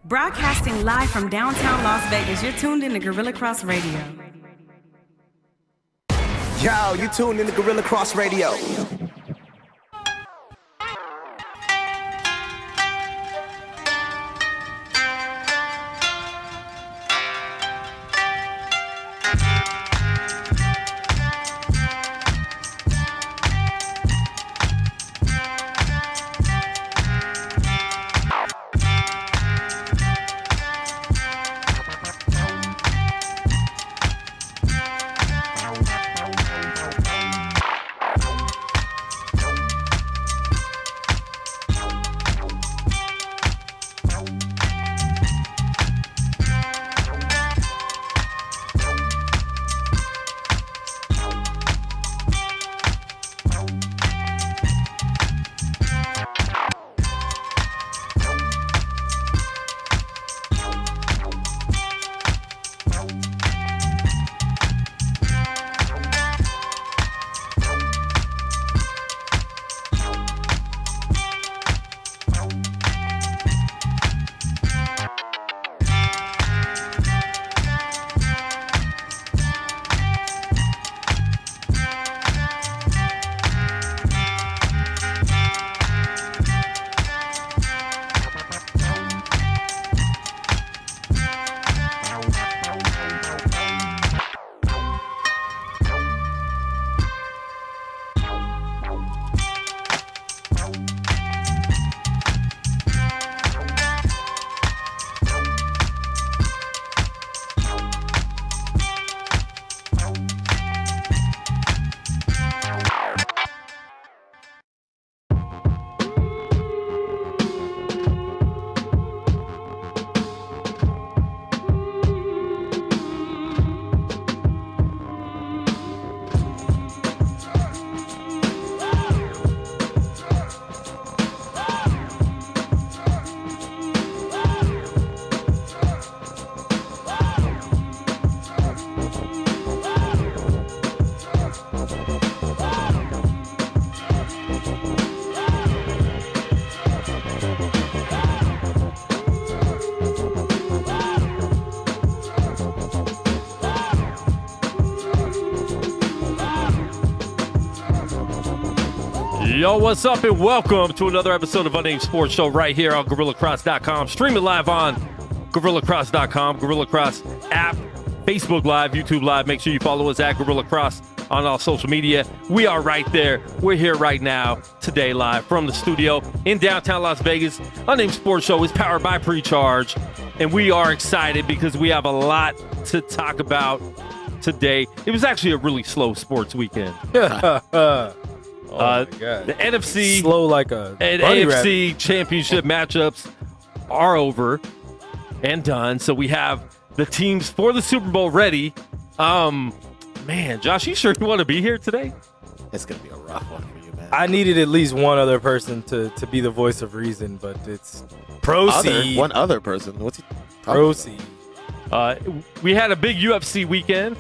Broadcasting live from downtown Las Vegas, you're tuned in to Gorilla Cross Radio. Yo, you tuned in to Gorilla Cross Radio. Yo, what's up, and welcome to another episode of Unnamed Sports Show right here on GorillaCross.com. Stream it live on GorillaCross.com, Gorilla Cross app, Facebook Live, YouTube Live. Make sure you follow us at Gorilla Cross on all social media. We are right there. We're here right now, today, live from the studio in downtown Las Vegas. Unnamed Sports Show is powered by Precharge, and we are excited because we have a lot to talk about today. It was actually a really slow sports weekend. Oh my God. The NFC slow like a and AFC rabbit. Championship matchups are over and done. So we have the teams for the Super Bowl ready. Man, Josh, you sure you want to be here today? It's going to be a rough one for you, man. I needed at least one other person to be the voice of reason, but it's proceed. One other person? What's he proceed? We had a big UFC weekend.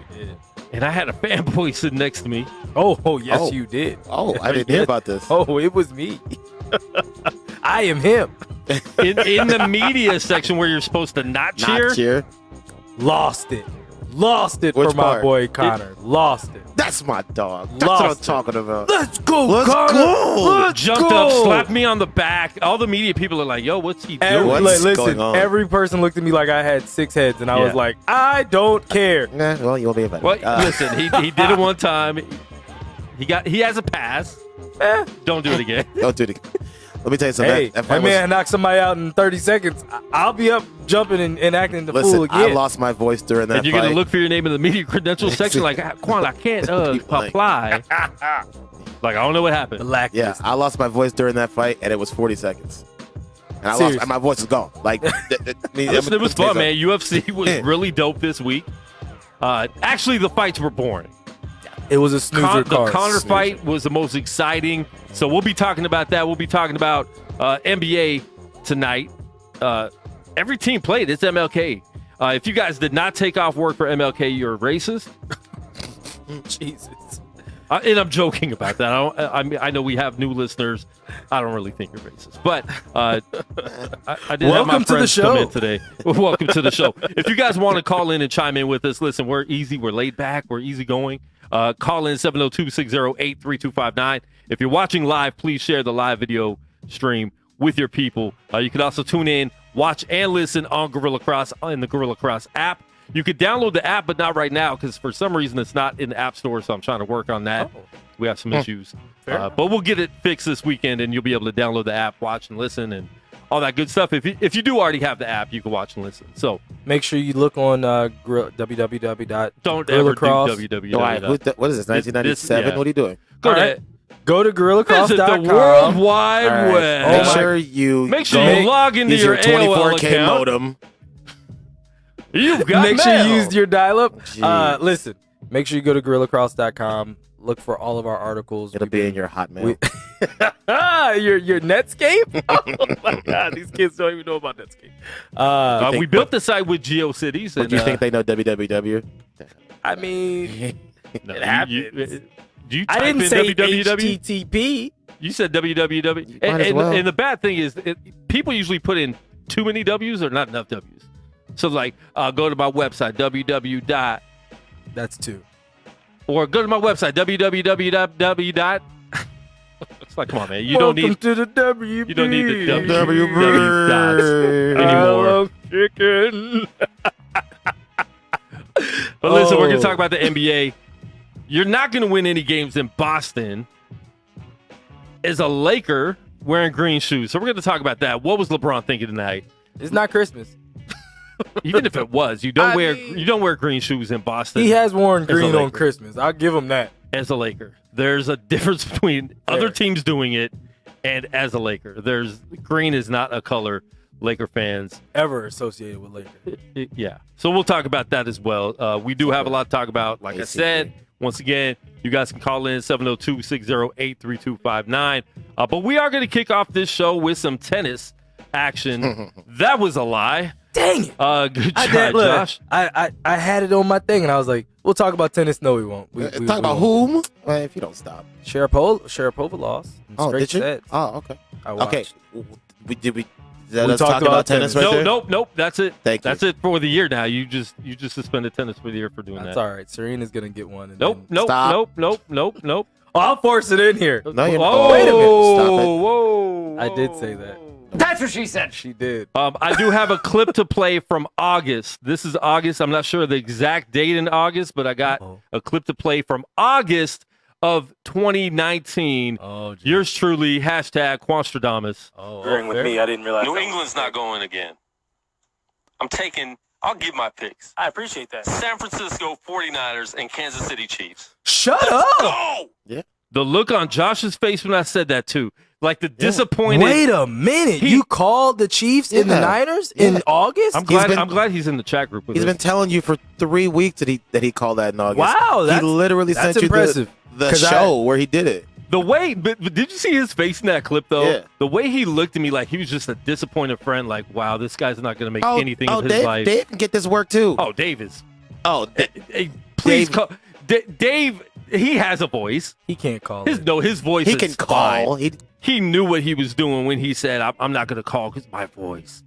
We did. And I had a fanboy sitting next to me. Oh, yes, you did. Oh, I didn't hear about this. Oh, it was me. I am him. In the media section where you're supposed to not cheer. Lost it. Which for my part? Boy Connor. Lost it. That's my dog. That's what I'm talking about. Let's go, Connor. Let's Jumped up, slapped me on the back. All the media people are like, yo, what's he doing? Listen, every person looked at me like I had 6 heads, and I was like, I don't care. Nah, well, you'll be invited. Well, listen, he did it one time. He has a pass. Don't do it again. Don't do it again. Let me tell you something. Hey, that man knocked somebody out in 30 seconds. I'll be up jumping and acting the fool again. I lost my voice during that fight. And you're going to look for your name in the media credentials section like, Quan, I can't apply. Like, I don't know what happened. Yeah, I lost my voice during that fight, and it was 40 seconds. And my voice is gone. Like, listen, it was fun, man. UFC was really dope this week. Actually, the fights were boring. It was a snoozer The Conor fight was the most exciting. So we'll be talking about that. We'll be talking about NBA tonight. Every team played. It's MLK. If you guys did not take off work for MLK, you're a racist. Jesus. And I'm joking about that. I know we have new listeners. I don't really think you're racist, but I did have my friends come in today. Welcome to the show. If you guys want to call in and chime in with us, listen, we're easy, we're laid back, we're easygoing. Call in 702-608-3259. If you're watching live, please share the live video stream with your people. You can also tune in, watch, and listen on Gorilla Cross in the Gorilla Cross app. You could download the app, but not right now because for some reason it's not in the App Store, so I'm trying to work on that. We have some issues. But we'll get it fixed this weekend, and you'll be able to download the app, watch, and listen, and all that good stuff. If you do already have the app, you can watch and listen. So make sure you look on www. Don't ever do www. What is this, 1997? What are you doing? Go to GorillaCross.com. Visit the World Wide Web. Make sure you log into your 24K AOL modem. You've got Make sure you use your dial-up. Jeez. Listen, make sure you go to GorillaCross.com. Look for all of our articles. It'll be in your Hotmail. Your Netscape? Oh my God, these kids don't even know about Netscape. We built the site with GeoCities. But you think they know www? I mean, No, it happens. I didn't say www? HTTP. You said www. Might as well. And the bad thing is, people usually put in too many W's or not enough W's. So, like, go to my website, www. That's two. Or go to my website, www. It's like, come on, man. You Welcome don't need to the WB. You don't need the www dots anymore. I love chicken. But listen, we're going to talk about the NBA. You're not going to win any games in Boston as a Laker wearing green shoes. So we're going to talk about that. What was LeBron thinking tonight? It's not Christmas. Even if it was, you don't wear green shoes in Boston. He has worn green on Christmas. I'll give him that. As a Laker, there's a difference between other teams doing it and as a Laker. Green is not a color Laker fans ever associated with Lakers. Yeah. So we'll talk about that as well. We do have a lot to talk about. Like I said, once again, you guys can call in 702-608-3259. But we are going to kick off this show with some tennis action. That was a lie. Dang it. Good job, Josh. I had it on my thing, and I was like, we'll talk about tennis. No, we won't. Talk about whom? Well, if you don't stop. Sharapova lost. Did you? Sets. Oh, okay. I watched. Okay. Did us talk about tennis right there? Nope. That's it. Thank you. That's it for the year now. You just suspended tennis for the year for doing that. That's all right. Serena's going to get one. Nope. Stop. Nope. Oh, I'll force it in here. No, you're not. Wait a minute. Stop it. Whoa. I did say that. That's what she said. She did. I do have a clip to play from August. This is August. I'm not sure the exact date in August, but I got a clip to play from August of 2019. Oh, geez. Yours truly, hashtag Quanstradamus. Agreeing with me, I didn't realize. New England's not going again. I'll give my picks. I appreciate that. San Francisco 49ers and Kansas City Chiefs. Shut up. Go! Yeah. The look on Josh's face when I said that, too. Like the disappointed. Wait a minute. You called the Chiefs and the Niners in August? I'm glad he's in the chat group with us. He's been telling you for 3 weeks that he called that in August. Wow. He literally sent you the show where he did it. The way, but did you see his face in that clip, though? Yeah. The way he looked at me like he was just a disappointed friend, like, wow, this guy's not going to make anything of his life. Dave can get this work, too. Oh, Dave is. Oh, Hey, please call. Dave, he has a voice. He can't call His voice he is can call. fine. He knew what he was doing when he said, I'm not going to call because my voice.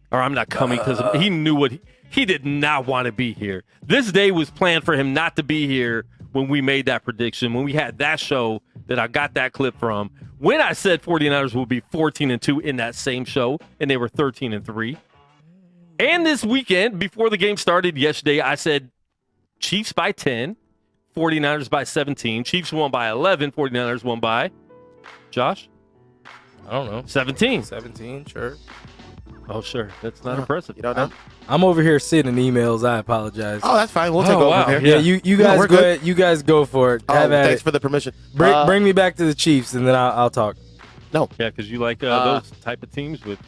Or I'm not coming because he knew what he did not want to be here. This day was planned for him not to be here when we made that prediction, when we had that show that I got that clip from. When I said 49ers will be 14-2 in that same show, and they were 13-3. And this weekend, before the game started yesterday, I said Chiefs by 10, 49ers by 17. Chiefs won by 11, 49ers won by... Josh? I don't know. 17. 17, sure. Oh, sure. That's not impressive. You don't know? I'm over here sitting emails. I apologize. Oh, that's fine. We'll take over wow. here. Yeah, you guys we're go good. ahead. You guys go for it. Have at Thanks it. for the permission. Bring me back to the Chiefs, and then I'll talk. No. Yeah, because you like those type of teams with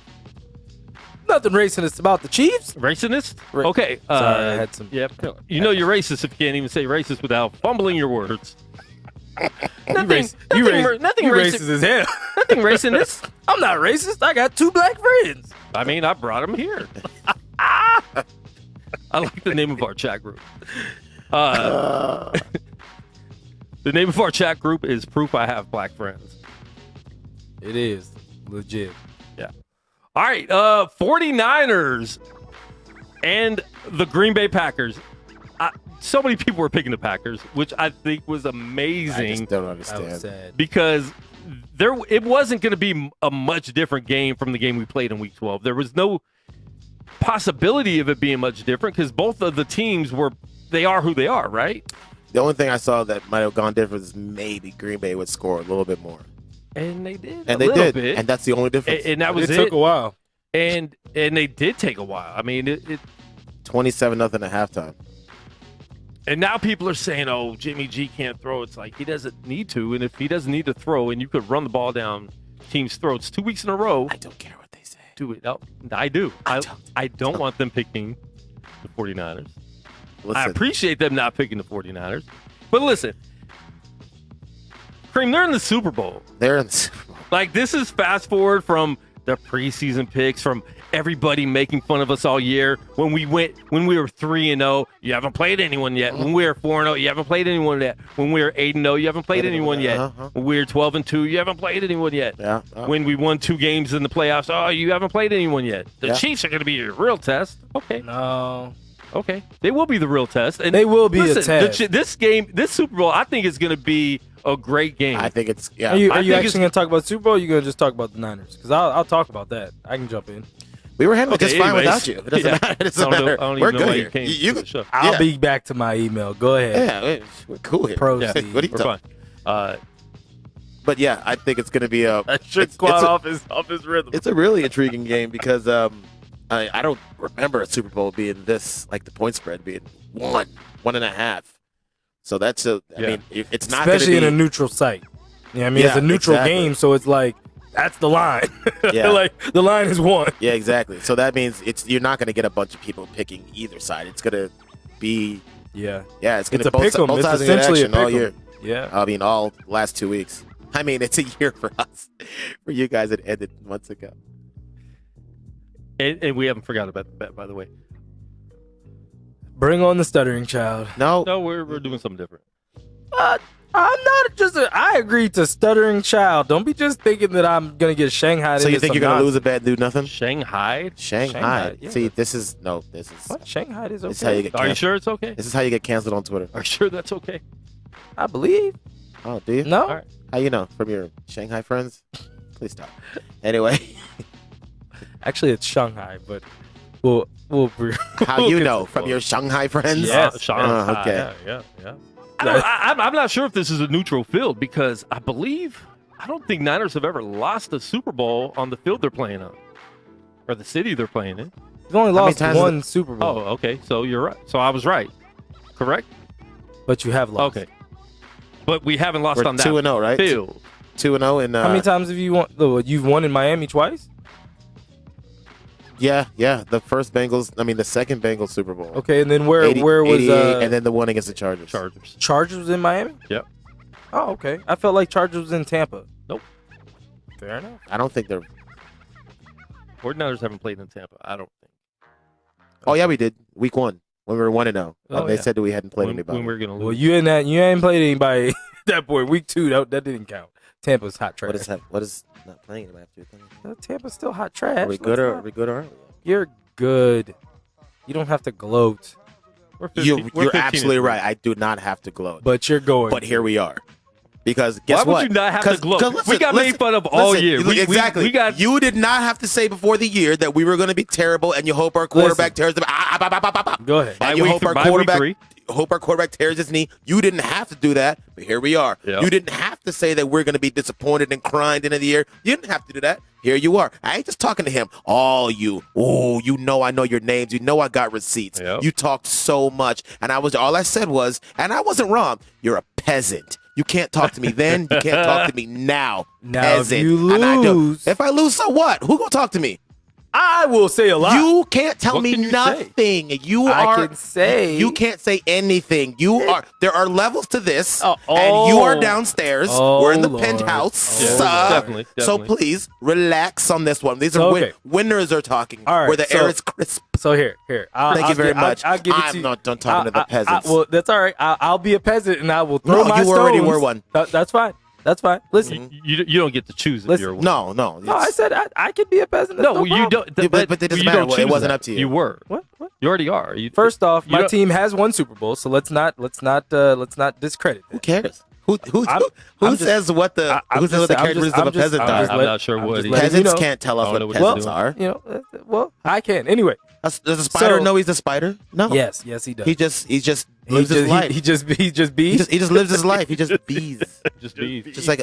Nothing racist about the Chiefs. racist. Okay. Sorry, I had some. Yep. You know you're racist if you can't even say racist without fumbling your words. Nothing racist as hell. Nothing racist. I'm not racist. I got 2 black friends. I mean, I brought him here. I like the name of our chat group. The The name of our chat group is Proof I Have Black Friends. It is legit. Yeah. All right. 49ers and the Green Bay Packers. So many people were picking the Packers, which I think was amazing. I just don't That understand. was sad. Because it wasn't going to be a much different game from the game we played in Week 12. There was no possibility of it being much different because both of the teams they are who they are, right? The only thing I saw that might have gone different is maybe Green Bay would score a little bit more. And they did. And they did. Bit. And that's the only difference. And that was It took a while. And they did take a while. I mean, it 27-0 at halftime. and now people are saying, oh, Jimmy G can't throw. It's like he doesn't need to. And if he doesn't need to throw and you could run the ball down teams' throats 2 weeks in a row. I don't care what they say. Do it. No, I do. I don't want them picking the 49ers. Listen, I appreciate them not picking the 49ers. But listen, Cream, they're in the Super Bowl. they're in the Super Bowl. Like, this is fast forward from the preseason picks, from everybody making fun of us all year. When we were 3-0, you haven't played anyone yet. When we were 4-0, you haven't played anyone yet. When we were 8-0, you haven't played anyone yet. When we were 12-2, you haven't played anyone yet. Yeah. When we won 2 games in the playoffs, oh, you haven't played anyone yet. The Chiefs are going to be your real test. Okay. No. Okay. They will be the real test. And They will be a test. This Super Bowl, I think is going to be a great game. I think it's, Are you I think actually going to talk about Super Bowl or are you going to just talk about the Niners? Because I'll talk about that. I can jump in. we were handling just fine anyways. without you. It doesn't matter. It doesn't matter. I don't We're even know good why here. you came You to the show. I'll be back to my email. Go ahead. Yeah, we're cool here. Proceed. What are you We're talking? fine. But yeah, I think it's going to be a. That should squat off his rhythm. It's a really intriguing game because I don't remember a Super Bowl being this, like the point spread being 1.5. So that's I mean, it's not Especially gonna be, in a neutral site. Yeah, I mean, it's Yeah, a neutral exactly. game, so it's like, that's the line. Yeah. Like, the line is 1. Yeah, exactly. So that means you're not going to get a bunch of people picking either side. It's going to be Yeah. it's going It's to a both, pick 'em. both It's sides of the essentially a action all pick 'em. year. Yeah. I mean, all last 2 weeks. I mean, it's a year for us. For you guys, it ended months ago. And we haven't forgotten about the bet, by the way. Bring on the stuttering child. No, No, we're doing something different. I'm not I agreed to stuttering child. Don't be just thinking that I'm going to get Shanghai. so you think you're going to lose a bet and do nothing? Shanghai? Shanghai. yeah. See, this is What? Shanghai is okay. This is how you get Are you canceled. sure it's okay? This is how you get canceled on Twitter. Are you sure that's okay? I believe. Oh, do you? No. All right. How you know? From your Shanghai friends? Please stop. Anyway, Actually, it's Shanghai, but we'll how we'll you get know? to the From point. your Shanghai friends? Yes. Shanghai. okay. Yeah. I'm not sure if this is a neutral field because I don't think Niners have ever lost a Super Bowl on the field they're playing on or the city they're playing in. We've only many lost times one Super Bowl, Oh, okay. So you're right. So I was right. Correct? but you have lost. Okay. But we haven't lost We're on that 2-0, right? field. 2-0 in How many times have you won? You've won in Miami twice? Yeah. The first Bengals. I mean, the second Bengals Super Bowl. Okay, and then where 80, was 88, and then the one against the Chargers. Chargers. Chargers was in Miami? Yep. Oh, okay. I felt like Chargers was in Tampa. Nope. Fair enough. I don't think they're. 49ers haven't played in Tampa. I don't think. Oh yeah, we did. Week 1 when we were 1-0. Oh, They yeah. said that we hadn't played When anybody. we're going to lose. Well, you ain't played anybody at that point. Week 2, that didn't count. Tampa's hot trash. What is that? What is not playing anybody after you're Tampa's still hot trash. Are we good or aren't we? You're good. You don't have to gloat, We're 15 You're we're 15 absolutely and right. I do not have to gloat. but you're going. But here we are. Because guess Why what? would you not have to gloat? 'cause We got made fun of all year. We- exactly. we got- You did not have to say before the year that we were going to be terrible, and you hope our quarterback tears the. Go ahead. By And you week hope our th- by week quarterback. 3. Hope our quarterback tears his knee. You didn't have to do that, but here we are. Yep. You didn't have to say that we're going to be disappointed and crying at the end of the year. You didn't have to do that. Here you are. I ain't just talking to him. All you. Oh, you know I know your names. You know I got receipts. Yep. You talked so much, and all I said was, and I wasn't wrong. You're a peasant. You can't talk to me then. You can't talk to me now. Now, if Peasant. you And I do. lose- If I lose, so what? Who gonna talk to me? I will say a lot. You can't tell What me can you say? nothing. I can say You can't say anything. There are levels to this, Oh, and you are downstairs. Oh, We're in the Lord. penthouse. Yeah, definitely. So please relax on this one. These are Okay. winners are talking, All right, where the air is crisp. So here. Thank you very much. I'll give it to I'm you. not done talking to the peasants. Well, that's all right. I'll be a peasant and I will throw No, my you already stones. were one. That's fine. That's fine. Listen. You don't get to choose if Listen, you're a winner. No. No, I said I could be a peasant. That's No, no you problem. don't. But it doesn't you matter. don't It choose wasn't that. up to you. You were. What? You already are. First off, you my don't- team has won Super Bowl, so let's not discredit Who that. cares? Who I'm says what the characteristics of a peasant I'm are? just I'm let- not sure I'm what just he- letting you Peasants know. can't tell us I what don't know peasants what are. You know, well, I can. Anyway. Does a spider So- know he's a spider? No. Yes, he does. He just lives his life. He just bees. He just lives his life. He just bees. Just be. Just like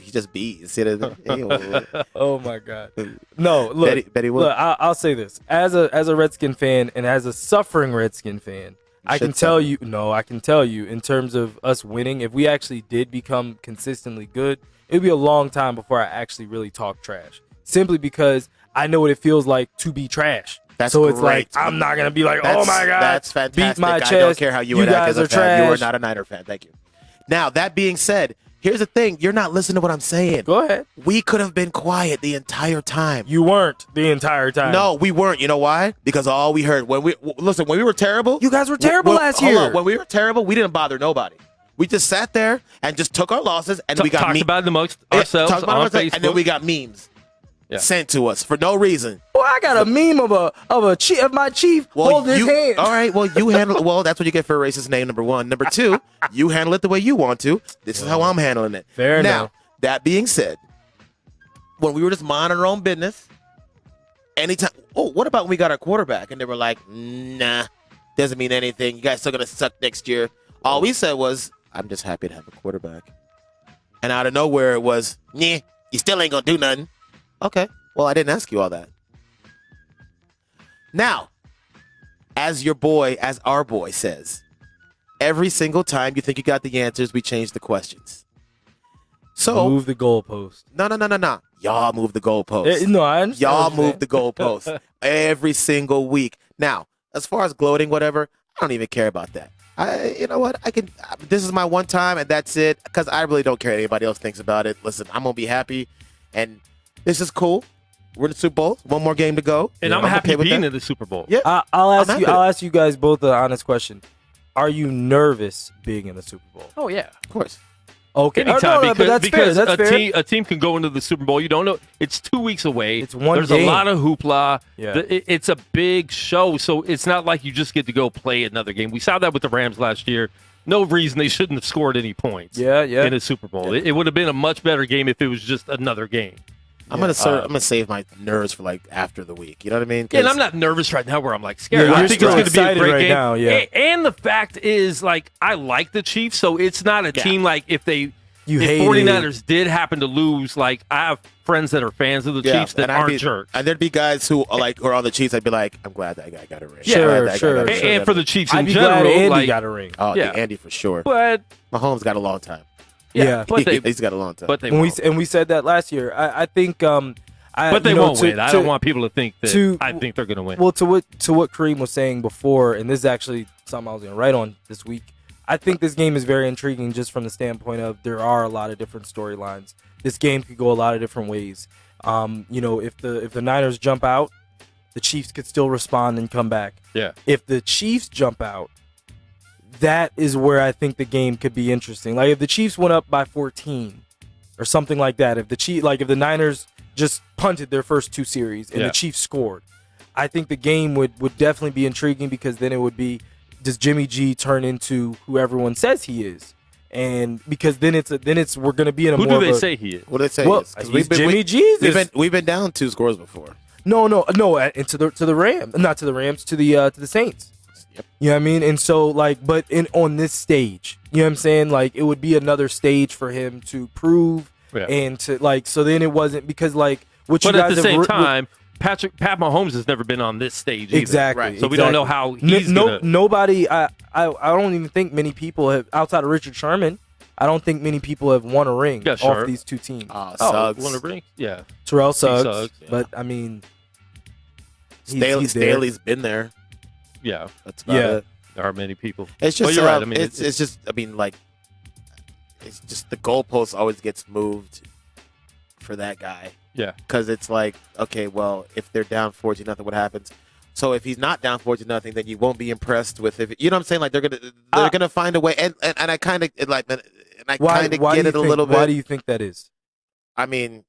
he just bees. You know? Ew. Oh my God. No, look, Betty Wood. look. I'll say this as a Redskin fan and as a suffering Redskin fan, I can should tell you. No, I can tell you in terms of us winning, if we actually did become consistently good, it would be a long time before I actually really talk trash. Simply because I know what it feels like to be trash. That's so it's great. like I'm not gonna be like, That's- oh my God, that's fantastic. beat my chest. I don't care how you would act guys as a are fan. You are trash. not a Niner fan. Thank you. Now that being said, here's the thing: you're not listening to what I'm saying. Go ahead. We could have been quiet the entire time. You weren't the entire time. No, we weren't. You know why? Because all we heard when we were terrible. You guys were terrible last hold year. on. When we were terrible, we didn't bother nobody. We just sat there and just took our losses, and we got talked about it amongst Yeah, ourselves talked about on ourselves, Facebook. and then we got memes Yeah. sent to us for no reason. Boy, I got a meme of my chief holding his hand. All right, well, you handle it. Well, that's what you get for a racist name, number one. Number two, you handle it the way you want to. This is how I'm handling it. Fair now, enough. that being said, when we were just minding our own business, anytime, what about when we got our quarterback? And they were like, nah, doesn't mean anything. You guys still going to suck next year. All we said was, I'm just happy to have a quarterback. And out of nowhere, it was, nah, you still ain't going to do nothing. Okay, well, I didn't ask you all that. Now, as our boy says, every single time you think you got the answers, we change the questions. So Move the goalpost. no. Y'all move the goalposts. No, I understand. Y'all what you're move the goalposts every single week. Now, as far as gloating, whatever, I don't even care about that. You know what? This is my one time, and that's it. Because I really don't care what anybody else thinks about it. Listen, I'm gonna be happy, and this is cool. We're in the Super Bowl. One more game to go. And I'm happy okay with being that. in the Super Bowl. Yeah. I'll I'm ask happy you. with I'll it. ask you guys both an honest question. Are you nervous being in the Super Bowl? Oh yeah. Of course. Okay. Anytime, but that's because fair. That's fair. a team can go into the Super Bowl. You don't know. It's 2 weeks away. It's one There's game. a lot of hoopla. Yeah. It's a big show, so it's not like you just get to go play another game. We saw that with the Rams last year. No reason they shouldn't have scored any points. Yeah. In a Super Bowl, it would have been a much better game if it was just another game. I'm gonna save my nerves for like after the week. You know what I mean? Yeah, and I'm not nervous right now where I'm like scared. Yeah, I you're think it's still going to be a excited great right game. now, yeah. And the fact is, like, I like the Chiefs, so it's not a team like if You if hate 49ers did happen to lose, like I have friends that are fans of the Chiefs that aren't jerks. And there'd be guys who are on the Chiefs. I'd be like, I'm glad that guy got a ring. Sure, I'm glad that guy sure. got a And, ring. and for the Chiefs in I'd be general, glad Andy like, got a ring. Oh, Yeah. Andy for sure. but Mahomes got a long time. Yeah. but they He's got a long time. but they And won't. we said that last year. I think. But they won't win. I don't want people to think that to- I think they're going to win. Well, to what Kareem was saying before, and this is actually something I was going to write on this week. I think this game is very intriguing just from the standpoint of there are a lot of different storylines. This game could go a lot of different ways. If the Niners jump out, the Chiefs could still respond and come back. Yeah. If the Chiefs jump out, that is where I think the game could be interesting. Like if the Chiefs went up by 14 or something like that, if the Niners just punted their first two series and Yeah. the Chiefs scored, I think the game would definitely be intriguing because then it would be, does Jimmy G turn into who everyone says he is? And because then we're going to be in a Who more do they of a, say he is? What do they say? Well, is? 'Cause he's Jimmy G. We've been down 2 scores before. No, and to the Rams, not to the Rams, to the Saints. Yep. You know what I mean? And so but on this stage, you know what I'm saying? Like it would be another stage for him to prove Yeah. and to so then it wasn't because what But you at guys the same have time, Pat Mahomes has never been on this stage either. exactly. Right. So we don't know how he's gonna. Nobody. I don't even think many people have outside of Richard Sherman. I don't think many people have won a ring Yeah, sure. off these two teams. Oh, Oh, Suggs. want to bring? Yeah. Terrell Suggs, Suggs, yeah. but I mean, he's there. Staley's been there. Yeah, That's about it. there are many people. It's just you're right. I mean, it's just it's just the goalpost always gets moved for that guy. Yeah. Because it's like, okay, well, if they're down 14-0, what happens? So if he's not down 14-0, then you won't be impressed with it. You know what I'm saying? Like they're gonna find a way. And I kind of like, and I kind of get it a little bit. Why do you think that is? I mean,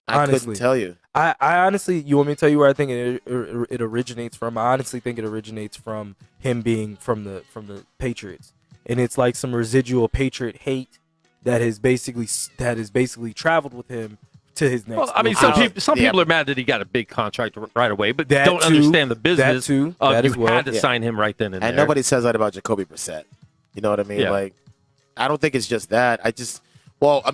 I couldn't tell you. I honestly, you want me to tell you where I think it originates from? I honestly think it originates from him being from the Patriots, and it's like some residual Patriot hate that has basically traveled with him to his next. Well, I mean, some people are mad that he got a big contract right away, but That don't too, understand the business. that too, of that you as well. had to sign him right then and there. And nobody says that about Jacoby Brissett. You know what I mean? Yeah. Like, I don't think it's just that. I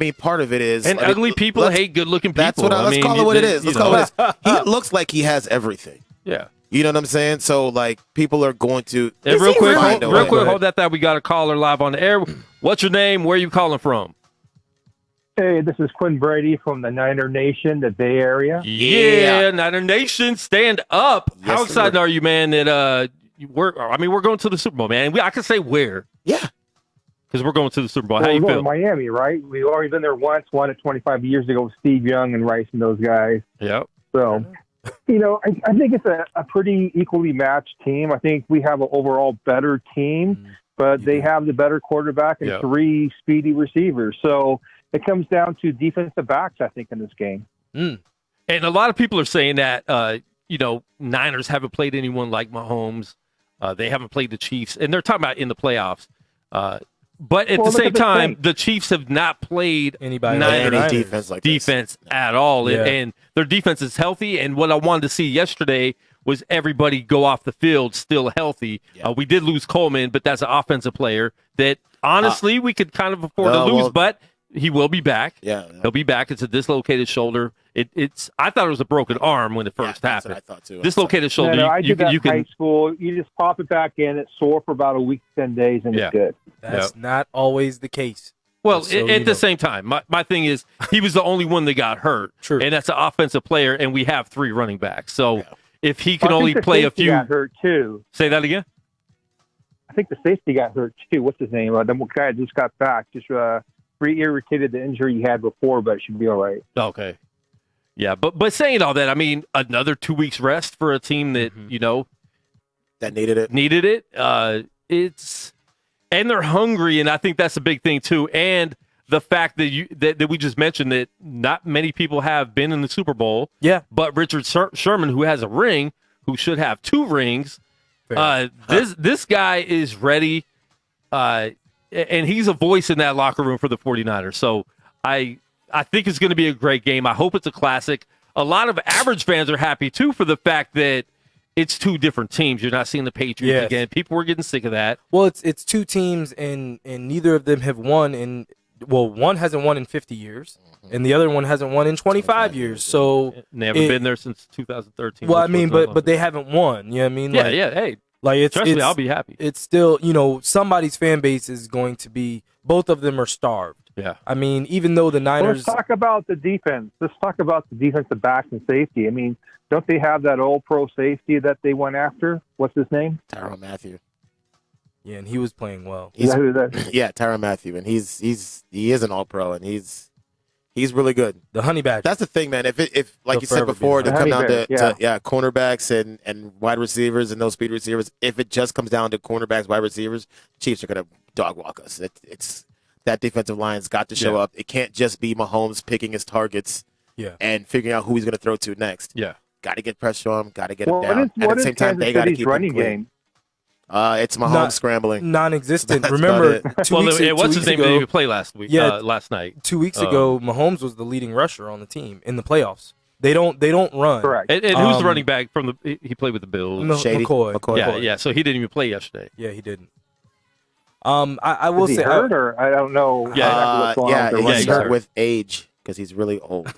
mean, part of it is. And I mean, ugly people hate good-looking people. That's what let's mean, call it what it is. Let's call it what it is. He looks like he has everything. Yeah. You know what I'm saying? So, like, people are going to. And real quick, find a way. hold that thought. We got a caller live on the air. What's your name? Where are you calling from? Hey, this is Quinn Brady from the Niner Nation, the Bay Area. Yeah, Niner Nation, stand up. Yes, How excited sir. are you, man? That we're going to the Super Bowl, man. I can say where. Yeah. Because we're going to the Super Bowl. How Well, you we're feel? going to Miami, right? We've already been there once, won it 25 years ago with Steve Young and Rice and those guys. Yep. So, I think it's a pretty equally matched team. I think we have an overall better team, but they have the better quarterback and 3 speedy receivers. So it comes down to defensive backs, I think, in this game. And a lot of people are saying that, Niners haven't played anyone like Mahomes. They haven't played the Chiefs. And they're talking about in the playoffs. But at the same time, the Chiefs have not played Niners defense at all. Yeah. And their defense is healthy. And what I wanted to see yesterday was everybody go off the field still healthy. Yeah. We did lose Coleman, but that's an offensive player that honestly we could kind of afford to lose. But he will be back. Yeah. He'll be back. It's a dislocated shoulder. I thought it was a broken arm when it first happened. That's what I thought too. Dislocated shoulder. No, I did that in can high school. You just pop it back in. It's sore for about a week, 10 days, and it's good. That's not always the case. Well, So, at the same time, my thing is he was the only one that got hurt. True. And that's an offensive player, and we have 3 running backs. So if he can I only think the play a safety few. got hurt too. Say that again? I think the safety got hurt too. What's his name? The guy just got back. Just re-irritated the injury he had before, but it should be all right. Okay. Yeah, but saying all that, I mean, another 2 weeks rest for a team that, that needed it. And they're hungry, and I think that's a big thing too. And the fact that we just mentioned that not many people have been in the Super Bowl. Yeah. But Richard Sherman, who has a ring, who should have 2 rings, this guy is ready, and he's a voice in that locker room for the 49ers. So I think it's going to be a great game. I hope it's a classic. A lot of average fans are happy too for the fact that it's 2 different teams. You're not seeing the Patriots again. People were getting sick of that. Well, it's 2 teams, and neither of them have won one hasn't won in 50 years, and the other one hasn't won in 25 years. So they haven't been there since 2013. Well, I mean, but they haven't won. You know what I mean? Yeah, Hey, trust me, I'll be happy. It's still, somebody's fan base is going to be. Both of them are starved. Yeah. I mean, even though the Niners. Let's talk about the defense. Let's talk about the defensive backs and safety. I mean, don't they have that old pro safety that they went after? What's his name? Tyrann Mathieu. Yeah, and he was playing well. Tyrann Mathieu, and he is an All-Pro, and he's really good. The Honey Badger. That's the thing, man. If like you said forever before, be to come down to yeah. cornerbacks and wide receivers and those speed receivers. If it just comes down to cornerbacks, wide receivers, Chiefs are gonna dog walk us. It's that defensive line's got to show up. It can't just be Mahomes picking his targets and figuring out who he's gonna throw to next. Yeah, got to get pressure on him. Got to get him down. And at the same time, they got to keep running him clean. game. It's Mahomes scrambling. Non-existent. That's Remember, about it. 2 weeks ago. What's his name? Did he play last week? Yeah, last night. 2 weeks ago, Mahomes was the leading rusher on the team in the playoffs. They don't run. Correct. And who's the running back from the? He played with the Bills. Shady. McCoy. Yeah. So he didn't even play yesterday. Yeah, he didn't. I will Is he say, hurt or I don't know. Exactly what's going on with the he's running hurt back. with age because he's really old.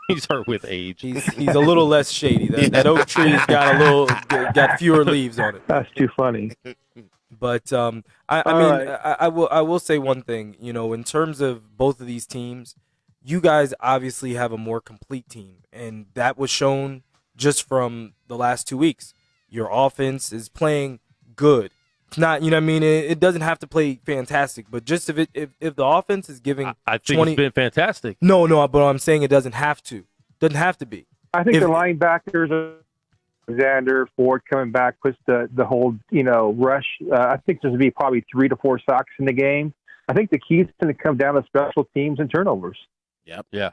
He's hurt with age. he's a little less shady. That oak tree's got fewer leaves on it. That's too funny. But I will say one thing. In terms of both of these teams, you guys obviously have a more complete team, and that was shown just from the last 2 weeks. Your offense is playing good. It's not, you know what I mean? It doesn't have to play fantastic, but just if the offense is giving I think it's been fantastic. No, but I'm saying it doesn't have to. Doesn't have to be. I think the linebackers, Alexander Ford coming back, puts the whole, rush. I think there's going to be probably 3 to 4 sacks in the game. I think the key is going to come down to special teams and turnovers. Yep. Yeah.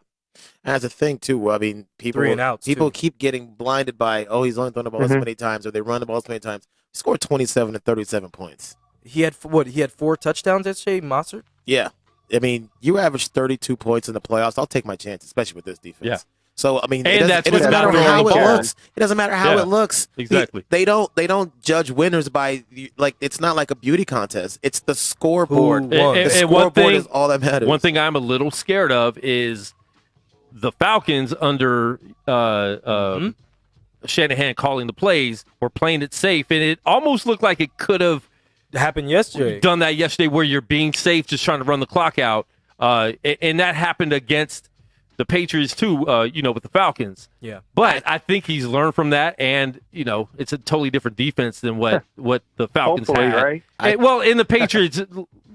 And that's a thing, too. I mean, people keep getting blinded by, he's only thrown the ball so many times, or they run the ball so many times. He scored 27 to 37 points. He had 4 touchdowns yesterday, Mossert? Yeah. I mean, you average 32 points in the playoffs. I'll take my chance, especially with this defense. Yeah. So, I mean, And it doesn't matter how it looks. It doesn't matter how it looks. Exactly. They don't judge winners by, it's not like a beauty contest. It's the scoreboard. The scoreboard is all that matters. One thing I'm a little scared of is the Falcons under Shanahan calling the plays or playing it safe, and it almost looked like it could have happened yesterday. Done that yesterday, where you're being safe, just trying to run the clock out, and that happened against the Patriots too. With the Falcons. Yeah, but I think he's learned from that, and it's a totally different defense than what the Falcons had. Right? In the Patriots,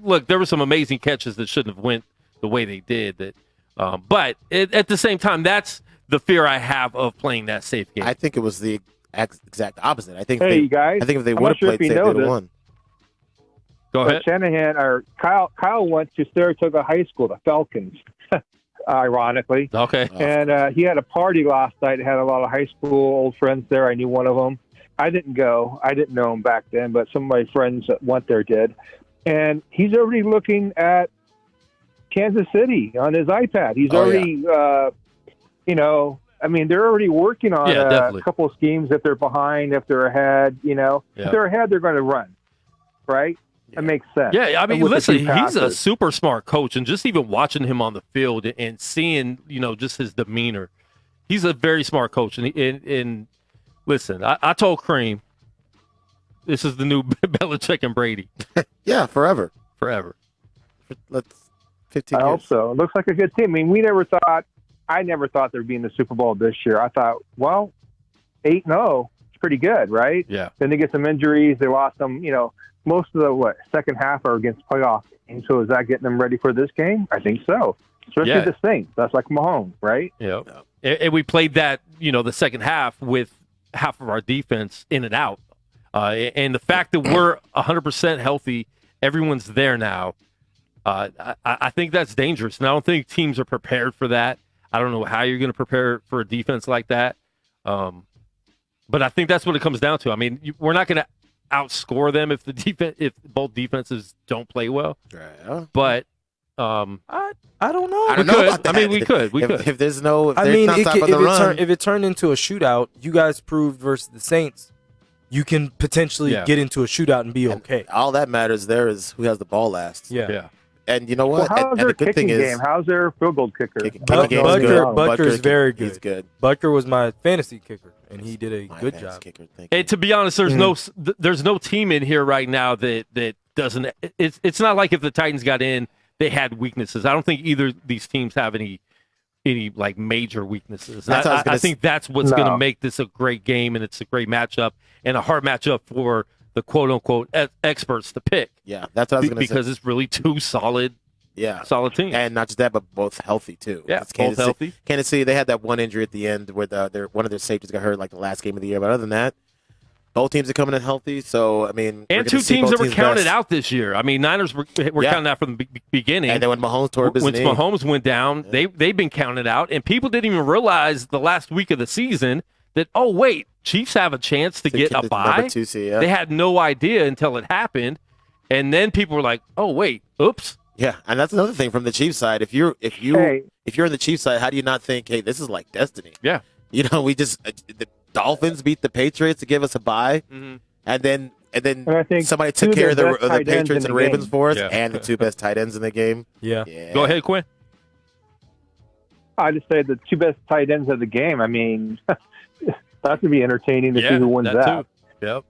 look, there were some amazing catches that shouldn't have went the way they did. But at the same time, that's the fear I have of playing that safe game. I think it was the exact opposite. I think guys, I think if they would have played safe, they would have won. Go ahead. Shanahan or Kyle went to Saratoga High School, the Falcons, ironically. Okay. And he had a party last night. Had a lot of high school old friends there. I knew one of them. I didn't go. I didn't know him back then, but some of my friends that went there did. And he's already looking at Kansas City on his iPad. He's already, they're already working on a couple of schemes. If they're behind, if they're ahead, if they're ahead, they're going to run, right? That makes sense. Yeah, I mean, listen, he's a super smart coach, and just even watching him on the field and seeing, just his demeanor, he's a very smart coach. And listen, I told Cream, this is the new Belichick and Brady. Yeah, forever. Let's 15 years. I hope so. It looks like a good team. I mean, I never thought they'd be in the Super Bowl this year. I thought, 8-0, it's pretty good, right? Yeah. Then they get some injuries. They lost them, most of the second half are against playoff teams. So is that getting them ready for this game? I think so. Especially the Saints. That's like Mahomes, right? Yeah. And we played that, the second half with half of our defense in and out. And the fact that we're 100% healthy, everyone's there now, I think that's dangerous. And I don't think teams are prepared for that. I don't know how you're going to prepare for a defense like that. But I think that's what it comes down to. I mean, we're not going to outscore them if both defenses don't play well. Right. But I don't know. I don't know about that. I mean, we could. If there's no, if it turned into a shootout, you guys proved versus the Saints, you can potentially get into a shootout and be okay. All that matters there is who has the ball last. Yeah. And you know what? Well, how's their the good thing kicking is, game? How's their field goal kicker? Butker is very good. He's good. Butker was my fantasy kicker, and he did a good job. Kicker, and to be honest, there's no team in here right now that doesn't. It's not like if the Titans got in, they had weaknesses. I don't think either of these teams have any like major weaknesses. I think that's what's going to make this a great game, and it's a great matchup and a hard matchup for the quote-unquote experts to pick. Yeah, that's what I was going to say. Because it's really two solid teams. And not just that, but both healthy, too. Yeah, both healthy. Kansas City, they had that one injury at the end where one of their safeties got hurt like the last game of the year. But other than that, both teams are coming in healthy. So, I mean, and two teams that were counted out this year. I mean, Niners were counted out from the beginning. And then when Mahomes tore his knee. When Mahomes went down, they've been counted out. And people didn't even realize the last week of the season that, Chiefs have a chance to get a bye. They had no idea until it happened, and then people were like, oops. Yeah, and that's another thing from the Chiefs side. If you're in the Chiefs side, how do you not think, hey, this is like destiny? Yeah. We just the Dolphins beat the Patriots to give us a bye, and then I think somebody took care of the Patriots and Ravens game. for us, and the two best tight ends in the game. Yeah. Go ahead, Quinn. I just say the two best tight ends of the game. I mean, that's going to be entertaining to see who wins that. Too. Yep.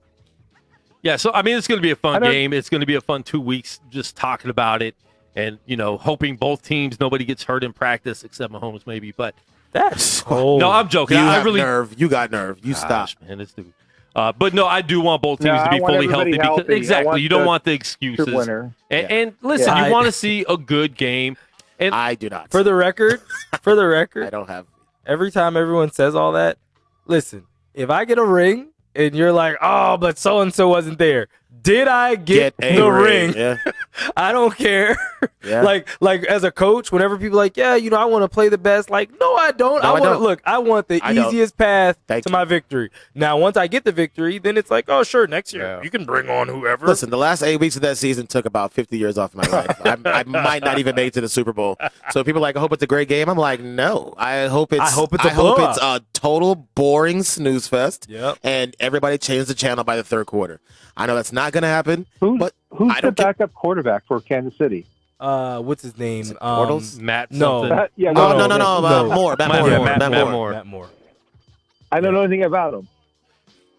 Yeah, so, I mean, it's going to be a fun game. It's going to be a fun 2 weeks just talking about it. and hoping both teams nobody gets hurt in practice except Mahomes maybe. But That's cold. no, I'm joking. You I have really nerve. You got nerve. You stop. man, this dude. But no, I do want both teams No, to be I want fully healthy everybody because healthy. I exactly want you don't the want the true excuses. winner. And listen, Yeah. you want to see a good game. And I do not. For the record, I don't have. every time everyone says all that, listen, if I get a ring and you're like, oh, but so and so wasn't there, did I get a the ring? Yeah. I don't care. Yeah. like as a coach, whenever people are like, yeah, I want to play the best. Like, no, I don't. No, I don't. Look, I want the I don't. easiest path Thank to you. my victory. Now, once I get the victory, then it's like, oh, sure, next year Yeah. you can bring on whoever. Listen, the last 8 weeks of that season took about 50 years off my life. I might not even make it to the Super Bowl. So people are like, I hope it's a great game. I'm like, no. I hope it's a blowout. a total boring snooze fest. Yep. And everybody changes the channel by the third quarter. I know that's not going to happen. Who's But who's I the don't care. backup quarterback for Kansas City? What's his name? Is it Bortles? Matt No. something. Yeah, Oh, no. no. More. Matt Matt Moore. Moore. Matt Matt Moore. Moore. Matt Moore. I don't know anything about him.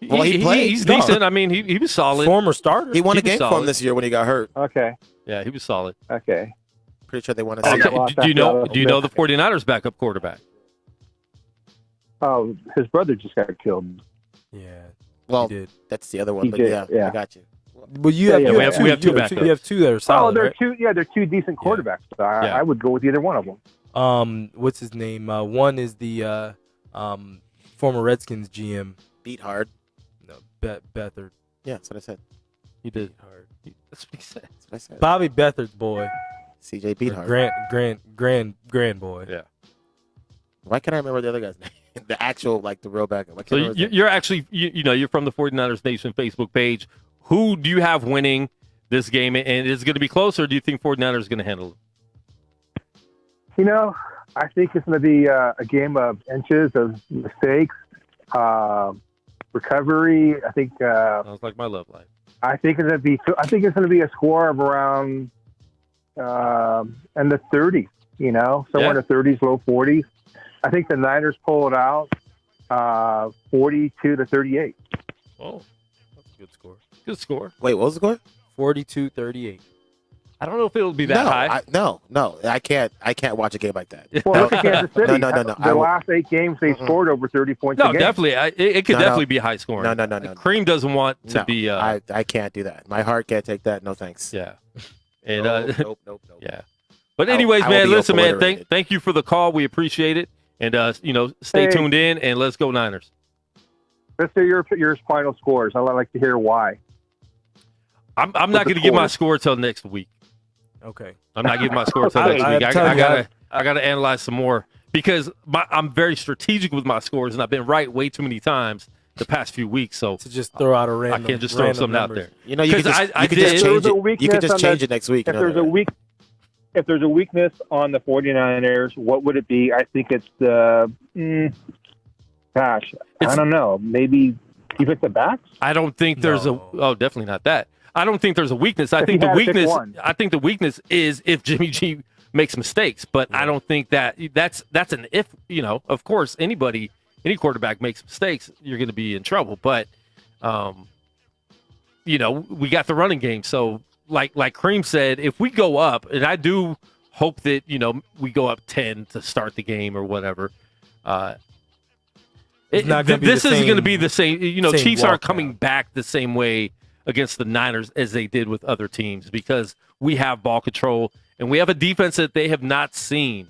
Well, he played. He's No. decent. I mean, he was solid. Former starter. He won He a was game for solid. him this year when he got hurt. Okay. Yeah, he was solid. Okay. Pretty sure they won a Okay. season. Lost Do you know? after Do you know the 49ers backup quarterback? Oh, his brother just got killed. Yeah. Well, he did. that's the other one. He But did, yeah, yeah. I got you. Well, you have, Yeah, you we have have- two. we have two you have backups. You have two that are solid, they're right? two. Yeah, they're two decent quarterbacks. So Yeah. I would go with either one of them. What's his name? One is the former Redskins GM. Beat hard. No, Beathard. Yeah, that's what I said. He did. That's what he said. That's what I said. Bobby Beathard's boy. CJ beat hard. Grand boy. Yeah. Why can't I remember the other guy's name? The actual, like, the real backup. I can't So remember his name. you're actually you're from the 49ers Nation Facebook page. Who do you have winning this game? And is it going to be close, or do you think 49ers is going to handle it? I think it's going to be a game of inches, of mistakes, recovery. I think Sounds like my love life. it's going to be a score of around in the 30s. Somewhere in the 30s, low 40s. I think the Niners pull it out, 42-38. Oh, that's a good score. Good score. Wait, what was the score? 42-38. I don't know if it'll be that high. No, I can't watch a game like that. Well, look at Kansas City. No. The last 8 games, they scored over 30 points No, a game. definitely. It could No, definitely be high scoring. No. Cream doesn't want to No, be. I can't do that. My heart can't take that. No thanks. Yeah. And Nope. yeah. But anyways, I will man, be listen, man. obliterated. Thank you for the call. We appreciate it. And stay Hey. tuned in and let's go Niners. Let's hear your final scores. I'd like to hear why. I'm not going to give my score till next week. Okay. I'm not giving my score till Okay. next week. I'm telling you, I gotta analyze some more because I'm very strategic with my scores and I've been right way too many times the past few weeks. So To just throw out a I random. can't just throw random something out numbers. there. You know, you can 'Cause just, I you can did- just There's change a it. You weakness can just on change the- it next week. If there's a weakness on the 49ers, what would it be? I think it's the I don't know. Maybe defensive backs? I don't think there's No. definitely not that. I don't think there's a weakness. I If think you the had to pick weakness. one. I think the weakness is if Jimmy G makes mistakes, but I don't think that's an if. Of course, any quarterback makes mistakes, you're going to be in trouble. But, we got the running game. So, like Cream said, if we go up, and I do hope that we go up 10 to start the game or whatever. It's not gonna be This the isn't going to same- be the same. same Chiefs aren't walkout. coming back the same way against the Niners as they did with other teams because we have ball control and we have a defense that they have not seen.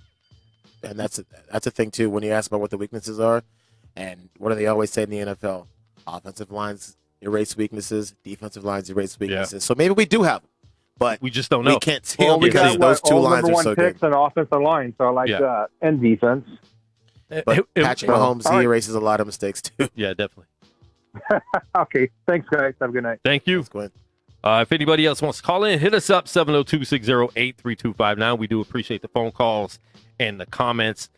And that's a thing too. When you ask about what the weaknesses are, and what do they always say in the NFL? Offensive lines erase weaknesses, defensive lines erase weaknesses. So maybe we do have them, but We just don't know. we can't tell Well, we because got those two all lines number are one so good. picks on offensive line, so I like Yeah. that. And defense. But Patrick Mahomes, all he right. erases a lot of mistakes too. Yeah, definitely. Okay. Thanks, guys. Have a good night. Thank you. Let's go ahead. If anybody else wants to call in, hit us up 702-608-3259. We do appreciate the phone calls and the comments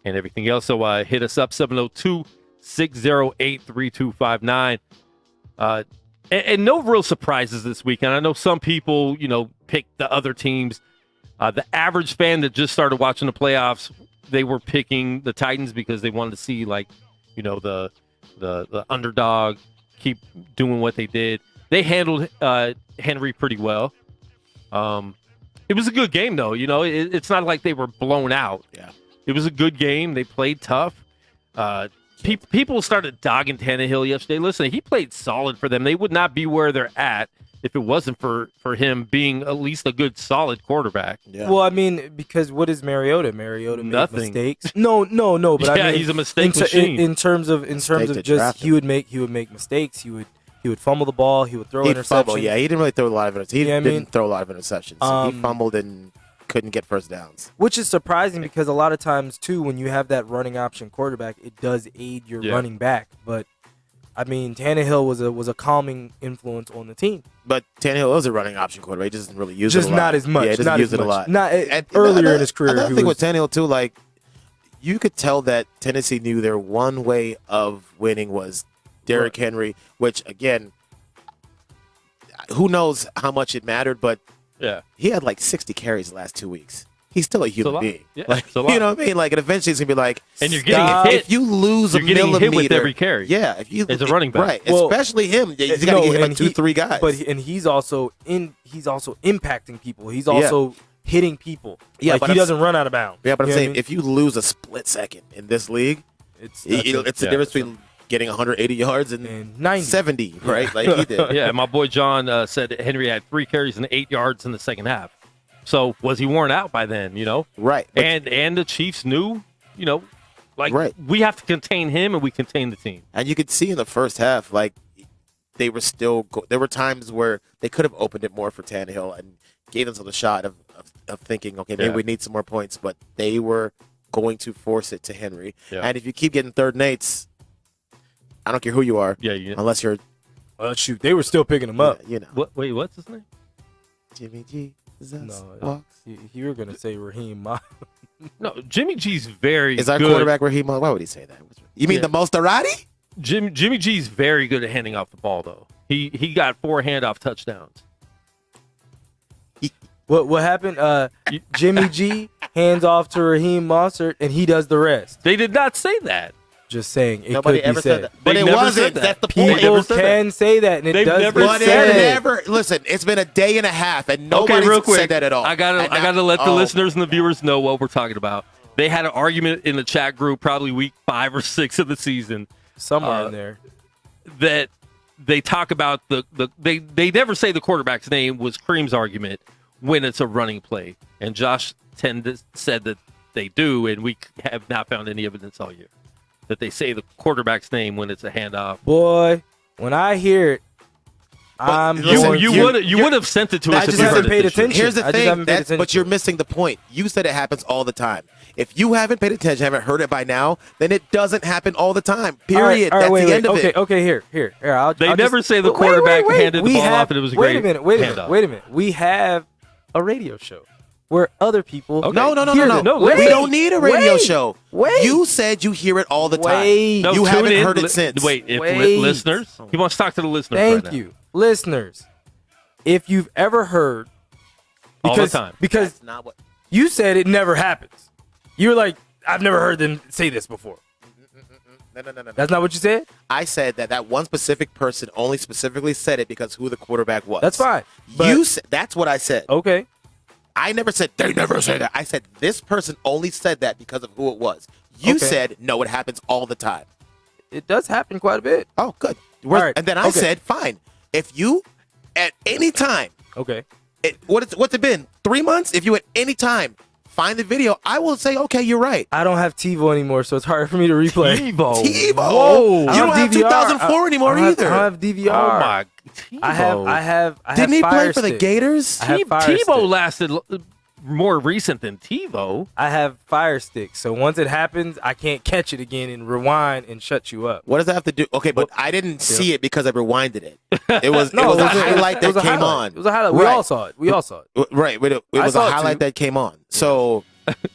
and everything else. So hit us up 702-608-3259. And no real surprises this weekend. I know some people, picked the other teams. The average fan that just started watching the playoffs, they were picking the Titans because they wanted to see the underdog keep doing what they did. They handled Henry pretty well. It was a good game, though. You know, it's not like they were blown out. Yeah. It was a good game. They played tough. People started dogging Tannehill yesterday. Listen, he played solid for them. They would not be where they're at if it wasn't for him being at least a good, solid quarterback. Yeah. Well, I mean, because what is Mariota? Mariota made Nothing. mistakes. No. But Yeah, I mean, he's a mistake machine. In terms of to just draft he would make mistakes. He would fumble the ball. He would throw He'd interceptions. fumble. Yeah, he didn't really throw a lot of interceptions. He didn't throw a lot of interceptions. So he fumbled and couldn't get first downs. Which is surprising because a lot of times, too, when you have that running option quarterback, it does aid your running back. But, I mean, Tannehill was a calming influence on the team. But Tannehill is a running option quarterback. He just doesn't really use it a lot. Just not as much. Yeah, he doesn't use it a lot. Earlier in his career. Another thing with Tannehill, too, like, you could tell that Tennessee knew their one way of winning was Derrick Henry, which, again, who knows how much it mattered, but he had like 60 carries the last 2 weeks. He's still a human being. Yeah, like, it's a lot. you know what I mean? Like, and eventually it's going to be like, And you're getting hit. if you lose a You're getting millimeter. hit with every carry. Yeah. If you, As a running back. Right. Well, especially him. He's got to get hit by 2-3 guys. But he's also impacting people. He's also hitting people. Yeah, like, but he doesn't run out of bounds. Yeah, but I'm You know saying what I mean? if you lose a split second in this league, it's the difference between getting 180 yards and 90. 70, right? Like he did. Yeah, my boy John said that Henry had 3 carries and 8 yards in the second half. So was he worn out by then, you know? Right. But And the Chiefs knew, you know, like we have to contain him and we contain the team. And you could see in the first half, like they were still there were times where they could have opened it more for Tannehill and gave themselves a shot of thinking, okay, maybe we need some more points, but they were going to force it to Henry. Yeah. And if you keep getting third and eights, I don't care who you are, unless you're shoot, they were still picking him up. you know. Wait, what's his name? Jimmy G. No, you were gonna say Raheem Ma. No, Jimmy G's very Is our good. quarterback Raheem? Why would he say that? You mean the Mostarati? Jimmy G's very good at handing off the ball, though. He got 4 handoff touchdowns. What happened? Jimmy G hands off to Raheem Mossert, and he does the rest. They did not say that. Just saying, it Nobody could be ever said said. that. But They it never wasn't. said that. That's the point. People can say that, and it They've does never get But said it it. never. Listen, it's been a day and a half, and nobody Okay, real quick. said that at all. I gotta let the listeners and the viewers know what we're talking about. They had an argument in the chat group, probably week 5 or 6 of the season, somewhere in there. that they talk about they never say the quarterback's name was Cream's argument when it's a running play, and Josh said that they do, and we have not found any evidence all year that they say the quarterback's name when it's a handoff. Boy, when I hear it, You would have sent it to us. I just if you haven't heard it paid this year. attention. Here's the I just haven't thing, paid attention but you're to it. missing the point. You said it happens all the time. If you haven't paid attention, haven't heard it by now, then it doesn't happen all the time. Period. All right, That's the end of it. Okay, here. They never say the quarterback handed the ball off and it was a great Wait a handoff. minute. We have a radio show where other people. Okay. No. hear this. No, we wait. don't need a radio Wait. show. Wait. You said you hear it all the time. Wait. No, you tune haven't in. heard it since. Wait, listeners. He wants to talk to the listeners. Thank right now. you, listeners. If you've ever heard, All the time. because That's not what. you said it never happens. You were like, I've never heard them say this before. No. That's not what you said? I said that one specific person only specifically said it because who the quarterback was. That's fine. You said that's what I said. Okay. I never said they never say that. I said this person only said that because of who it was. You Okay. said no, it happens all the time. It does happen quite a bit. Oh, good. All right. And then I Okay. said, fine. If you at any time, Okay. what's it been? 3 months? If you at any time find the video, I will say, okay, you're right. I don't have TiVo anymore, so it's hard for me to replay. TiVo. Whoa. You don't have DVR. 2004 anymore I either. don't have DVR. Oh my! I have Didn't he play Fire for the Stick. Gators? I have Fire TiVo Stick. lasted more recent than TiVo. I have Fire Stick, so once it happens, I can't catch it again and rewind and shut you up. What does that have to do? Okay, but I didn't see it because I rewinded it. It was No, it was a it highlight that came on. It was a highlight. We all saw it. Right, but it I was a saw it highlight too. that came on. So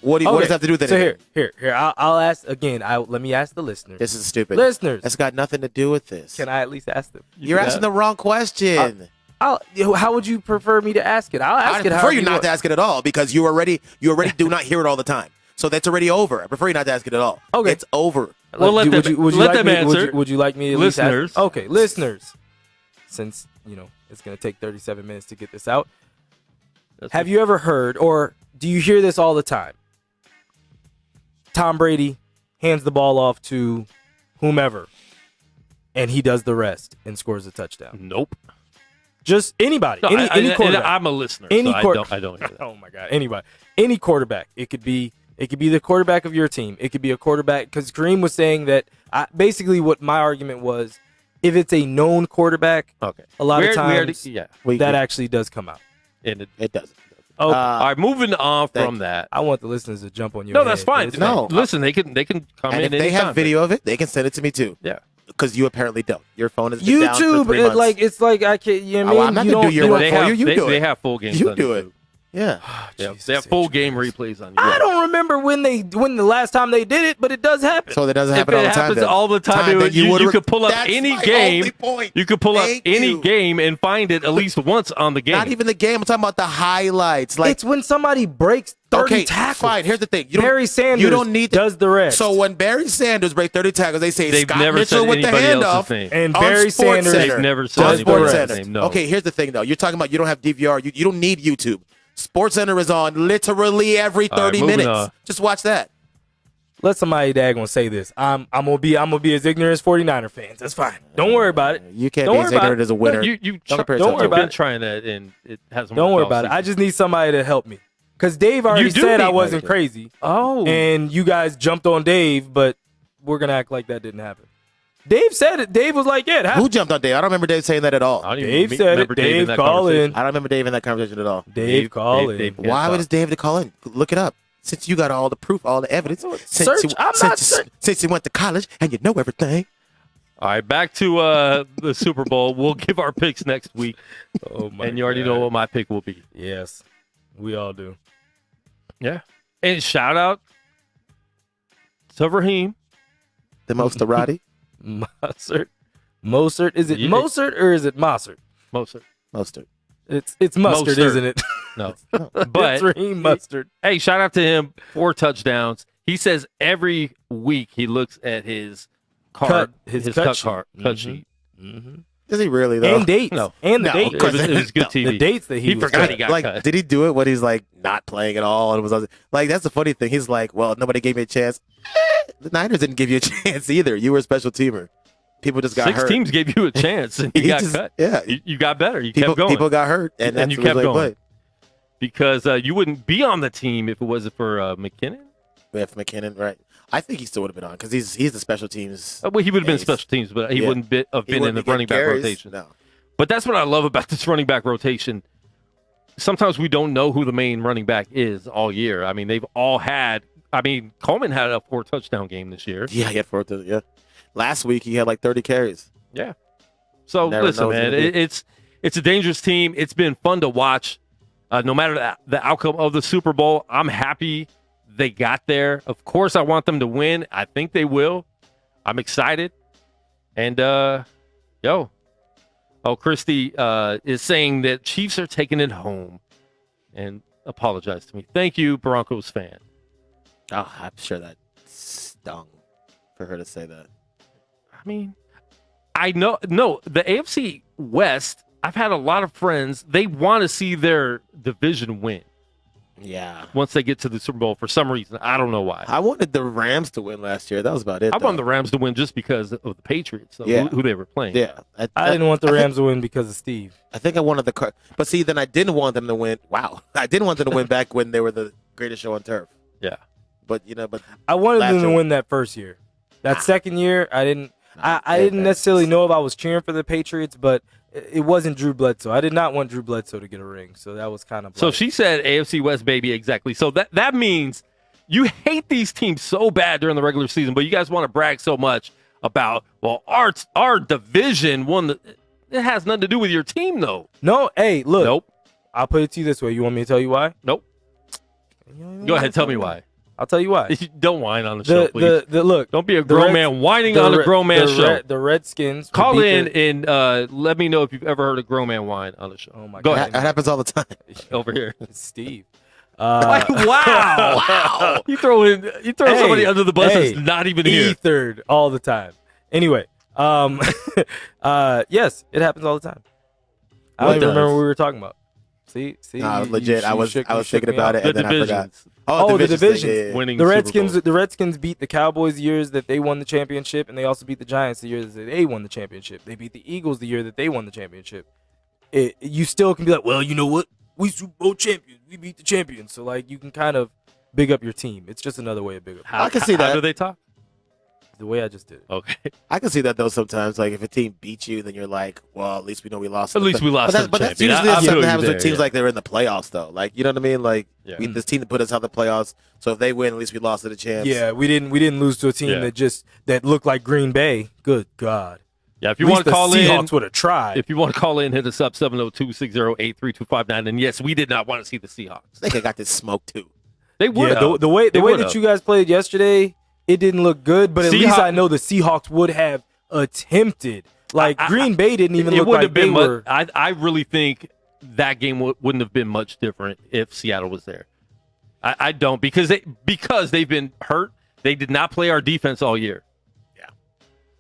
what does that have to do with it? So here. I'll ask again. Let me ask the listeners. This is stupid. Listeners, That's got nothing to do with this. can I at least ask them? You're asking the wrong question. How would you prefer me to ask it? I'll ask I it. prefer you not to ask it at all because you already do not hear it all the time. So that's already over. I prefer you not to ask it at all. Okay. It's over. Well, let them answer. Would you like me to at least ask- Listeners. Okay, listeners. Since it's going to take 37 minutes to get this out, Have you ever heard, or do you hear this all the time? Tom Brady hands the ball off to whomever, and he does the rest and scores a touchdown. Nope. Just anybody, No, any quarterback. I'm a listener, Any so I don't hear that. Oh my God, anybody, any quarterback. It could be the quarterback of your team. It could be a quarterback, because Kareem was saying that. Basically, what my argument was, if it's a known quarterback, Okay. a lot of times We- that actually does come out. And It doesn't. Oh, all right, moving on thank from that. I want the listeners to jump on your No, head. that's fine. It's No. Listen, they can come And in if they anytime. have video of it, they can send it to me too. Yeah. Because you apparently don't. Your phone has been down for YouTube, 3 months. it's like I can't. You know what I mean? I'm not You gonna do don't- your you work don't- for you. You do they it. have full games. You on do it. YouTube. Yeah. Yeah, Jesus they have full H, game man. replays on YouTube. I don't remember when the last time they did it, but it does happen. So that doesn't If happen it all the time. happens then. all the time, then you could pull up That's any my game. only point. You could pull up Thank any you. game and find it at least once on the game. Not even the game. I'm talking about the highlights. Like, it's when somebody breaks 30 okay, tackles. fine. Here's the thing. Barry Sanders You don't need does the rest. So when Barry Sanders breaks 30 tackles, they say They've Scott never Mitchell said with the anybody else's handoff. name. and on Barry Sports Sanders Center. They've never said On anybody Sports else's Center. name. No. Okay, here's the thing, though. You're talking about you don't have DVR. You don't need YouTube. Sports Center is on literally every All right, 30 moving minutes. on. Just watch that. Let somebody daggone say this. I'm gonna be as ignorant as 49er fans. That's fine. Don't worry about it. You can't Don't be worry as about ignorant it. as a winner. You Don't compare don't yourself worry to I've a been about it. trying that, and it hasn't Don't worked worry all about it. I season. just need somebody to help me, because Dave already do said I need- wasn't crazy, Oh. and you guys jumped on Dave, but we're gonna act like that didn't happen. Dave said it. Dave was like, "Yeah, it Who happened." jumped on Dave? I don't remember Dave saying that at all. I don't even Dave said it. remember Dave in Dave that call conversation. in. I don't remember Dave in that conversation at all. Dave call in. Dave can't Why talk. would Dave to call in? Look it up. Since you got all the proof, all the evidence. Search. Since you went to college and you know everything. All right, back to the Super Bowl. We'll give our picks next week, Oh my and you already God. know what my pick will be. Yes, we all do. Yeah. And shout out to Raheem. The most Roddy. Mostert. Is it Yeah. Mostert or is it Mossert? Mostert. Mostert. It's mustard, Mostert. isn't it? No. It's But Raheem Mustard. hey, shout out to him. 4 touchdowns. He says every week he looks at his card, His his cut cut sheet. card, cut Mhm. sheet. Mm-hmm. Is he really though? And dates. No. And the No, dates. It was good TV. The dates that he was forgot cut. he got like, cut. did he do it when he's like not playing at all? And it was like that's the funny thing. He's like, well, nobody gave me a chance. The Niners didn't give you a chance either. You were a special teamer. People just got 6 hurt. teams gave you a chance, and you He got just- cut. Yeah, You got better. You people kept going. people got hurt, and And that's you the kept reason he going. played. because you wouldn't be on the team if it wasn't for McKinnon. We have McKinnon, right? I think he still would have been on because he's the special teams. Well, he would have been ace. special teams, but he Yeah. wouldn't have He been in wouldn't the be running back getting carries. rotation. No. But that's what I love about this running back rotation. Sometimes we don't know who the main running back is all year. I mean, they've all had. I mean, Coleman had a 4 touchdown game this year. Yeah, he had 4. Yeah, last week he had like 30 carries. Yeah. So Never listen, knows man, who it it's a dangerous team. It's been fun to watch. No matter the outcome of the Super Bowl, I'm happy they got there. Of course, I want them to win. I think they will. I'm excited. And Christy is saying that Chiefs are taking it home, and apologize to me. Thank you, Broncos fan. Oh, I'm sure that stung for her to say that. I mean, I know. No, the AFC West, I've had a lot of friends. They want to see their division win Yeah. once they get to the Super Bowl for some reason. I don't know why. I wanted the Rams to win last year. That was about it. I though. wanted the Rams to win just because of the Patriots, Yeah. who they were playing. Yeah. I didn't want the Rams to win because of Steve. I think I wanted the but see, then I didn't want them to win. Wow, I didn't want them to win back when they were the greatest show on turf. Yeah. But I wanted Last them to year. win that first year. That second year, I didn't. I that- didn't that's- necessarily know if I was cheering for the Patriots, but it wasn't Drew Bledsoe. I did not want Drew Bledsoe to get a ring, so that was kind of. So she said AFC West, baby, exactly. So that means you hate these teams so bad during the regular season, but you guys want to brag so much about, well, our division won. It has nothing to do with your team, though. No, hey, look. Nope. I'll put it to you this way. You want me to tell you why? Nope. Go ahead, tell me why. I'll tell you why. Don't whine on the show, please. The look. Don't be a the grown Reds- man whining the on a Re- grown man the show. Re- the Redskins. Call beat in the- and let me know if you've ever heard a grown man whine on the show. Oh my Go God. ahead. that happens all the time. Over here. Steve. Like, wow. You throw somebody under the bus that's not even here. Ethered all the time. Anyway, yes, it happens all the time. I Well, don't it even remember does. what we were talking about. See, No, you- legit. you I was shook- I you was shook thinking me about out. it, and The then I forgot. divisions. Oh, the thing, divisions. yeah. Winning The Super Redskins, Bowl. the Redskins beat the Cowboys the years that they won the championship, and they also beat the Giants the years that they won the championship. They beat the Eagles the year that they won the championship. You still can be like, well, you know what? We Super Bowl champions. We beat the champions. So like, you can kind of big up your team. It's just another way of big up. How, I can see How that. do they talk? The way I just did it. Okay. I can see that though. Sometimes, like if a team beats you, then you're like, well, at least we know we lost. At least we lost. But that's to the champion. usually I something feel that you happens there, with teams yeah. like they're in the playoffs, though. Like you know what I mean? Like Yeah. this team that put us out the playoffs. So if they win, at least we lost to the champs. Yeah, we didn't lose to a team Yeah. that looked like Green Bay. Good God. Yeah, if you At least want to the call Seahawks in, would have tried. if you want to call in, hit us up 702-608-3259. And yes, we did not want to see the Seahawks. They got this smoke too. They would Yeah, have. the way They that would've. you guys played yesterday, it didn't look good. But at least Seahawks- I know the Seahawks would have attempted. Like Green Bay didn't even it look wouldn't like have been they much. were. I really think that game wouldn't have been much different if Seattle was there. I don't because they've been hurt. They did not play our defense all year. Yeah.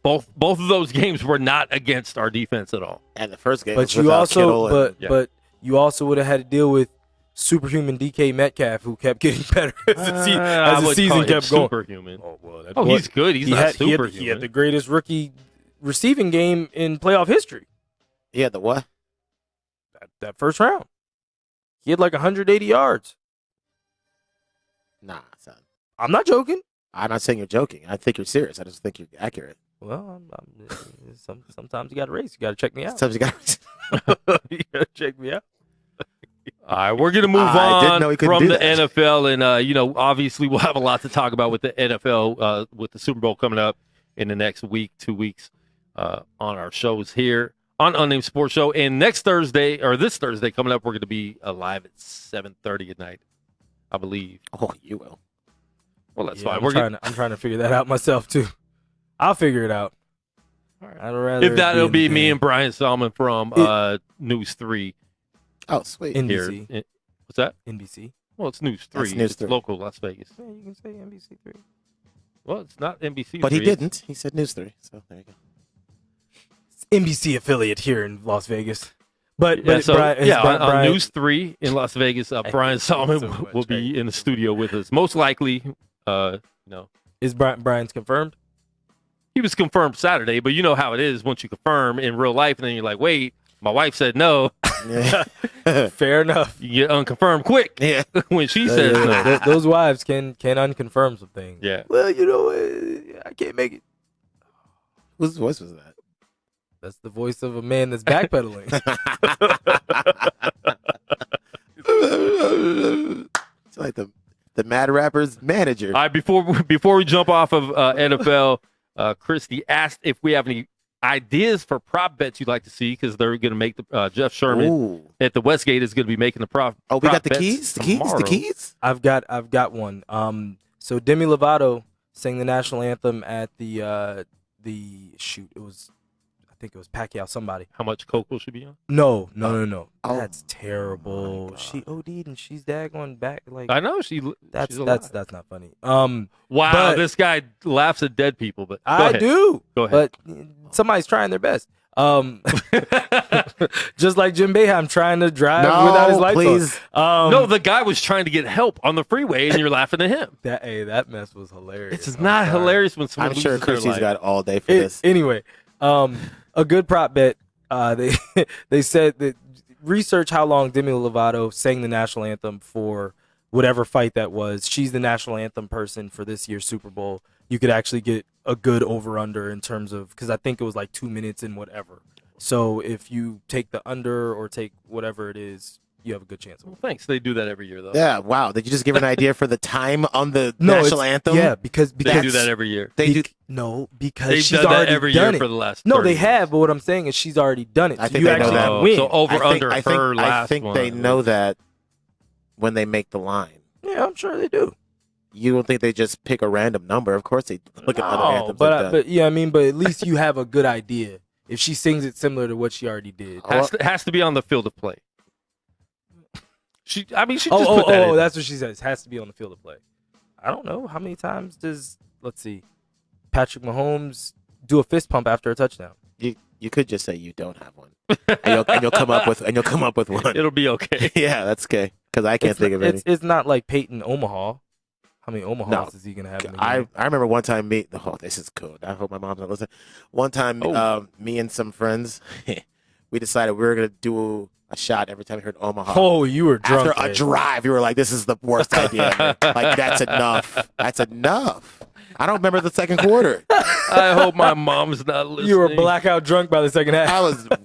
Both of those games were not against our defense at all. And the first game, But was you without also, Kittle and- Yeah. but you also would have had to deal with superhuman DK Metcalf, who kept getting better as I the would season call him kept going. superhuman. Oh, well, Oh, he's good. He's not he superhuman. had the greatest rookie receiving game in playoff history. yeah, the what? That first round, he had like 180 yards. Nah, son. I'm not joking. I'm not saying you're joking. I think you're serious. I just think you're accurate. Well, sometimes you got to race. You got to check me out. Sometimes you got. You got to check me out. All right, we're going to move I didn't on know he couldn't from do the that. NFL. And, obviously we'll have a lot to talk about with the NFL, with the Super Bowl coming up in the next week, 2 weeks on our shows here on Unnamed Sports Show. And this Thursday coming up, we're going to be live at 7:30 at night, I believe. Oh, you will. Well, that's Yeah, fine. I'm trying to figure that out myself too. I'll figure it out. All right. I'd rather If that, it'll in be the me game. and Brian Salmon from News 3 Oh, sweet. NBC. here. What's that? NBC. Well, it's News 3. That's News It's 3. local Las Vegas. Yeah, you can say NBC3. Well, it's not NBC. But he 3. didn't. He said News 3. So there you go. It's NBC affiliate here in Las Vegas. But Yeah, so, Brian, on Brian, News 3 in Las Vegas, Brian Salmon so much, will be in the studio with us. Most likely, is Brian's confirmed? he was confirmed Saturday, but you know how it is once you confirm in real life, and then you're like, wait, my wife said no. Yeah. Fair enough. You get unconfirmed quick Yeah. when she says no. Those wives can unconfirm some things. Yeah. Well, I can't make it. Whose voice was that? That's the voice of a man that's backpedaling. It's like the Mad Rapper's manager. All right, before we jump off of NFL, Christy asked if we have any ideas for prop bets you'd like to see because they're going to make the Jeff Sherman Ooh. at the Westgate is going to be making the prop. Oh, we prop got the bets keys? tomorrow. The keys? I've got one. So Demi Lovato sang the national anthem at the shoot. I think it was Pacquiao. Somebody. How much coke will she be on? No. Oh. That's terrible. God. She OD'd and she's daggone back. Like I know that's she's alive. that's not funny. Wow, but- this guy laughs at dead people, but go I ahead. do. Go ahead. But somebody's trying their best. Just like Jim Boeheim trying to drive without his lights please. on. No, the guy was trying to get help on the freeway, and you're laughing at him. that mess was hilarious. It's I'm not sorry. hilarious when someone I'm sure loses their Christy's life. got all day for this. Anyway, a good prop bet. They said that research how long Demi Lovato sang the national anthem for whatever fight that was. She's the national anthem person for this year's Super Bowl. You could actually get a good over under in terms of, because I think it was like 2 minutes and whatever. So if you take the under or take whatever it is, you have a good chance. Well, thanks. They do that every year, though. Yeah, wow. Did you just give an idea for the time on the No, national it's- anthem? Yeah, because They do that every year. They do. No, because They've she's done that already every done year it. for the last No, 30 they years. have, but what I'm saying is she's already done it. I So think you they know actually that. Oh, win. so over under I her last think one. they know that when they make the line. Yeah, I'm sure they do. You don't think they just pick a random number? Of course they look at other No, anthems. they've done. but yeah, I mean, but at least you have a good idea if she sings it similar to what she already did. Has to be on the field of play. She just put that Oh, in. that's what she says. Has to be on the field of play. I don't know how many times does Patrick Mahomes do a fist pump after a touchdown. you You could just say you don't have one, and you'll come up with one. It'll be okay. Yeah, that's okay. Because I can't think of any. It's not like Peyton Omaha. How many Omahas is he gonna have in the game? I remember one time this is cool. I hope my mom's not listening. One time, me and some friends, we decided we were gonna do a shot every time we heard Omaha. Oh, you were drunk. After a drive, you were like, "This is the worst idea ever." Like, that's enough. That's enough. I don't remember the second quarter. I hope my mom's not listening. You were blackout drunk by the second half. I don't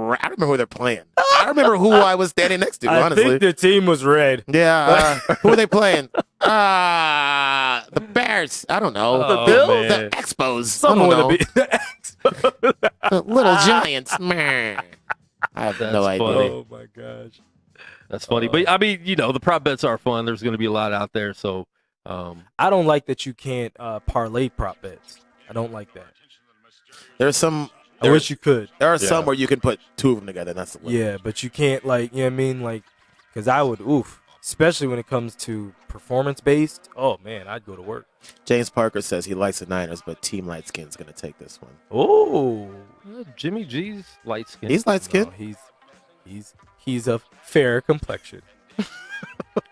remember who they're playing. I don't remember who I was standing next to, honestly. I think the team was red. Yeah. Who are they playing? The Bears. I don't know. Oh, the Bills? man. The Expos. Someone I don't with know. a The Little Giants. Meh. I have no idea. funny. Oh my gosh. That's funny. But, I mean, the prop bets are fun. There's going to be a lot out there. So, I don't like that you can't parlay prop bets. I don't like that. There's some. I wish you could. There are some where you can put two of them together. And that's the limit. Yeah, but you can't, like, you know what I mean? Like, because I would, especially when it comes to performance-based. Oh, man, I'd go to work. James Parker says he likes the Niners, but Team Light Skin's going to take this one. Oh. Jimmy G's light skin. He's light skinned. No, he's of fair complexion.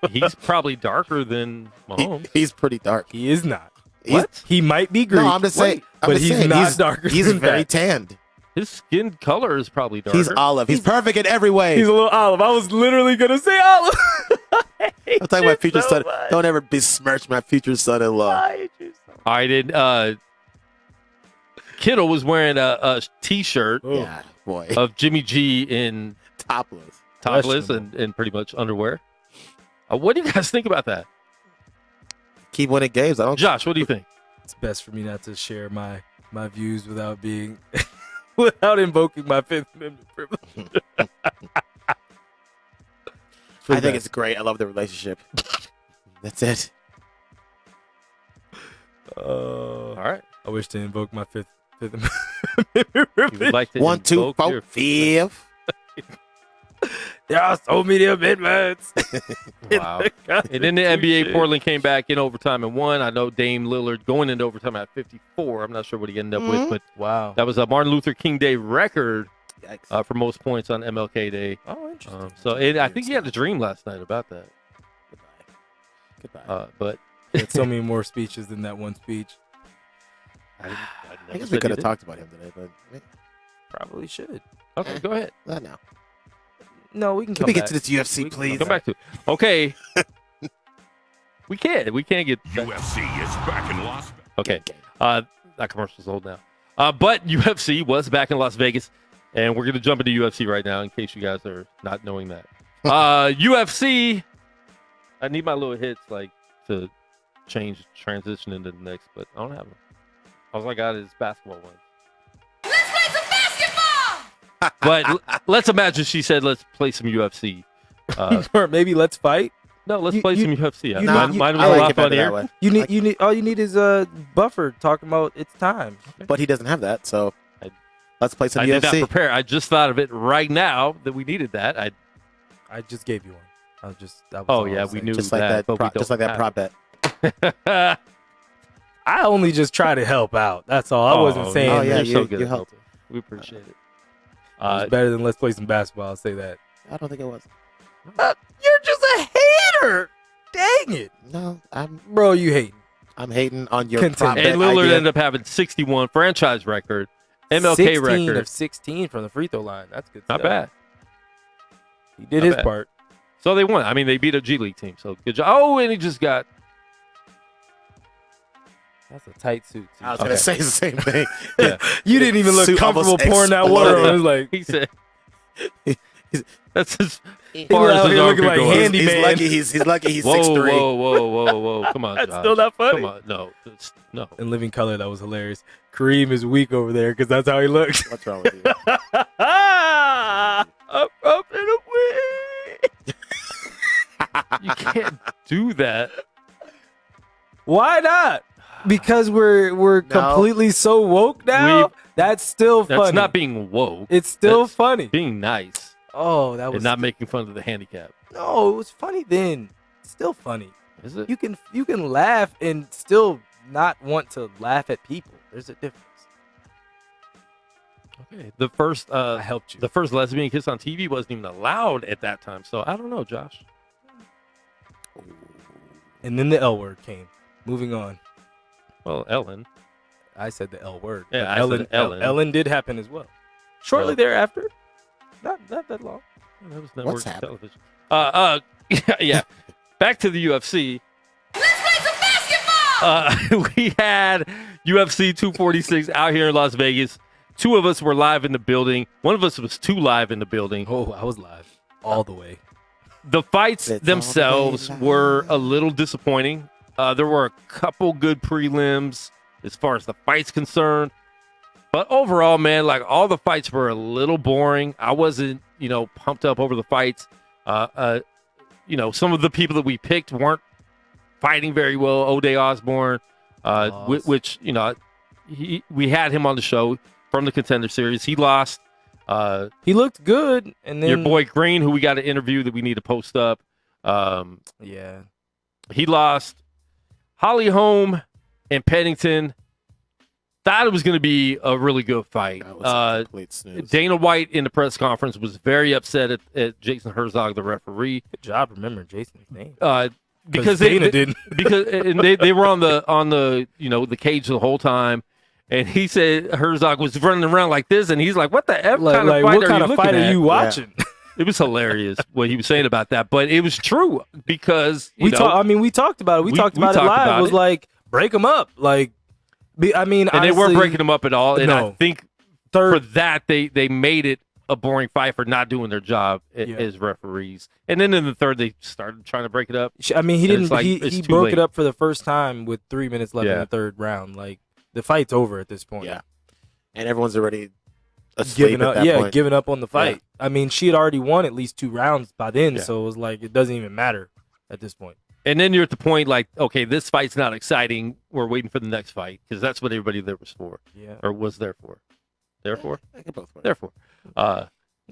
He's probably darker than Mahomes. He's pretty dark. He is not. What? He might be Greek. No, I'm just saying. but he's not darker He's than very that. tanned. His skin color is probably darker. He's olive. He's perfect in every way. He's a little olive. I was literally going to say olive. I'm talking about future son. Don't ever besmirch my future son-in-law. All right, and Kittle was wearing a T-shirt Yeah, boy. of Jimmy G in Topless. topless and pretty much underwear. What do you guys think about that? Keep winning games. I don't. Josh, what do you think? It's best for me not to share my views without being without invoking my Fifth Amendment privilege. I think it's great. I love the relationship. That's it. All right. I wish to invoke my Fifth Amendment You would privilege. like to 1, 2, invoke 4, your- 5. There are so many amendments. Wow. And then the NBA, Portland came back in overtime and won. I know Dame Lillard going into overtime at 54. I'm not sure what he ended up with, but Wow. that was a Martin Luther King Day record Yikes. for most points on MLK Day. Oh, interesting. I think he had a dream last night about that. Goodbye. But He had so many more speeches than that one speech. I guess we could have talked about him today, but Probably should. Okay, go ahead. not now. No, we can Can come we back. get to this UFC, please? Come back to it. Okay. We can't get UFC is back in Las Vegas. Okay. That commercial's old now. But UFC was back in Las Vegas, and we're going to jump into UFC right now in case you guys are not knowing that. UFC, I need my little hits to transition into the next, but I don't have them. All I got is basketball ones. Let's play some basketball! But let's imagine she said, let's play some UFC. Or maybe let's fight. No, let's You- play you- some UFC. you Mine need- was I a like lot it better funnier. that way. You need all you need is Buffer talking about it's time. But he doesn't have that, so let's play some I did not UFC. prepare. I just thought of it right now that we needed that. I just gave you one. That was Oh, all yeah, I was we saying. knew Just like that, but we that. Just don't like that have prop bet. it. I only just try to help out. That's all. I wasn't saying Oh, yeah, you're so you good at helped. helping. We appreciate it. it's better than let's play some basketball. I'll say that. I don't think it was. You're just a hater. Dang it, No, bro. You hating. I'm hating on your Continue. prop bet And Lillard idea. ended up having 61 franchise record, MLK 16 record. of 16 from the free throw line. That's good. Not stuff. bad. He did Not his bad. part. So they won. I mean, they beat a G League team. So good job. Oh, and he just got. That's a tight suit. Too. I was going to say the same thing. Yeah. You didn't even look Suit comfortable almost pouring that water on. It was like He said. That's as he far was as out his here arm looking could like go. handy. He's man. lucky he's lucky he's Whoa, 6'3". whoa. Come on, That's Josh. still not funny. Come on. No. No. In Living Color, that was hilarious. Kareem is weak over there because that's how he looks. What's wrong with you? up and away. You can't do that. Why not? Because we're completely so woke now. That's still funny. That's not being woke. It's still That's funny. being nice Oh, that was and not making fun of the handicap. no. It was funny then. Still funny. Is it? You can laugh and still not want to laugh at people. There's a difference. Okay. The first I helped you. the first lesbian kiss on TV wasn't even allowed at that time. So I don't know, Josh. And then the L word came. Moving on. Well, Ellen. I said the L word. Yeah, but I said Ellen. Ellen did happen as well. Shortly thereafter. Not that long. That was What's network happening? television. Yeah. Back to the UFC. Let's play some basketball. We had UFC 246 out here in Las Vegas. Two of us were live in the building. One of us was too live in the building. Oh, I was live all the way. The fights It's themselves all the way were live. a little disappointing. There were a couple good prelims as far as the fight's concerned. But overall, man, like all the fights were a little boring. I wasn't, pumped up over the fights. Some of the people that we picked weren't fighting very well. O'Day Osborne, which we had him on the show from the Contender Series. He lost. He looked good, and then Your boy Green, who we got to interview that we need to post up. Yeah. He lost. Holly Holm and Pennington. Thought it was going to be a really good fight. That was a complete snooze. Dana White in the press conference was very upset at Jason Herzog, the referee, Good job remembering Jason's name. because Dana didn't. because and they were on the the cage the whole time, and he said Herzog was running around like this, and he's like, "What the f kind of fight what are kind you of looking fight at?" are you watching? It was hilarious what he was saying about that, but it was true because We talked about it. We talked about it we live. talked about It was it. like break them up. Like, and they weren't honestly, breaking them up at all. And I no. think for that they made it a boring fight for not doing their job as referees. And then in the third, they started trying to break it up. He And didn't. it's like, he it's he too broke late. it up for the first time with 3 minutes left in the third round. Like the fight's over at this point. Yeah. And everyone's already asleep Giving at up. that Yeah, point. giving up on the fight. I mean, she had already won at least 2 rounds by then, Yeah. so it was like it doesn't even matter at this point. And then you're at the point like, okay, this fight's not exciting. We're waiting for the next fight because that's what everybody there was for, Yeah. or was there for. Therefore, I can both work. therefore,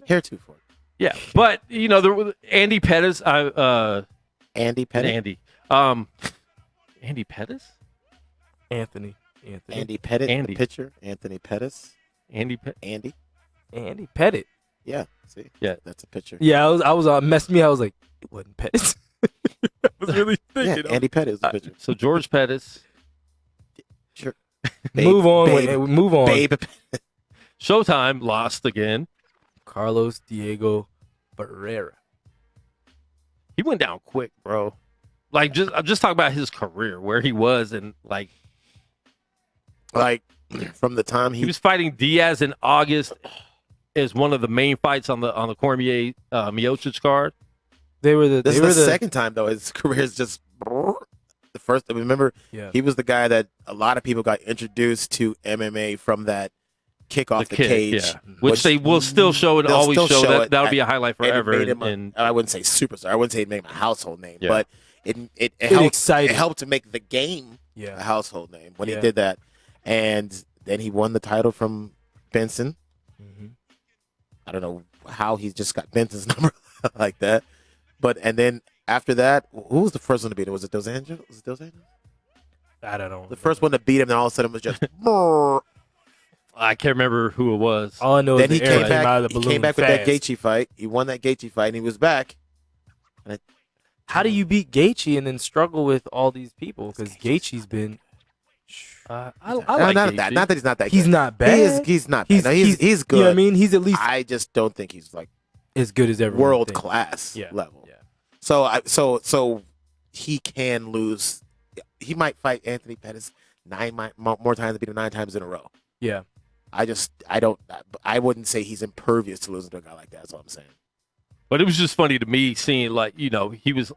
Here too for it. yeah. But there was Andy Pettis. Andy Pettit. Andy Pettis. Anthony. Andy Pettit, Andy. the pitcher. Anthony Pettis. Andy Pettit. Yeah, see? Yeah. That's a pitcher. Yeah, I was messed me. I was like, it wasn't Pettit. I was really Yeah, thinking. Andy Pettit is the pitcher. So George Pettis. Sure. Move on. Babe, Move on. Babe. Showtime lost again. Carlos Diego Barrera. He went down quick, bro. Like I'm just talking about his career, where he was, and like Like, from the time he was fighting Diaz in August as one of the main fights on the Cormier Miocic card. They were the. This They is were the second time, though. His career is just the first. Remember, Yeah. he was the guy that a lot of people got introduced to MMA from that kick off the kid, cage. yeah. Which they will still show and they'll always still show. show That it. that'll be a highlight And it forever. made him And I wouldn't say superstar. I wouldn't say it made him a household name, Yeah. but it helped. excited. It helped to make the game a Yeah. household name when Yeah. he did that. And then he won the title from Benson. Mhm. I don't know how he just got Benson's number like that. And then after that, who was the first one to beat him? Was it Dos Anjos? Was it Dos Anjos? I don't know. The first one to beat him, then all of a sudden it was just. I can't remember who it was. All I know Then is he the air came came out back. of the He balloon came back with that fast. Gaethje fight. He won that Gaethje fight, and he was back. How do you beat Gaethje and then struggle with all these people? Because Gaethje's been. I Not like that. Gaethje. Not that he's not that. He's good. not bad. He's not. Bad. No, he's good. You know what I mean? He's at least I just don't think he's like as good as everyone world thinks. class Yeah. level. Yeah. So he can lose. He might fight Anthony Pettis more times, beat him 9 times in a row. Yeah. I wouldn't say he's impervious to losing to a guy like that. That's all I'm saying. But it was just funny to me seeing, like, he was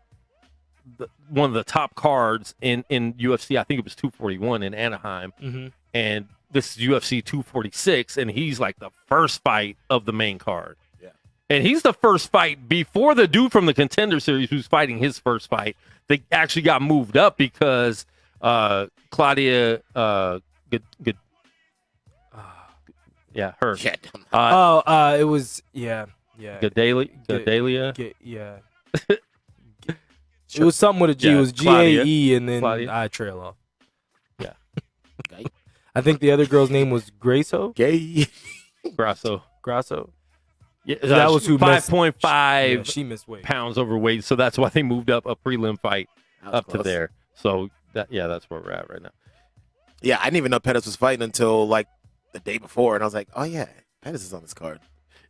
one of the top cards in UFC. I think it was 241 in Anaheim. Mm-hmm. And this is UFC 246, and he's like the first fight of the main card. Yeah. And he's the first fight before the dude from the Contender Series who's fighting his first fight. They actually got moved up because Claudia good. Yeah, her. Yeah. It was yeah. Gadelia. Yeah. It was something with a G. Yeah, It was Claudia. GAE, and then Claudia. I trail off. Okay. I think the other girl's name was Grace Ho. Gay. Grasso. Yeah, That was who missed. 5.5 Yeah, she missed weight. pounds overweight, so that's why they moved up a prelim fight up to close. there. So that's where we're at right now. Yeah, I didn't even know Pettis was fighting until like the day before, and I was like, oh yeah, Pettis is on this card.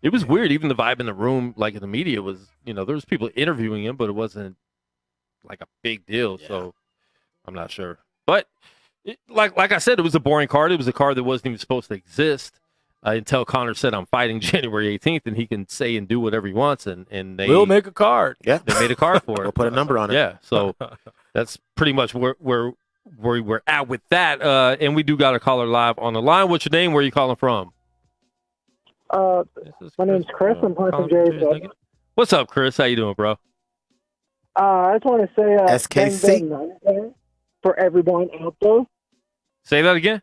It was weird. Even the vibe in the room, like in the media, was there was people interviewing him, but it wasn't like a big deal. Yeah. So I'm not sure. But like I said, it was a boring card. It was a card that wasn't even supposed to exist until Conor said, "I'm fighting January 18th," and he can say and do whatever he wants. And We'll make a card. Yeah, they made a card for we'll it. put a number on it. Yeah. So that's pretty much where we're at with that. And we do got a caller live on the line. What's your name? Where are you calling from? My name's Chris. I'm calling from Jerry's. What's up, Chris? How you doing, bro? I just want to say SKC. bang, bang, Niner for everyone out there. Say that again.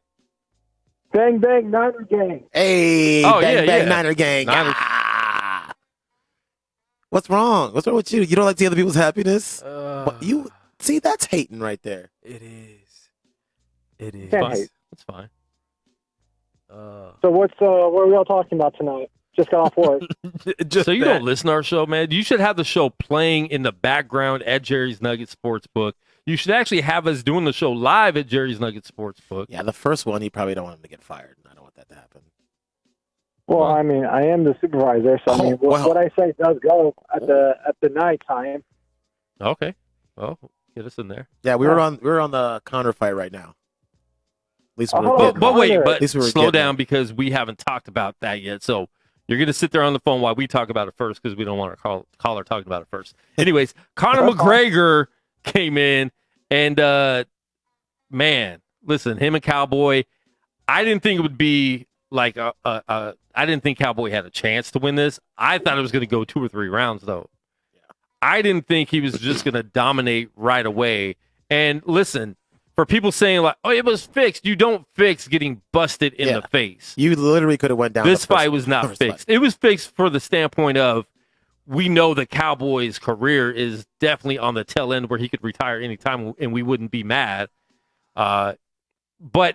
Bang, bang, Niner gang. Hey, Oh, bang, yeah, bang, yeah. Niner gang. Niners. Ah. What's wrong? What's wrong with you? You don't like the other people's happiness? You see, that's hating right there. It is. It is. Can't Fine. hate. That's fine. So what are we all talking about tonight? Just got off work. So you don't listen to our show, man? You should have the show playing in the background at Jerry's Nugget Sportsbook. You should actually have us doing the show live at Jerry's Nugget Sportsbook. Yeah, the first one, you probably don't want him to get fired. I don't want that to happen. Well, I mean, I am the supervisor, so I mean, what I say does go at the night time. Okay. Well, get us in there. Yeah, we're on the Conor fight right now. At least we're Oh, getting But it. wait, At but least we were slow getting down it. because we haven't talked about that yet. So you're going to sit there on the phone while we talk about it first because we don't want our caller talking about it first. Anyways, Conor McGregor came in and, man, listen, him and Cowboy, I didn't think it would be like I didn't think Cowboy had a chance to win this. I thought it was going to go 2 or 3 rounds, though. I didn't think he was just going to dominate right away. And listen, for people saying like, "Oh, it was fixed," you don't fix getting busted in the face. You literally could have went down. This fight was not fixed. It was fixed for the standpoint of we know the Cowboy's career is definitely on the tail end where he could retire anytime, and we wouldn't be mad. But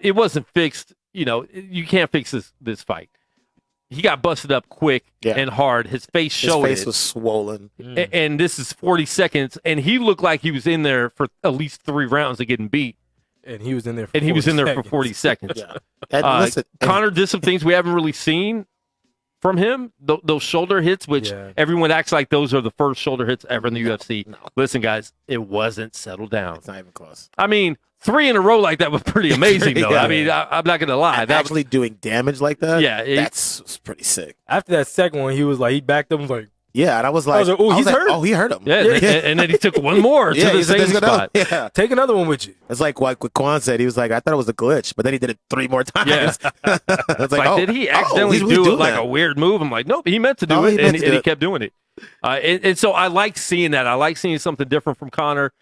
it wasn't fixed. You can't fix this fight. He got busted up quick and hard. His face showed His face was swollen. And this is 40 seconds, and he looked like he was in there for at least 3 rounds of getting beat. And he was in there for 40 seconds. Yeah. And listen, Conor did some things we haven't really seen from him. Those shoulder hits, which everyone acts like those are the first shoulder hits ever in the UFC. No. Listen, guys, it wasn't settled down. It's not even close. I mean, 3 in a row like that was pretty amazing, though. Yeah. I mean, I'm not going to lie. And actually doing damage like that, that's pretty sick. After that second one, he was like, he backed up and was like, yeah, and I was like, oh, he's hurt. Oh, he hurt him. Yeah, and then he took one more to the same spot. Yeah. Take another one with you. It's like what Quan said. He was like, I thought it was a glitch, but then he did it 3 more times. Yeah. It's like, did he accidentally he's do it doing like that. a weird move? I'm like, nope, he meant to do No, it, he and meant to do he it. kept doing it. And so I like seeing that. I like seeing something different from Conor.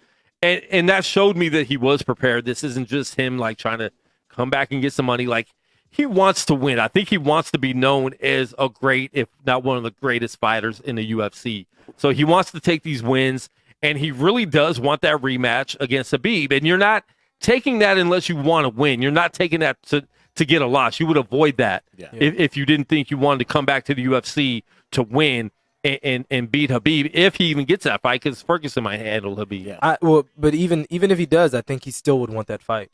And that showed me that he was prepared. This isn't just him like trying to come back and get some money. Like, he wants to win. I think he wants to be known as a great, if not one of the greatest fighters in the UFC. So he wants to take these wins, and he really does want that rematch against Khabib. And you're not taking that unless you want to win. You're not taking that to get a loss. You would avoid that if you didn't think you wanted to come back to the UFC to win and beat Khabib, if he even gets that fight, because Ferguson might handle Khabib. Yeah. But even if he does, I think he still would want that fight.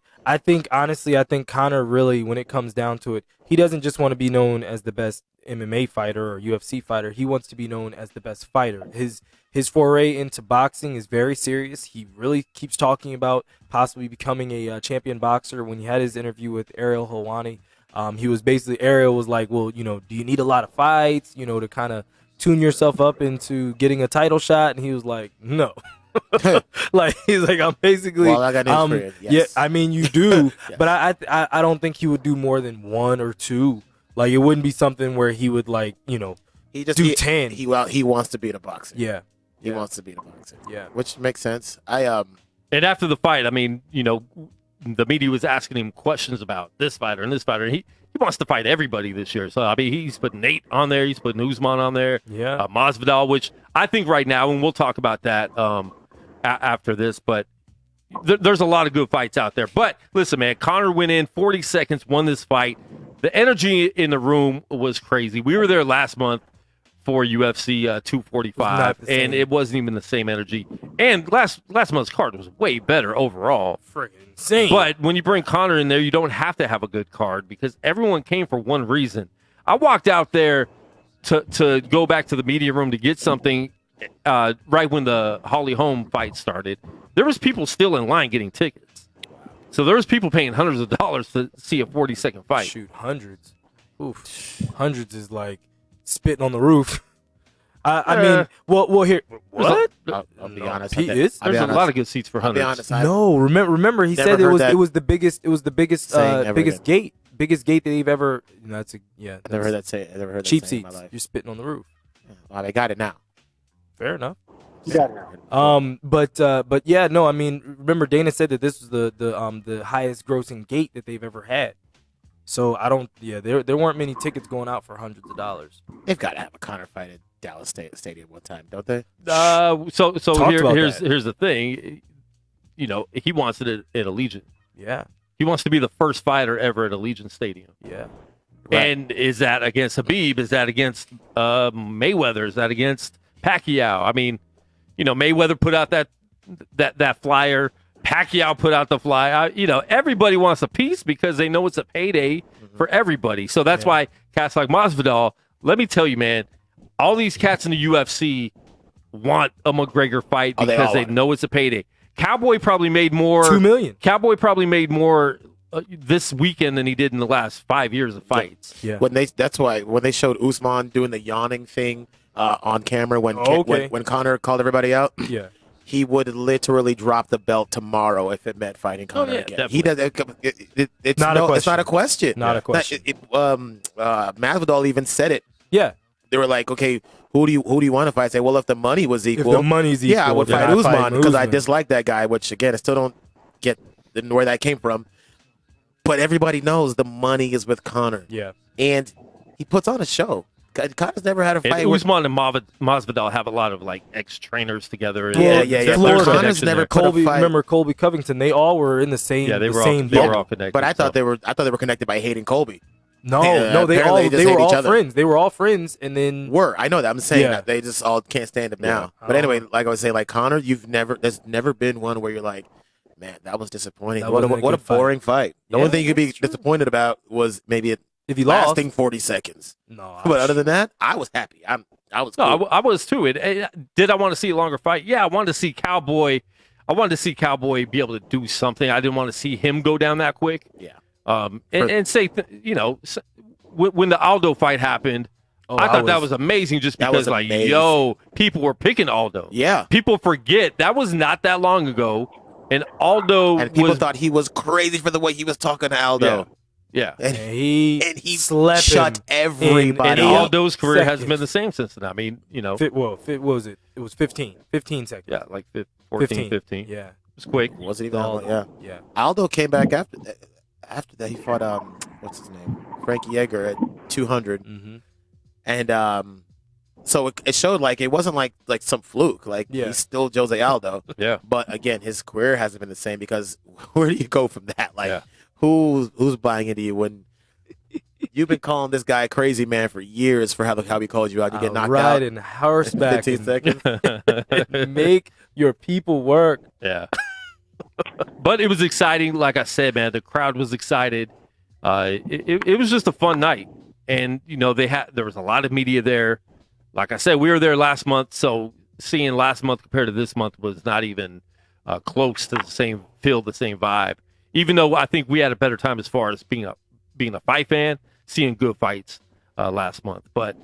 Honestly, I think Conor really, when it comes down to it, he doesn't just want to be known as the best MMA fighter or UFC fighter. He wants to be known as the best fighter. His foray into boxing is very serious. He really keeps talking about possibly becoming a champion boxer. When he had his interview with Ariel Helwani, Ariel was like, well, do you need a lot of fights, to kind of tune yourself up into getting a title shot? And he was like, no. He's like, I'm basically, well, I got news for you. Yes. yeah, I mean, you do, Yes. but I don't think he would do more than 1 or 2. Like, it wouldn't be something where he would he just do 10. He wants to beat a boxer. Yeah. He wants to beat a boxer. Yeah. Which makes sense. And after the fight, I mean, the media was asking him questions about this fighter and this fighter. And he wants to fight everybody this year. So, I mean, he's put Nate on there. He's put Usman on there. Yeah. Masvidal, which I think right now, and we'll talk about that after this, but there's a lot of good fights out there. But listen, man, Conor went in 40 seconds, won this fight. the energy in the room was crazy. We were there last month for UFC 245, and it wasn't even the same energy. And last month's card was way better overall. Friggin' insane. But when you bring Conor in there, you don't have to have a good card because everyone came for one reason. I walked out there to go back to the media room to get something right when the Holly Holm fight started. There was people still in line getting tickets. So there was people paying hundreds of dollars to see a 40-second fight. Shoot, hundreds. Oof. Hundreds is like spitting on the roof. I mean, well, here. What? I'll be honest. There's a lot of good seats for hundreds. No, remember he said it was the biggest gate that they've ever. That's a I never heard that say. I never heard cheap that saying in seats. my life. You're spitting on the roof. Well, they got it now. Fair enough. Yeah. But yeah, no. I mean, remember Dana said that this was the highest grossing gate that they've ever had. So I don't. Yeah, there weren't many tickets going out for hundreds of dollars. They've got to have a Conor fight at Dallas Stadium one time, don't they? So here's that. the thing. You know, he wants it at Allegiant. Yeah. He wants to be the first fighter ever at Allegiant Stadium. Yeah. Right. And is that against Habib? Is that against Mayweather? Is that against Pacquiao? I mean, you know, Mayweather put out that flyer. Pacquiao put out the flyer. You know, everybody wants a piece because they know it's a payday for everybody. So that's why cats like Masvidal, let me tell you, man, all these cats in the UFC want a McGregor fight because they know it's a payday. Cowboy probably made more. $2 million. Cowboy probably made more this weekend than he did in the last 5 years of fights. Yeah. That's why when they showed Usman doing the yawning thing on camera when Conor called everybody out, yeah, he would literally drop the belt tomorrow if it meant fighting Conor again. Definitely. He does. It's not a question. Not a question. Masvidal even said it. Yeah. They were like, okay, who do you want to fight? I say, well, if the money was equal, if the money's equal, yeah, I would then fight I'd Usman because I Usman. dislike that guy. Which again, I still don't get where that came from. But everybody knows the money is with Conor. Yeah. And he puts on a show. Conor's never had a fight. And Usman and Masvidal have a lot of like ex-trainers together. Yeah. Connor's never Colby. fight. Remember Colby Covington? They all were in the same. Yeah, they were all connected. But I thought they were connected by hating Colby. No, they apparently were all each other. friends. They were all friends, and then I know that. I'm saying that they just all can't stand him now. But anyway, like I was saying, like Conor, there's never been one where you're like, man, that was disappointing. What a boring fight. The only thing you could be disappointed about was maybe if he lasting lost 40 seconds. No, but other than that, I was happy. I was cool. No, I was too. Did I want to see a longer fight? Yeah, I wanted to see Cowboy. I wanted to see Cowboy be able to do something. I didn't want to see him go down that quick. Yeah. And say, when the Aldo fight happened, I thought that was amazing just because, people were picking Aldo. Yeah. People forget that was not that long ago. And Aldo and people thought he was crazy for the way he was talking to Aldo. Yeah. And he slept shut everybody. And Aldo's career hasn't been the same since then. I mean, what was it? It was 15 seconds. Yeah, like 14, 15. Yeah. It was quick. Wasn't even that long. Yeah. Aldo came back after that. He fought what's his name? Frankie Yeager at 200. Mm-hmm. And so it showed like it wasn't like some fluke. Like he's still Jose Aldo. Yeah. But again, his career hasn't been the same because where do you go from that? Like who's buying into you when you've been calling this guy crazy man for years for how he called you out? You get knocked out. Riding horseback in 15 seconds. Make your people work. Yeah. But it was exciting. Like I said, man, the crowd was excited. It was just a fun night. And, there was a lot of media there. Like I said, we were there last month. So seeing last month compared to this month was not even close to the same vibe. Even though I think we had a better time as far as being a fight fan, seeing good fights last month. But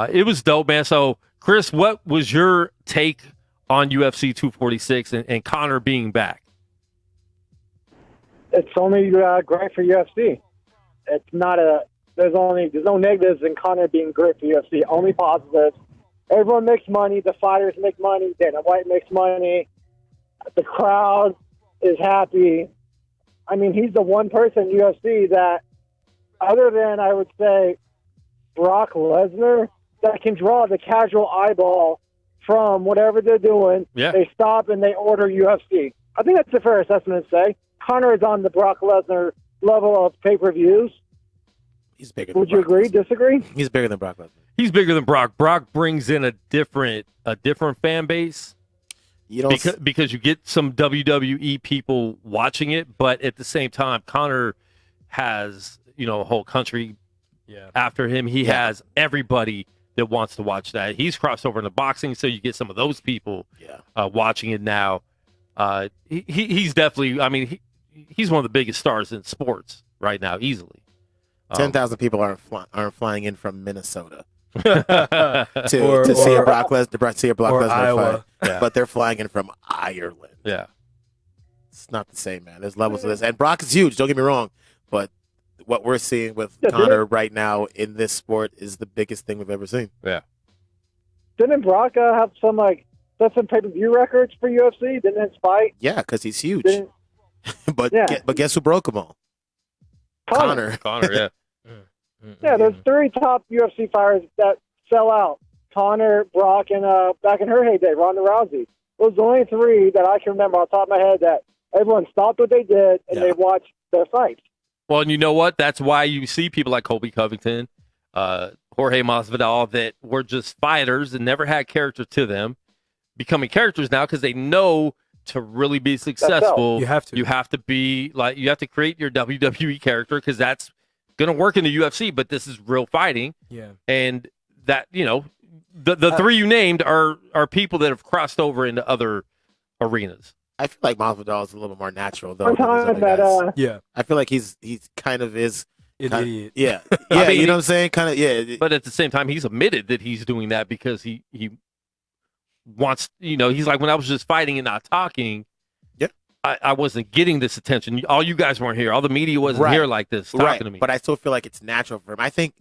it was dope, man. So, Chris, what was your take on UFC 246 and Conor being back? It's only great for UFC. It's not there's no negatives in Conor being great for UFC. Only positives. Everyone makes money. The fighters make money. Dana White makes money. The crowd is happy. I mean, he's the one person in UFC that, other than, I would say, Brock Lesnar, that can draw the casual eyeball from whatever they're doing. Yeah. They stop and they order UFC. I think that's a fair assessment to say. Conor is on the Brock Lesnar level of pay-per-views. He's bigger than Would you Brock agree? Lesnar. Disagree? He's bigger than Brock Lesnar. He's bigger than Brock. Brock brings in a different fan base. You don't Because you get some WWE people watching it, but at the same time, Conor has a whole country after him. He has everybody that wants to watch that. He's crossed over into boxing, so you get some of those people watching it now. He's definitely. I mean, he's one of the biggest stars in sports right now, easily. 10,000 people aren't flying in from Minnesota to see a Brock Lesnar fight, but they're flying in from Ireland. Yeah, it's not the same, man. There's levels to this, and Brock is huge. Don't get me wrong, but what we're seeing with Conor right now in this sport is the biggest thing we've ever seen. Yeah. Didn't Brock have some some pay-per-view records for UFC? Didn't it fight? Yeah, because he's huge. but guess who broke them all? Conor. Yeah. Yeah, there's 3 top UFC fighters that sell out. Conor, Brock, and back in her heyday, Ronda Rousey. Those are the only 3 that I can remember off the top of my head that everyone stopped what they did and they watched their fights. Well, and you know what? That's why you see people like Colby Covington, Jorge Masvidal, that were just fighters and never had character to them, becoming characters now because they know to really be successful, you have to be like, you have to create your WWE character because that's going to work in the UFC, but this is real fighting. Yeah. And that, the 3 you named are people that have crossed over into other arenas. I feel like Masvidal is a little bit more natural, though. One time that, I feel like he's kind of is an idiot. Yeah. I mean, you know what I'm saying? Kind of, yeah. But at the same time, he's admitted that he's doing that because he wants, he's like, when I was just fighting and not talking, I wasn't getting this attention. All you guys weren't here. All the media wasn't here like this talking to me. But I still feel like it's natural for him. I think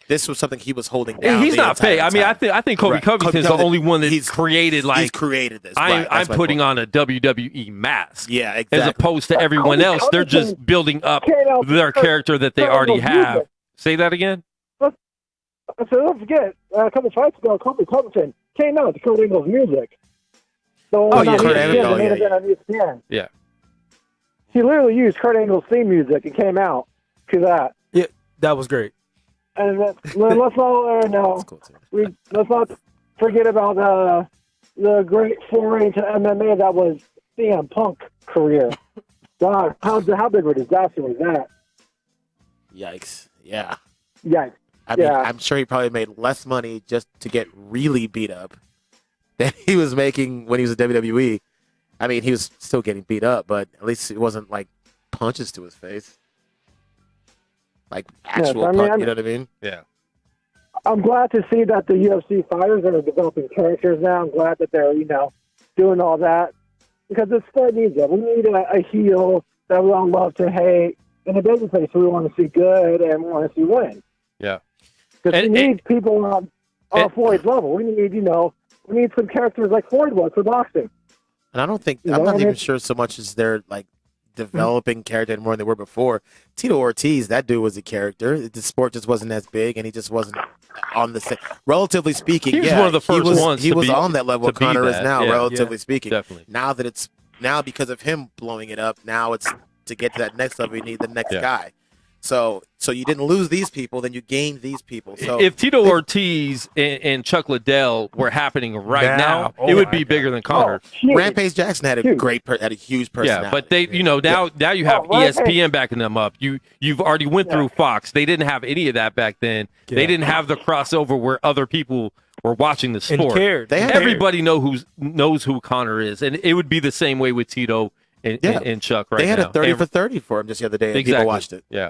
this was something he was holding down. He's not fake. I mean, I think Colby Covington's the only one that he's created this. I'm putting on a WWE mask. Yeah, exactly. As opposed to everyone else, they're just building up their character that they already have. Say that again? So don't forget, a couple of fights ago, Colby Covington came out to Kurt Angle's music. So on ESPN. Yeah. He literally used Kurt Angle's theme music and came out to that. Yeah, that was great. And let's not let's not forget about the great foray into MMA that was CM Punk career. God, how big of a disaster was that? Yikes! Yeah. Yikes! I mean, I'm sure he probably made less money just to get really beat up than he was making when he was at WWE. I mean, he was still getting beat up, but at least it wasn't like punches to his face. Like actual punch, you know what I mean? Yeah. I'm glad to see that the UFC fighters are developing characters now. I'm glad that they're, doing all that. Because the sport needs it. We need a heel that we all love to hate, and a babyface who we want to see good and we want to see win. Yeah. Because we need people on Floyd's level. We need some characters like Floyd was for boxing. And I don't think, I'm not even sure so much as they're like developing character more than they were before. Tito Ortiz, that dude was a character. The sport just wasn't as big, and he just wasn't on the same. Relatively speaking, he was one of the first ones. He was on that level. Conor is now, relatively speaking. Definitely. Now because of him blowing it up, now it's to get to that next level. You need the next guy. So you didn't lose these people, then you gained these people. So if Tito Ortiz and Chuck Liddell were happening right now, it would be bigger than Conor. Rampage Jackson had a huge personality. Yeah, but they, now you have ESPN backing them up. You've already went through Fox. They didn't have any of that back then. They didn't have the crossover where other people were watching the sport. And cared. Everybody knows who Conor is, and it would be the same way with Tito and Chuck right now. They had a 30 for 30 for him just the other day, and people watched it. Yeah.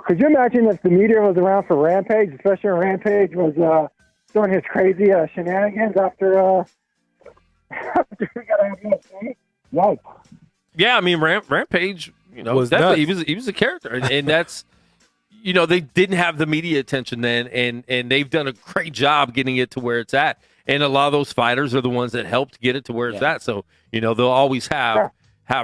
Could you imagine if the media was around for Rampage, especially when Rampage was doing his crazy shenanigans after we got out of UFC? Yikes. Yeah, I mean Rampage, was definitely he was a character, and that's they didn't have the media attention then, and they've done a great job getting it to where it's at, and a lot of those fighters are the ones that helped get it to where it's at. So they'll always have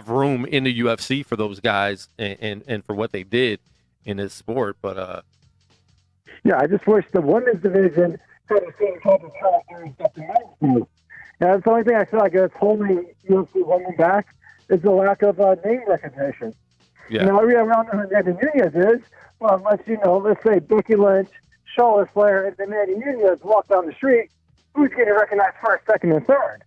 room in the UFC for those guys and for what they did in this sport, but I just wish the women's division had the same type of characters that the men's do. That's the only thing I feel like is holding UFC women back is the lack of name recognition. Yeah. You know, we don't know who Amanda Nunez is. Well, let's say Becky Lynch, Charlotte Flair, and Amanda Nunez walk down the street. Who's getting recognized first, second, and third?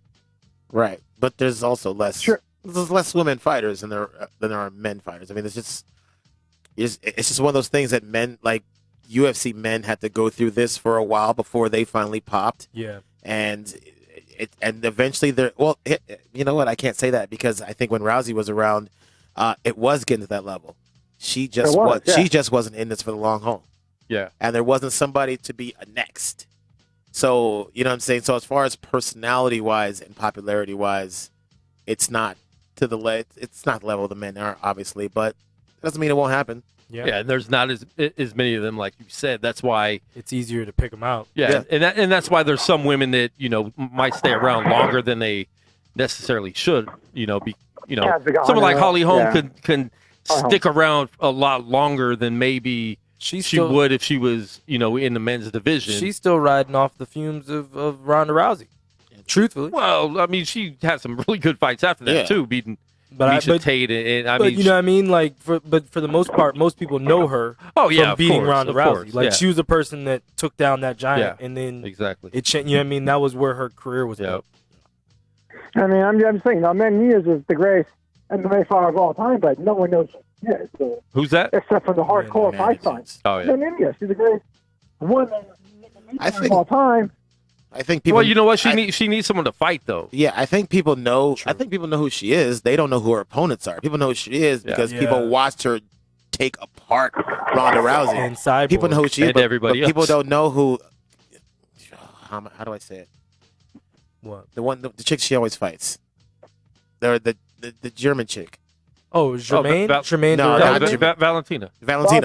Right, but there's also less. Sure. There's less women fighters than there are men fighters. I mean, it's just one of those things that men, like UFC men, had to go through this for a while before they finally popped. Yeah. And eventually they're, well, you know what? I can't say that because I think when Rousey was around, it was getting to that level. She just she just wasn't in this for the long haul. Yeah. And there wasn't somebody to be a next. So, you know what I'm saying? So as far as personality wise and popularity wise, it's not to the it's not the level the men are, obviously, but it doesn't mean it won't happen. Yeah, and there's not as many of them, like you said. That's why it's easier to pick them out. Yeah. And that's why there's some women that might stay around longer than they necessarily should. Someone like Holly Holm can stick around a lot longer than maybe she would if she was in the men's division. She's still riding off the fumes of Ronda Rousey. Truthfully, well, I mean, she had some really good fights after that too, beating. Misha Tate, and I mean, you know what I mean? Like, for the most part, most people know her. From beating Ronda Rousey. Course, like, she was the person that took down that giant, and then exactly. It changed. You know what I mean? That was where her career was. Yep. I mean, I'm saying, Amanda Nunez is the greatest MMA fighter of all time, but no one knows who she is. So, who's that? Except for the hardcore fight fans. Oh yeah. Amanda Nunez, she's the greatest woman of all time. I think people. Well, you know what? She needs someone to fight, though. Yeah, I think people know. True. I think people know who she is. They don't know who her opponents are. People know who she is because people watched her take apart Ronda Rousey. And Cyborg. People know who she is, but people else. don't know who. How do I say it? What? The chick she always fights. The German chick. Oh, Jermaine? Jermaine? No, Valentina.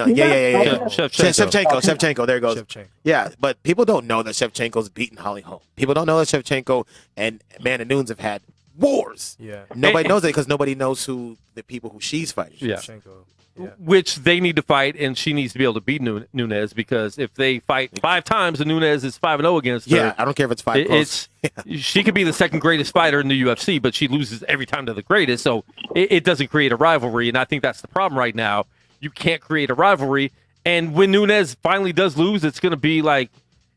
Yeah. Shevchenko. Shevchenko. There it goes. Shevchenko. Yeah, but people don't know that Shevchenko's beaten Holly Holm. People don't know that Shevchenko and Amanda Nunes have had wars. Yeah. Nobody knows it because nobody knows who the people who she's fighting. Yeah. Shevchenko. Yeah. Which they need to fight, and she needs to be able to beat Nunes because if they fight 5 times and Nunes is 5-0 against her. Yeah, I don't care if it's 5 close. She could be the second greatest fighter in the UFC, but she loses every time to the greatest, so it doesn't create a rivalry, and I think that's the problem right now. You can't create a rivalry, and when Nunes finally does lose, it's going to be like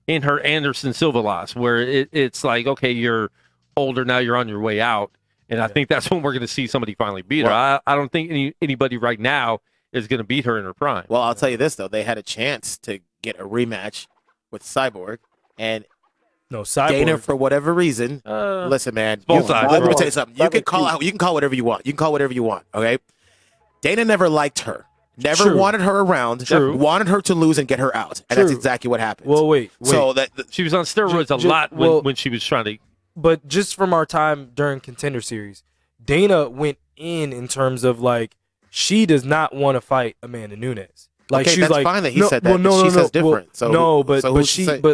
in her Anderson Silva loss, where it's like, okay, you're older now, you're on your way out, and I think that's when we're going to see somebody finally beat her. I don't think anybody right now is going to beat her in her prime. Well, I'll tell you this, though. They had a chance to get a rematch with Cyborg, and Dana, for whatever reason, listen, man. Both sides. Let me tell you something. You can call whatever you want. You can call whatever you want, okay? Dana never liked her. Never wanted her around. Wanted her to lose and get her out. And that's exactly what happened. Well, wait. So she was on steroids a lot when she was trying to. But just from our time during Contender Series, Dana went in terms of, like, she does not want to fight Amanda Nunes. Like, okay, she's that's like, fine that he said that. She says different.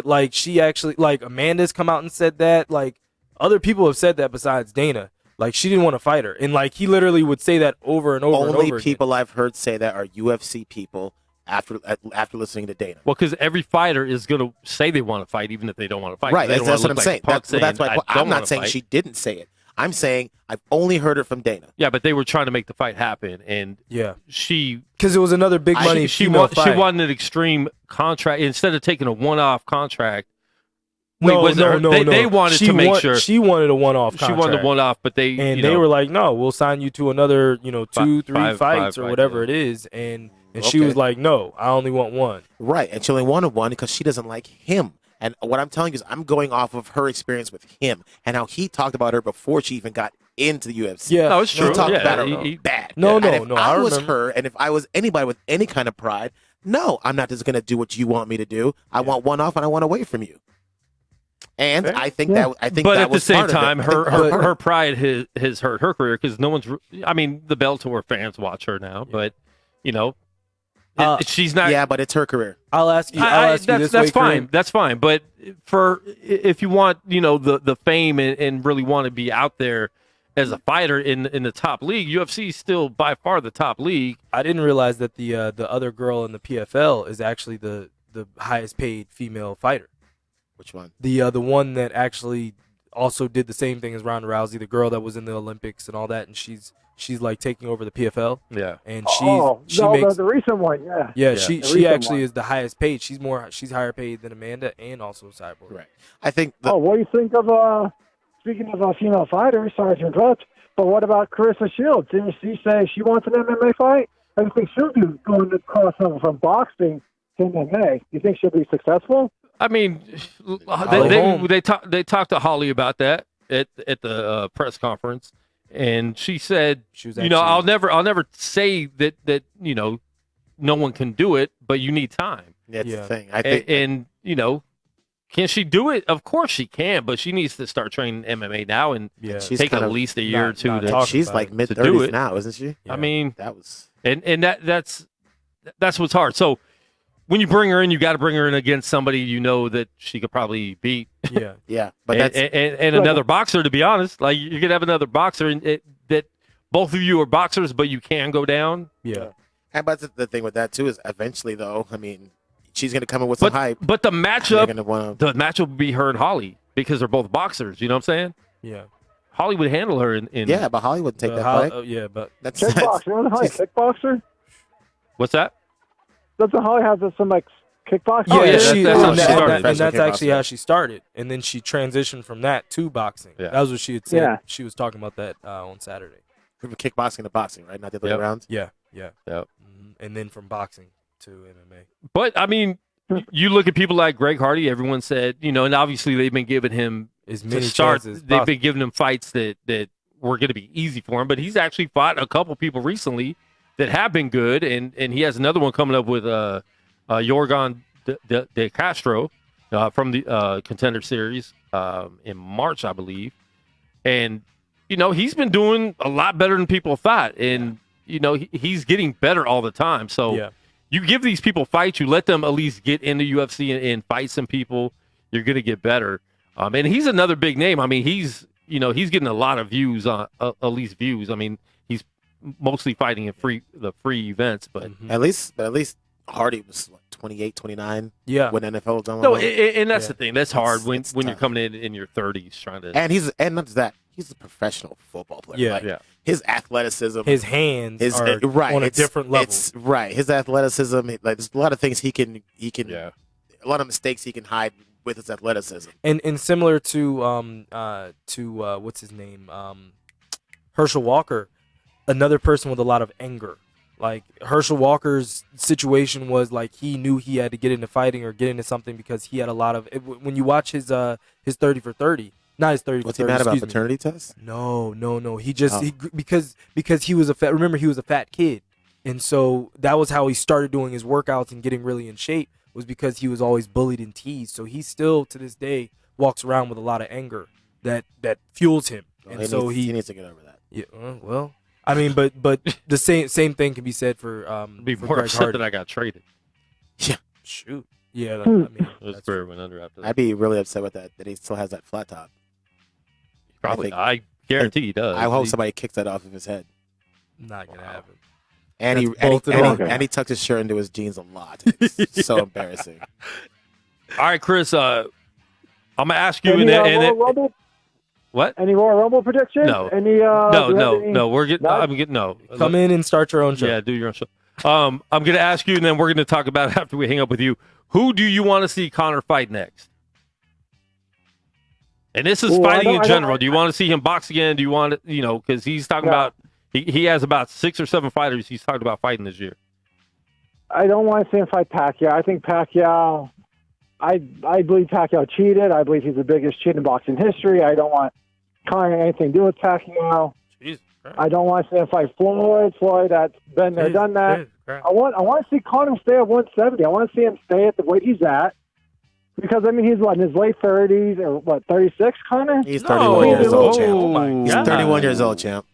But she actually, like, Amanda's come out and said that. Like, other people have said that besides Dana. Like, she didn't want to fight her. And, like, he literally would say that over and over and over Only people I've heard say that are UFC people after listening to Dana. Well, because every fighter is going to say they want to fight, even if they don't want to fight. Right, that's what I'm saying. That's why I'm not saying fight. she didn't say it. I'm saying I've only heard it from Dana. Yeah, but they were trying to make the fight happen, and she because it was another big money. She wanted an extreme contract instead of taking a one-off contract. They wanted to make sure she wanted a one-off contract. She wanted a one-off, but they were like, no, we'll sign you to another 2-3 fights or whatever it is, and she was like, no, I only want one. Right, and she only wanted one because she doesn't like him. And what I'm telling you is I'm going off of her experience with him and how he talked about her before she even got into the UFC. Yeah, no, it's true. He talked about her bad. If I was her, and if I was anybody with any kind of pride, no, I'm not just going to do what you want me to do. I want one off, and I want away from you. And I think that but that at was the same part time, of it. her pride has hurt her career because no one's. I mean, the Bellator fans watch her now, but she's not. Yeah, but it's her career. I'll ask you this. That's fine. Kareem. That's fine. But if you want, the fame and really want to be out there as a fighter in the top league, UFC is still by far the top league. I didn't realize that the other girl in the PFL is actually the highest paid female fighter. Which one? The one that actually also did the same thing as Ronda Rousey, the girl that was in the Olympics and all that, and she's like taking over the PFL. Yeah. And she makes the recent one, yeah. Yeah, Yeah. she actually is the highest paid. She's higher paid than Amanda and also Cyborg. Right. I think. What do you think of speaking of female fighters? Sorry to interrupt, but what about Carissa Shields? Didn't she say she wants an MMA fight? I think she'll be going to cross over from boxing to MMA. You think she'll be successful? I mean, they talked to Holly about that at the press conference, and she said, I'll never say that no one can do it, but you need time. That's the thing. I think, and can she do it? Of course she can, but she needs to start training MMA now and take at least a year or two. She's like mid-30s now, isn't she? Yeah. I mean, that was that's what's hard. So when you bring her in, you got to bring her in against somebody that she could probably beat. Yeah, yeah. But and another boxer, to be honest. Like you could have another boxer, and that both of you are boxers, but you can go down. Yeah. And but the thing with that too is eventually, though, I mean, she's going to come in with some hype. But the matchup would be her and Holly because they're both boxers. You know what I'm saying? Yeah. Holly would handle her in yeah, but Holly would take that fight. Yeah, but that's kickboxer. You know Holly kickboxer? What's that? Doesn't Holly have some like kickboxing? Yeah, that's actually how she started, and then she transitioned from that to boxing. Yeah. That was what she had said. Yeah. She was talking about that on Saturday. From kickboxing to boxing, right? Not the other way around. Yeah. Yep. Mm-hmm. And then from boxing to MMA. But I mean, you look at people like Greg Hardy. Everyone said, and obviously they've been giving him as many chances. They've been giving him fights that were going to be easy for him. But he's actually fought a couple people recently that have been good, and he has another one coming up with Yorgan de Castro from the Contender Series in March, I believe. And he's been doing a lot better than people thought, and he's getting better all the time. So you give these people fights, you let them at least get into UFC and fight some people, you're going to get better. And he's another big name. I mean, he's getting a lot of views on at least views. I mean, he's mostly fighting in the free events, but at least Hardy was 28, 29. Yeah, when NFL was on. No, and that's the thing. That's hard when you're coming in your 30s trying to. And not just that, he's a professional football player. Yeah, His athleticism, his hands are on a different level. It's right. His athleticism, like there's a lot of things he can. A lot of mistakes he can hide with his athleticism. And similar to what's his name, Herschel Walker, another person with a lot of anger. Like Herschel Walker's situation was like he knew he had to get into fighting or get into something because he had a lot of. When you watch his 30 for 30, not his 30 for 30. What's he mad about paternity tests? No. He just because he was a fat. Remember, he was a fat kid, and so that was how he started doing his workouts and getting really in shape. Was because he was always bullied and teased. So he still to this day walks around with a lot of anger that fuels him, and he needs to get over that. Yeah. Well. I mean, but the same thing can be said for be for more Greg upset Hardy. that I got traded. Yeah, shoot. Yeah, I mean, that's where it went under after that. I'd be really upset with that he still has that flat top. Probably, I guarantee he does. I hope somebody kicks that off of his head. Not gonna happen. And he tucks his shirt into his jeans a lot. It's so embarrassing. All right, Chris. I'm gonna ask you. What? Any Royal Rumble predictions? No. No. We're getting. I'm getting no. Come in and start your own show. Yeah, do your own show. I'm going to ask you, and then we're going to talk about it after we hang up with you. Who do you want to see Conor fight next? And this is fighting in general. Do you want to see him box again? Do you want to, because he's talking about he has about 6 or 7 fighters he's talking about fighting this year. I don't want to see him fight Pacquiao. I think Pacquiao. I believe Pacquiao cheated. I believe he's the biggest cheat in boxing history. I don't want Conor anything to do with Pacquiao. Jesus Christ. I don't want to see him fight Floyd. Floyd that's been there, done that. I want to see Conor stay at 170. I want to see him stay at the weight he's at. Because, I mean, he's, in his late 30s or, 36, Conor? He's 31 years old, champ. Oh, my He's God. 31 years old, champ.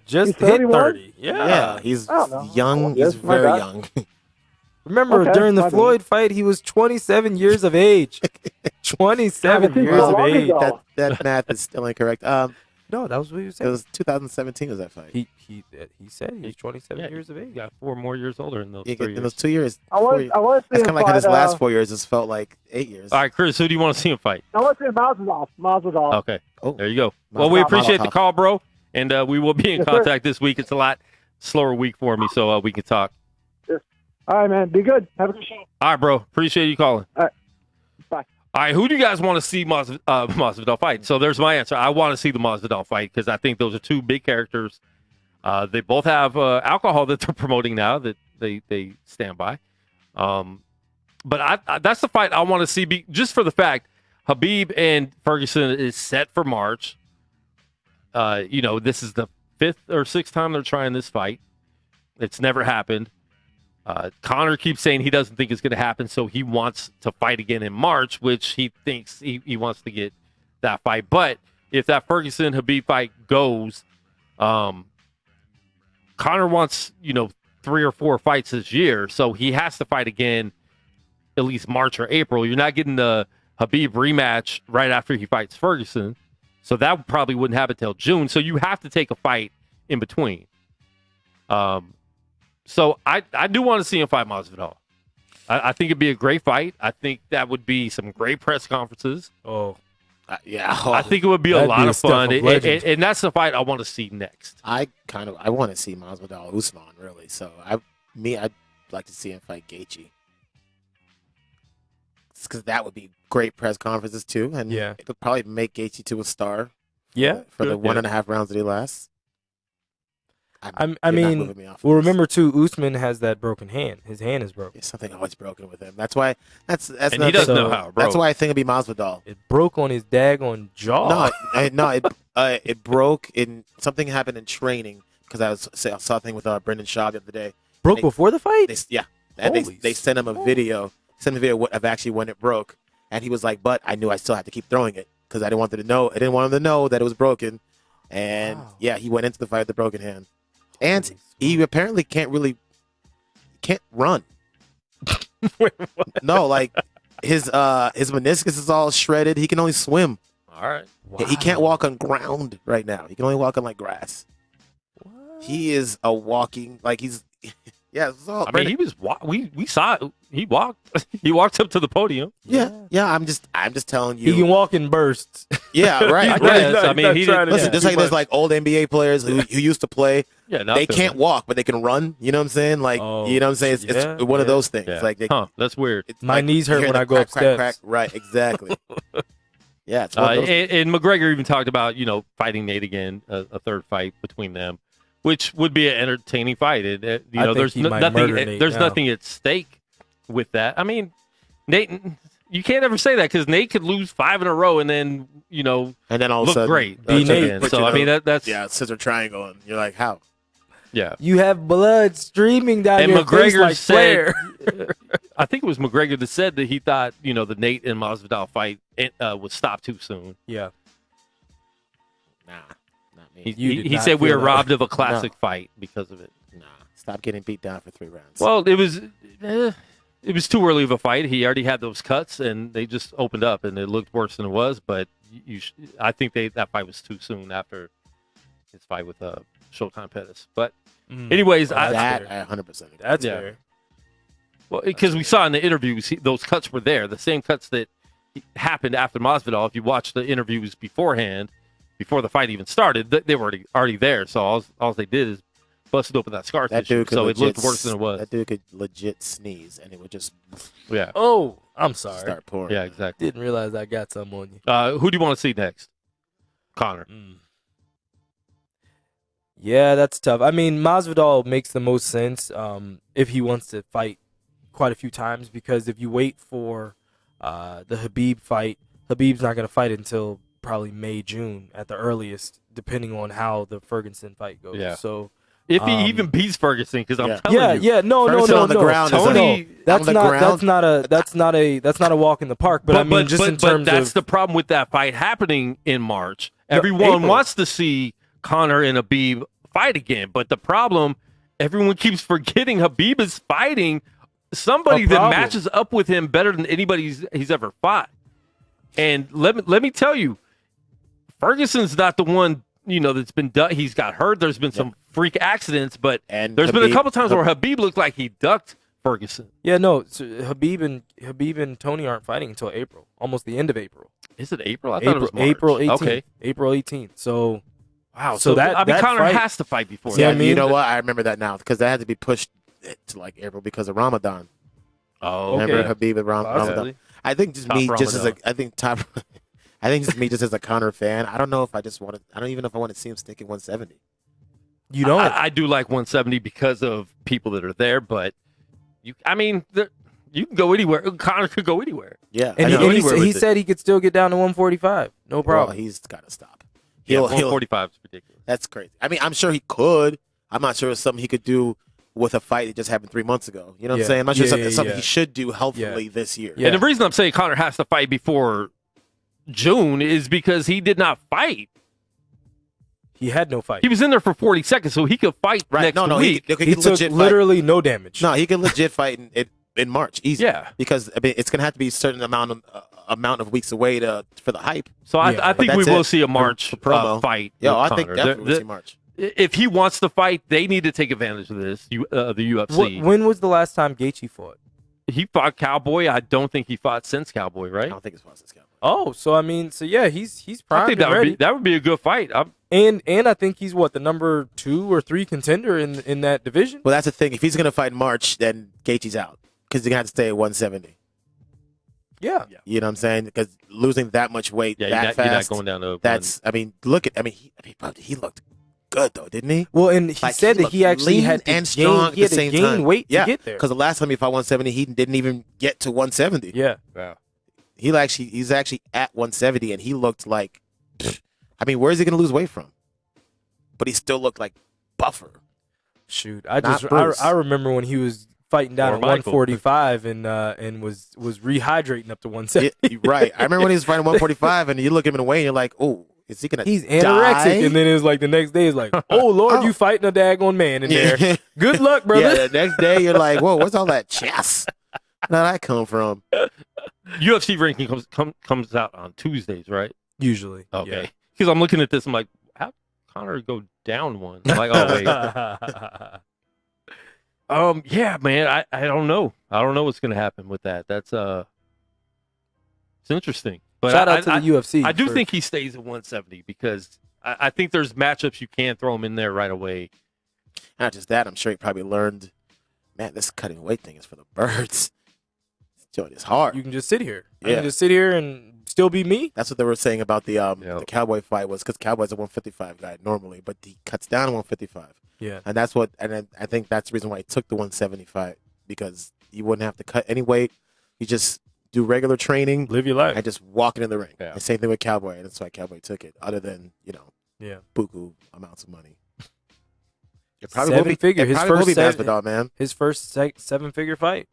Just he's hit 30. Yeah, he's young. He's very young. Remember, during the Floyd fight, he was 27 years of age. 27 years of age. That math is still incorrect. No, that was what he was It saying. was 2017 was that fight. He said he's 27 Yeah, years of age. He got 4 more years older in those 3 in years. those 2 years. I want to see That's kind him of like how his fight, last 4 years just felt like 8 years. All right, Chris, who do you want to see him fight? I want to see Masvidal. Okay. Oh. There you go. Well, we appreciate the call, bro. And we will be in Yes, sir. contact this week. It's a lot slower week for me, so we can talk. All right, man. Be good. Have a good show. All right, bro. Appreciate you calling. All right. Bye. All right, who do you guys want to see Masvidal fight? So there's my answer. I want to see the Masvidal fight because I think those are two big characters. They both have alcohol that they're promoting now that they stand by. But that's the fight I want to see just for the fact Khabib and Ferguson is set for March. This is the 5th or 6th time they're trying this fight. It's never happened. Conor keeps saying he doesn't think it's going to happen, so he wants to fight again in March, which he thinks he wants to get that fight. But if that Ferguson-Khabib fight goes, Conor wants, 3 or 4 fights this year, so he has to fight again at least March or April. You're not getting the Khabib rematch right after he fights Ferguson, so that probably wouldn't happen until June. So you have to take a fight in between. So I do want to see him fight Masvidal. I think it'd be a great fight. I think that would be some great press conferences. Yeah. I think it would be a That'd lot be a of stuff fun. of legend. And that's the fight I want to see next. I want to see Masvidal Usman really. So I'd like to see him fight Gaethje. Because that would be great press conferences too, and Yeah. it would probably make Gaethje to a star. Yeah. For the Good. 1.5 rounds that he lasts. I You're not mean, moving me off of well, this. remember too, Usman has that broken hand. His hand is broken. There's something always broken with him. That's why. That's And another he doesn't thing. know how, bro. That's why I think it'd be Masvidal. It broke on his daggone jaw. It broke in something happened in training because I saw a thing with Brendan Shaw the other day. broke they- before the fight. And Holy they sent him a video. Sent him a video of actually when it broke, and he was like, "But I knew I still had to keep throwing it because I didn't want them to know. I didn't want him to know that it was broken." And Wow. yeah, he went into the fight with the broken hand, and he apparently can't run. Wait, what? No, like his meniscus is all shredded. He can only swim. All right. He can't walk on ground right now. He can only walk on like grass. He is a walking he's it's all, I mean, he was we saw it. He walked. He walked up to the podium. yeah. I'm just telling you. He can walk in bursts. Yeah, right. I guess. I mean, he didn't. Listen, just like there's like old NBA players who used to play, Yeah, they can't walk, but they can run. You know what I'm saying? Like, you know what I'm saying? It's one of those things. Yeah. Like, That's weird. it's My like knees hurt hearing when the I go crack, up crack, steps. crack. Right, exactly. Yeah, it's one of those And McGregor even talked about fighting Nate again, a third fight between them, which would be an entertaining fight. I think There's he might nothing. murder Nate There's now. nothing at stake with that. I mean, Nate, you can't ever say that because Nate could lose 5 in a row and then and then all of a look sudden, great Be Nate. again. But So you I mean know, that's scissor triangle, and you're like, how? yeah. You have blood streaming down And your face McGregor like said, Flair. I think it was McGregor that said that he thought the Nate and Masvidal fight would stop too soon. Yeah. Nah, not me. He, did he not said we feel were that robbed of a classic fight because of it. Nah, stop getting beat down for 3 rounds. Well, it was too early of a fight. He already had those cuts, and they just opened up, and it looked worse than it was. But I think that fight was too soon after his fight with Showtime Pettis. But anyways, That's that fair. I 100% agree. That's Yeah. fair. well, because we saw in the interviews those cuts were there, the same cuts that happened after Masvidal. If you watch the interviews beforehand, before the fight even started, they were already there. So all they did is busted open that scar That tissue. dude could So it legit looked worse than it was. That dude could legit sneeze, and it would just Yeah, Oh, I'm sorry. start pouring. yeah, exactly. Didn't realize I got something on you. Who do you want to see next? Conor. Yeah, that's tough. I mean, Masvidal makes the most sense if he wants to fight quite a few times, because if you wait for the Khabib fight, Khabib's not going to fight until probably May, June at the earliest, depending on how the Ferguson fight goes. Yeah. So If he even beats Ferguson, because I'm Yeah. telling you, no, Ferguson on the ground is Tony- that's on the ground. that's not a walk in the park. But I mean, just in terms that's of the problem with that fight happening in March. Everyone April. wants to see Conor and Khabib fight again, but the problem, everyone keeps forgetting Khabib is fighting somebody A that problem. matches up with him better than anybody he's ever fought. And let me tell you, Ferguson's not the one that's been done. He's got hurt. There's been some freak accidents, but And there's been a Khabib- couple times where Khabib looked like he ducked Ferguson. Yeah, no. So Khabib and Tony aren't fighting until April, almost the end of April. Is it April? I thought it was March. April 18th. Okay. April 18th. So Wow. So that Conor fight- has to fight before Yeah, that. I mean- you know what? I remember that now because that had to be pushed to like April because of Ramadan. Oh, Remember okay. Khabib and Ramadan? Possibly. I think just Top me, just as Ramadan. I think just me, just as a Conor fan. I don't know if I just want to. I don't even know if I want to see him sticking 170. you don't. I do like 170 because of people that are there, but you can go anywhere. Conor could go anywhere. Yeah, and I he, know. and he, anywhere he with it. said he could still get down to 145. No problem. Well, he's got to stop. Yeah, He'll 145 is ridiculous. That's crazy. I mean, I'm sure he could. I'm not sure it's something he could do with a fight that just happened 3 months ago. You know what Yeah. I'm saying? I'm not sure Yeah, something yeah. he should do healthfully this year. Yeah. And the reason I'm saying Conor has to fight before June is because he did not fight. He had no fight. He was in there for 40 seconds, so he could fight Right? next No, week. he He can took legit fight. literally no damage. No, he can legit fight in March, easy. Yeah. because I mean, it's gonna have to be a certain amount of weeks away for the hype. So Yeah, I think we that's will it. see a March For promo. fight. Yeah, with I think Conor. definitely we'll see March. If he wants to fight, they need to take advantage of this. The UFC. When was the last time Gaethje fought? He fought Cowboy. I don't think he fought since Cowboy, I right? don't think it's possible. Oh, so I mean, so yeah, he's I primed think and ready. that would be a good fight. And I think he's the number 2 or 3 contender in that division. Well, that's the thing. If he's gonna fight in March, then Gaethje's out because he's gonna have to stay at 170. Yeah. You know what I'm saying? Because losing that much weight Yeah, that you're fast, not going down to that's. I mean, look at. I mean, he looked good though, didn't he? Well, and he Like, said that he looked actually lean had to and strong gain, he had at the to same gain time. weight Yeah, to get there. because the last time he fought 170, he didn't even get to 170. Yeah. He's actually at 170, and he looked like. I mean, where is he going to lose weight from? But he still looked like buffer. Shoot, I Not Bruce. remember when he was fighting down Or at Michael. 145 and was rehydrating up to 170. Yeah, right. I remember when he was fighting 145, and you look him in the way, and you're like, oh, is he going to He's anorexic, and then it's like the next day is like, oh Lord, you fighting a daggone man in there. Good luck, brother. Yeah, the next day you're like, whoa, where's all that chest? Where'd that come from? UFC ranking comes out on Tuesdays, right? Usually. Okay. Because I'm looking at this, I'm like, how did Conor go down one? I'm like, oh wait. Yeah, man, I don't know. I don't know what's gonna happen with that. That's it's interesting. But Shout out to the UFC. I do think he stays at 170 because I think there's matchups you can't throw him in there right away. Not just that, I'm sure he probably learned, man, this cutting weight thing is for the birds. This joint is hard. you can just sit here. You Yeah. can just sit here and still be me. That's what they were saying about the Cowboy fight was because Cowboy's a 155 guy normally, but he cuts down to 155. Yeah. And that's what, and I think that's the reason why he took the 170 fight because you wouldn't have to cut any weight. You just do regular training Live your life. and just walk it in the ring. Yeah. The same thing with Cowboy, and that's why Cowboy took it. Other than Yeah. buku amounts of money. It probably will Seven be. figure. It His probably will be first Masvidal, man. His first 7-figure fight.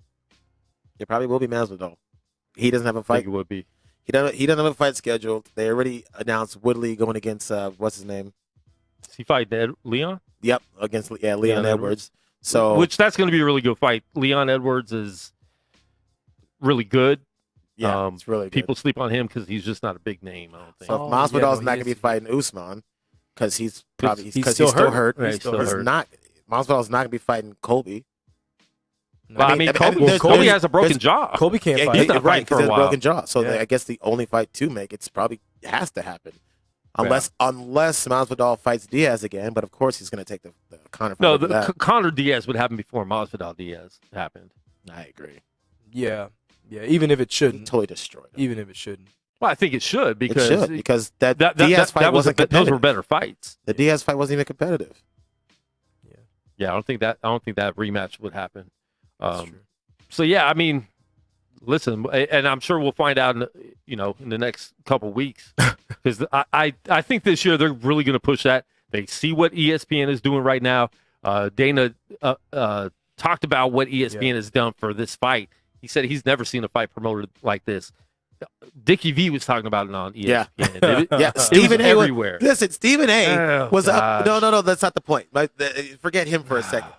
It probably will be Masvidal. He doesn't have a I think fight. it would be. He doesn't have a fight scheduled. They already announced Woodley going against what's his name? Does he fight Leon? Yep, against Leon Leon Edwards. So Which that's going to be a really good fight. Leon Edwards is really good. yeah, it's really good. People sleep on him because he's just not a big name. I don't think. So if Oh, Masvidal's yeah, no, not he going to be is- fighting Usman because he's probably he's because still he's still hurt. hurt. He's still He's hurt. not. Masvidal's not going to be fighting Colby. Well, I mean, Kobe, there's- Kobe there's- has a broken there's- jaw. Kobe can't Yeah, fight. he's not right fighting for because a he has a while. broken jaw. So Yeah. I guess the only fight to make it's probably has to happen. Unless Masvidal fights Diaz again, but of course he's going to take the Conor fight. No, over that. Conor Diaz would happen before Masvidal Diaz happened. I agree. Yeah. Yeah. Even if it He shouldn't. totally destroyed him. Even if it shouldn't. Well, I think it should It because should because that that Diaz fight that was wasn't those competitive. were better fights. The Diaz fight wasn't even competitive. Yeah, I don't think that rematch would happen. That's true. So yeah, I mean, listen, and I'm sure we'll find out, in the next couple weeks, because I think this year they're really going to push that. They see what ESPN is doing right now. Dana talked about what ESPN has done for this fight. He said he's never seen a fight promoted like this. Dickie V was talking about it on ESPN. Yeah. It Yeah, was Stephen A. everywhere. Listen, Stephen A. Oh, was up. gosh. No, that's not the point. Forget him for a second.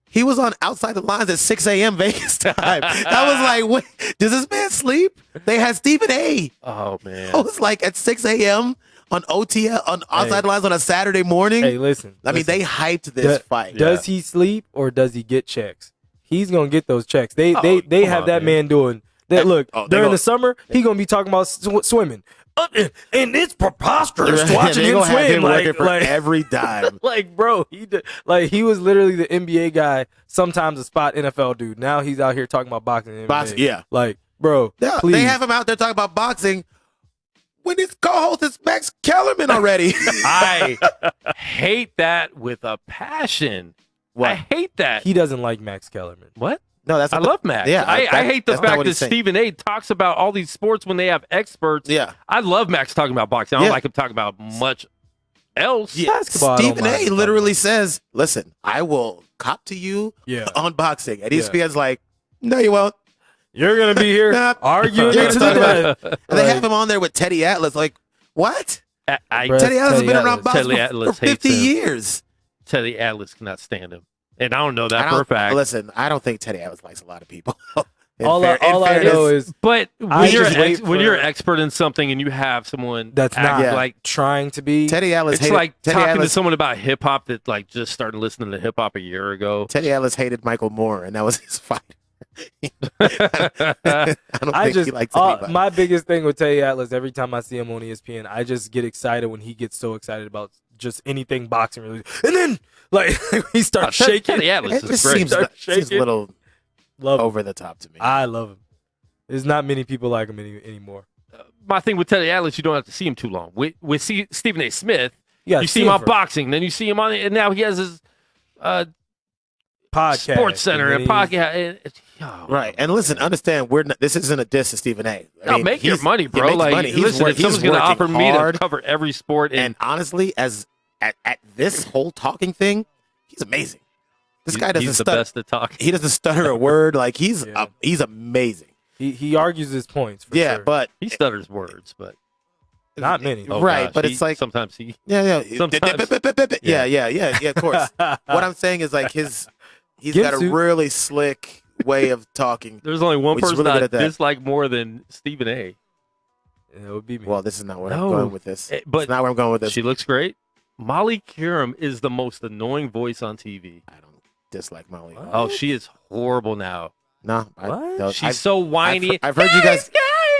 He was on Outside the Lines at 6 a.m. Vegas time. I was like, wait, does this man sleep? They had Stephen A. Oh man. I was like, at 6 a.m. on OTL on outside lines on a Saturday morning. Hey, listen. I mean, they hyped this fight. Does he sleep or does he get checks? He's gonna get those checks. They have that man doing that. Look, during the summer, he gonna be talking about swimming. And it's preposterous watching him swim. Like every dime. Like, bro, he was literally the NBA guy, sometimes a spot NFL dude. Now he's out here talking about boxing. And Boxing, yeah. Like, bro, please. They have him out there talking about boxing when his co-host is Max Kellerman already. I hate that with a passion. What? I hate that. He doesn't like Max Kellerman. What? No, I love Max. Yeah, I hate the fact that Stephen A. talks about all these sports when they have experts. Yeah. I love Max talking about boxing. I don't like him talking about much else. Yeah. Stephen A. literally says, listen, I will cop to you on boxing. And ESPN's like, no, you won't. You're going to be here arguing to the death. And they have him on there with Teddy Atlas. Like, what? Teddy Atlas has been around boxing for 50 years. Teddy Atlas cannot stand him. And I don't know that for a fact. Listen, I don't think Teddy Atlas likes a lot of people. all I know is, but when you're an expert in something and you have someone that's not like trying to be, Teddy Atlas, it's like talking to someone about hip hop that like just started listening to hip hop a year ago. Teddy Atlas hated Michael Moore, and that was his fight. I don't think he likes anybody. My biggest thing with Teddy Atlas, every time I see him on ESPN, I just get excited when he gets so excited about just anything boxing related, and then like he starts shaking. Teddy Atlas is great. Seems a little over the top to me. I love him. There's not many people like him anymore. My thing with Teddy Atlas, you don't have to see him too long. With Stephen A. Smith, you see him on boxing, then you see him on, and now he has his podcast, Sports Center, and podcast. Right, and listen, understand, this isn't a diss to Stephen A. Make your money, bro. He makes money. Listen, if someone's going to offer me to cover every sport, and honestly, at this whole talking thing, he's amazing. This guy doesn't the best at talking. He doesn't stutter a word. Like he's amazing. He argues his points. For sure. But he stutters words, but not many. Right, gosh, but it's like sometimes he. Yeah. Sometimes. Of course. What I'm saying is like he's got a really slick way of talking. There's only one person I dislike more than Stephen A. It would be me. Well, this is not where I'm going with this. But it's not where I'm going with this. She looks great. Molly Qerim is the most annoying voice on TV. I don't dislike Molly. What? Oh, she is horrible now. No, she's so whiny. I've heard you guys.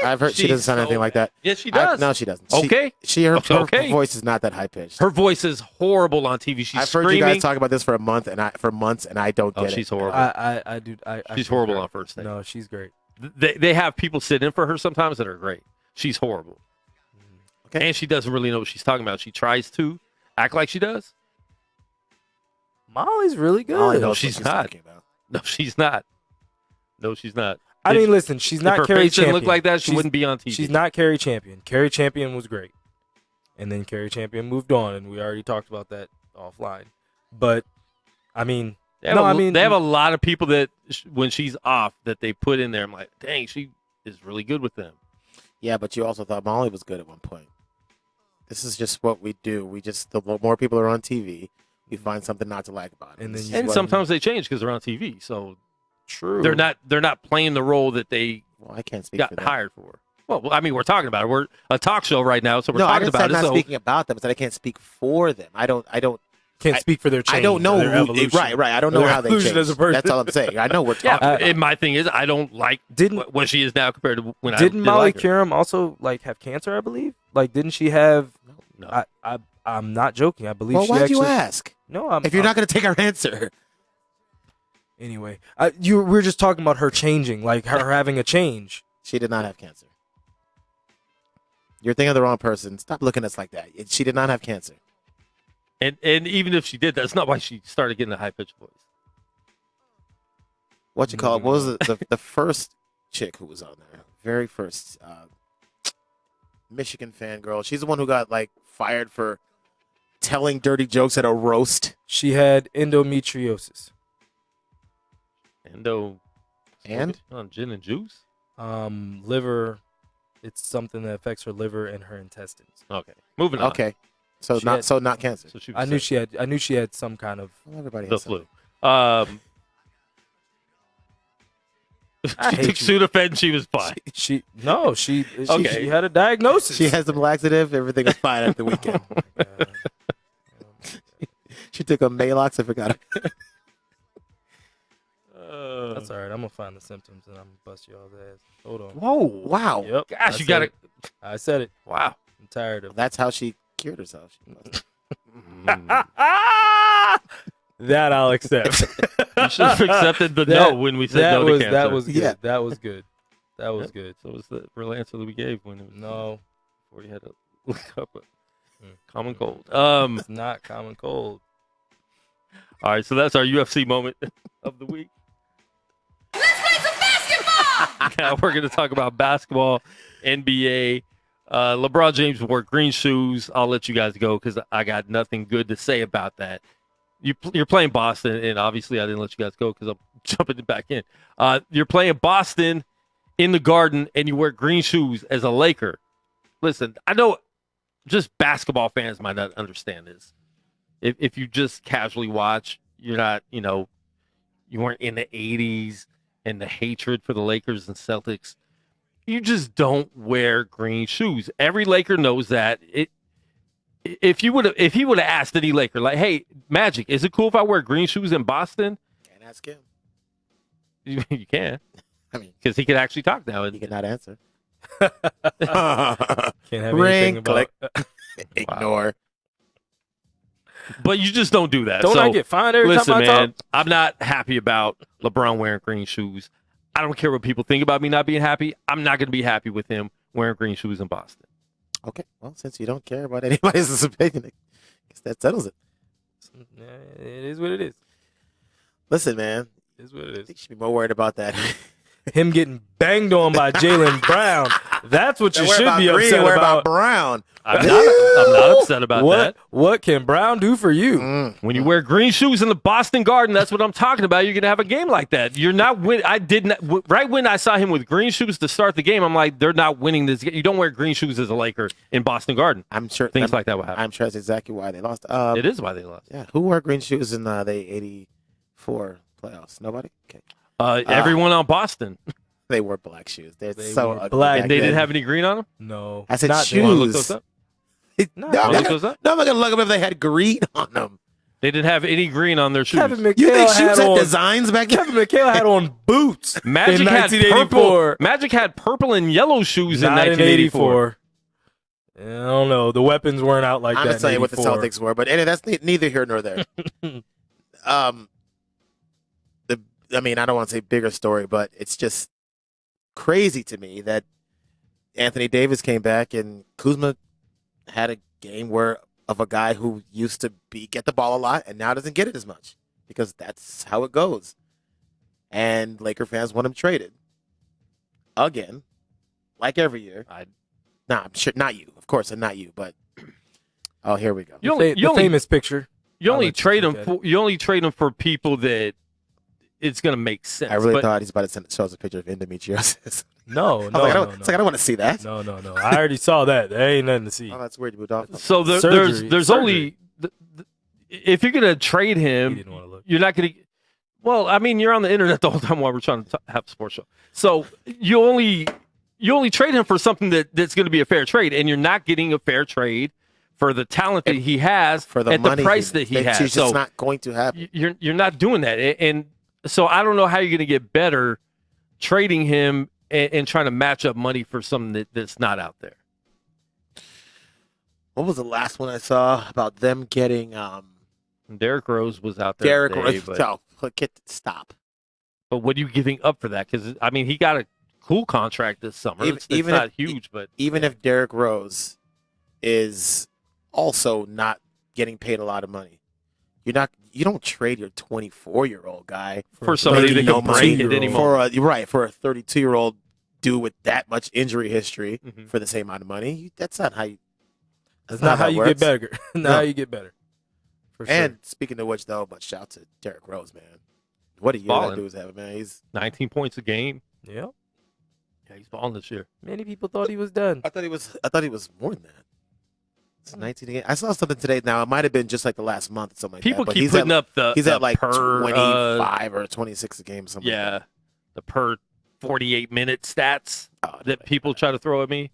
I've heard she doesn't sound anything like that. Yes, she does. No, she doesn't. Okay. Her voice is not that high pitched. Her voice is horrible on TV. She's I've heard you guys talk about this for months, and I don't get it. She's horrible. I do. She's horrible on first thing. No, she's great. They have people sit in for her sometimes that are great. She's horrible. Okay. And she doesn't really know what she's talking about. She tries to act like she does. Molly's really good. No, she's not. No, she's not. No, she's not. I mean, listen, she's not Carrie Champion. If her face didn't look like that, she wouldn't be on TV. She's not Carrie Champion. Carrie Champion was great. And then Carrie Champion moved on, and we already talked about that offline. But, I mean... they have a lot of people that, when she's off, that they put in there. I'm like, dang, she is really good with them. Yeah, but you also thought Molly was good at one point. This is just what we do. The more people are on TV, we find something not to like about it. And sometimes they change because they're on TV, so... True. They're not playing the role that they I can't speak got for them. hired for. Well, I mean, we're talking about it. We're a talk show right now, so we're talking about it. I'm not speaking about them, but I can't speak for them. I can't speak for their change. I don't know right. I don't know how they changed. As a person. That's all I'm saying. I know we're talking. And my thing is, I don't like what she is now compared to when I didn't Molly Qerim also have cancer? I believe. Didn't she have? No. I'm not joking. I believe. Well, she why'd actually, you ask? No, if you're not going to take our answer. Anyway, we're just talking about her changing, her having a change. She did not have cancer. You're thinking of the wrong person. Stop looking at us like that. She did not have cancer. And even if she did, that's not why she started getting a high-pitched voice. What was the first chick who was on there? Very first Michigan fan girl. She's the one who got fired for telling dirty jokes at a roast. She had endometriosis. And on gin and juice? Liver. It's something that affects her liver and her intestines. Okay, moving on. Okay, so not cancer. So I knew she had some kind of everybody the has flu. I She hate took you. Sudafed and she was fine. She Okay. she had a diagnosis. She has some laxative. Everything was fine at the weekend. She took a Malox. I forgot. That's all right. I'm gonna find the symptoms and I'm gonna bust y'all's ass. Hold on. Whoa! Wow. Yep. Gosh, you I got said it. I said it. Wow. I'm tired of That's how she cured herself. that. I'll accept. You should have accepted the no when we said no to cancer. That was good. Yeah. That was good. That was Yep. good. So it was the real answer that we gave when it was No, before you had to look up a common cold. it's not common cold. All right, so that's our UFC moment of the week. Let's play some basketball. Now we're going to talk about basketball, NBA. LeBron James wore green shoes. I'll let you guys go because I got nothing good to say about that. You're playing Boston, and obviously I didn't let you guys go because I'm jumping back in. You're playing Boston in the Garden, and you wear green shoes as a Laker. Listen, I know just basketball fans might not understand this. If you just casually watch, you're not, you weren't in the 80s and the hatred for the Lakers and Celtics. You just don't wear green shoes. Every Laker knows that. If he would have asked any Laker, like, hey, Magic, is it cool if I wear green shoes in Boston? Can't ask him. You can. I mean, Because he could actually talk now. he cannot answer. Can't have anything Ring, about. Ignore. But you just don't do that. Don't so, I get fined every listen, time I man, talk? I'm not happy about LeBron wearing green shoes. I don't care what people think about me not being happy. I'm not going to be happy with him wearing green shoes in Boston. Okay. Well, since you don't care about anybody's opinion, I guess that settles it. It is what it is. Listen, man. It is what it I is. think you should be more worried about that. Him getting banged on by Jaylen Brown. That's what you Don't worry should about be Green, upset worry about. Brown. I'm not upset about that. What can Brown do for you? When you wear green shoes in the Boston Garden, that's what I'm talking about. You're going to have a game like that. You're not win. I didn't. Right when I saw him with green shoes to start the game, I'm like, they're not winning this game. You don't wear green shoes as a Laker in Boston Garden. I'm sure Things like that will happen. I'm sure that's exactly why they lost. It is why they lost. Yeah. Who wore green shoes in the 84 playoffs? Nobody? Okay. Everyone on Boston. They wore black shoes. They're They so wore ugly. black. back And they then. didn't have any green on them? No. I said Not shoes. You want to look those up? No, No, I'm look not those gonna, up. no, I'm not gonna look them if they had green on them. They didn't have any green on their shoes. Kevin You McHale think shoes had had on designs back then? Kevin McHale had on boots Magic in had 1984. Magic had purple and yellow shoes in Not 1984. I don't know. The weapons weren't out like I'm that. gonna tell you what the 84. Celtics were, but anyway, that's neither here nor there. I mean, I don't want to say bigger story, but it's just crazy to me that Anthony Davis came back and Kuzma had a game of a guy who used to get the ball a lot and now doesn't get it as much because that's how it goes. And Laker fans want him traded again, like every year. I'm sure not you, of course, and not you, but oh, here we go. The famous picture. You I'll only let you trade look them at for people that it's gonna make sense. I really But thought he's about to show us a picture of endometriosis. No, I was like, I don't want to see that. No. I already saw that. There ain't nothing to see. Oh, that's weird. You moved off. So Surgery. there's only if you're gonna trade He him, didn't want to look. you're not gonna. Well, I mean, you're on the internet the whole time while we're trying to have a sports show. So you only trade him for something that's going to be a fair trade, and you're not getting a fair trade for the talent that he has for the at money the price that he has. It's So just not going to happen. you're not doing that, and so I don't know how you're going to get better trading him and trying to match up money for something that's not out there. What was the last one I saw about them getting Derrick Rose was out there. Derrick today, Rose? Stop. But what are you giving up for that? Because I mean, he got a cool contract this summer. It's not huge, but even if Derrick Rose is also not getting paid a lot of money, you don't trade your 24-year-old guy for somebody that can break it anymore. For a 32-year-old dude with that much injury history for the same amount of money. That's not how you. That's not how you get better. Not how you get better. For sure. And speaking of which, though, but shout out to Derrick Rose, man. What a year that dude's having, man. He's 19 points a game. Yeah, he's balling this year. Many people thought he was done. I thought he was more than that. It's 19 again. I saw something today. Now it might have been just like the last month or something like People that. keep putting up he's at like per 25 or 26 a game. Something. Yeah, like that. the per 48-minute stats that people try to throw at me.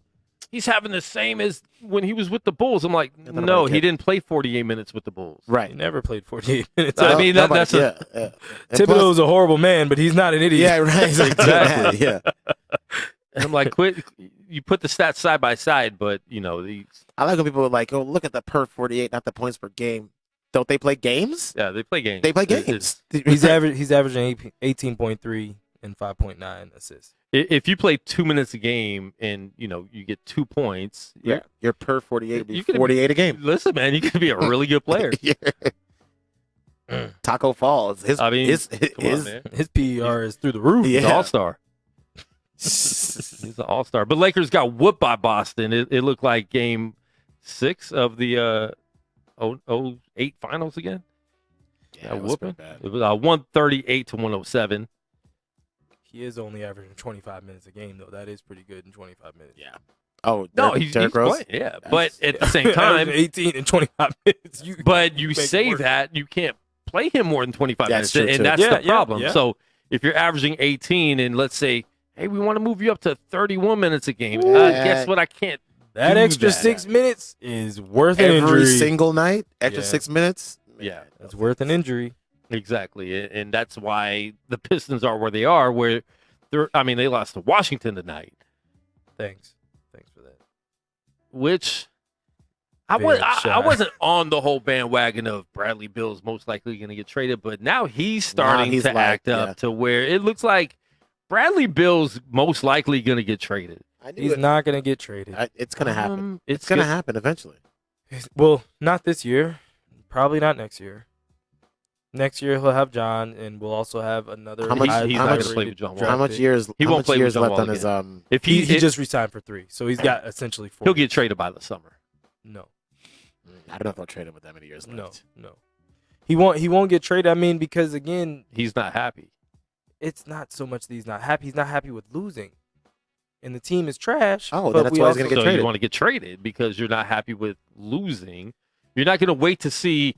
He's having the same as when he was with the Bulls. I'm like, no, he didn't play 48 minutes with the Bulls. Right. He never played 48 minutes. I mean, that's Thibodeau's a horrible man, but he's not an idiot. Yeah, right. Exactly. Yeah. And I'm like, quit. You put the stats side by side, but I like when people are like, oh, look at the per 48, not the points per game. Don't they play games? Yeah, they play games. They play games. He's averaging 18.3 and 5.9 assists. If you play 2 minutes a game and you get 2 points, Your per 48 would be you could 48 a game. Listen, man, you could be a really good player. Taco Falls. His man. His PER is through the roof. He's an all-star. He's an all-star. But Lakers got whooped by Boston. It looked like game 6 of the 08 finals again. Yeah, it was whooping. bad. It was 138 to 107. He is only averaging 25 minutes a game, though. That is pretty good in 25 minutes. Yeah. Oh, No, he's Derrick Rose? playing. Yeah, but at the same time, 18 and 25 minutes. but you say that you can't play him more than 25 That's minutes, true, and too. that's the problem. Yeah. So if you're averaging 18, and let's say, hey, we want to move you up to 31 minutes a game, guess what? I can't. That do extra that. 6 minutes is worth an Every injury. single night, extra Yeah. 6 minutes. Yeah, That's worth an injury. exactly, and that's why the Pistons are where they are. Where they lost to Washington tonight, Thanks for that. which I wasn't on the whole bandwagon of Bradley Beal's most likely going to get traded, but now he's starting he's to like, act up to where it looks like Bradley Beal's most likely going to get traded. He's not going to get traded. It's going to happen. It's It's going to good. happen eventually. Well, not this year. Probably not next year. Next year he'll have John, and we'll also have another. How much- He's how not much- gonna play with John Wall. How much years? He how won't much play with years John left Wall on his again. If He just resigned for 3, so he's got essentially 4. he'll get traded by the summer. No. I don't know if I'll trade him with that many years left. No. He won't get traded. I mean, because again, He's not happy. it's not so much that he's not happy. He's not happy with losing, and the team is trash. Oh, but then that's we why he's also- gonna get So traded. you want to get traded because you're not happy with losing. You're not going to wait to see.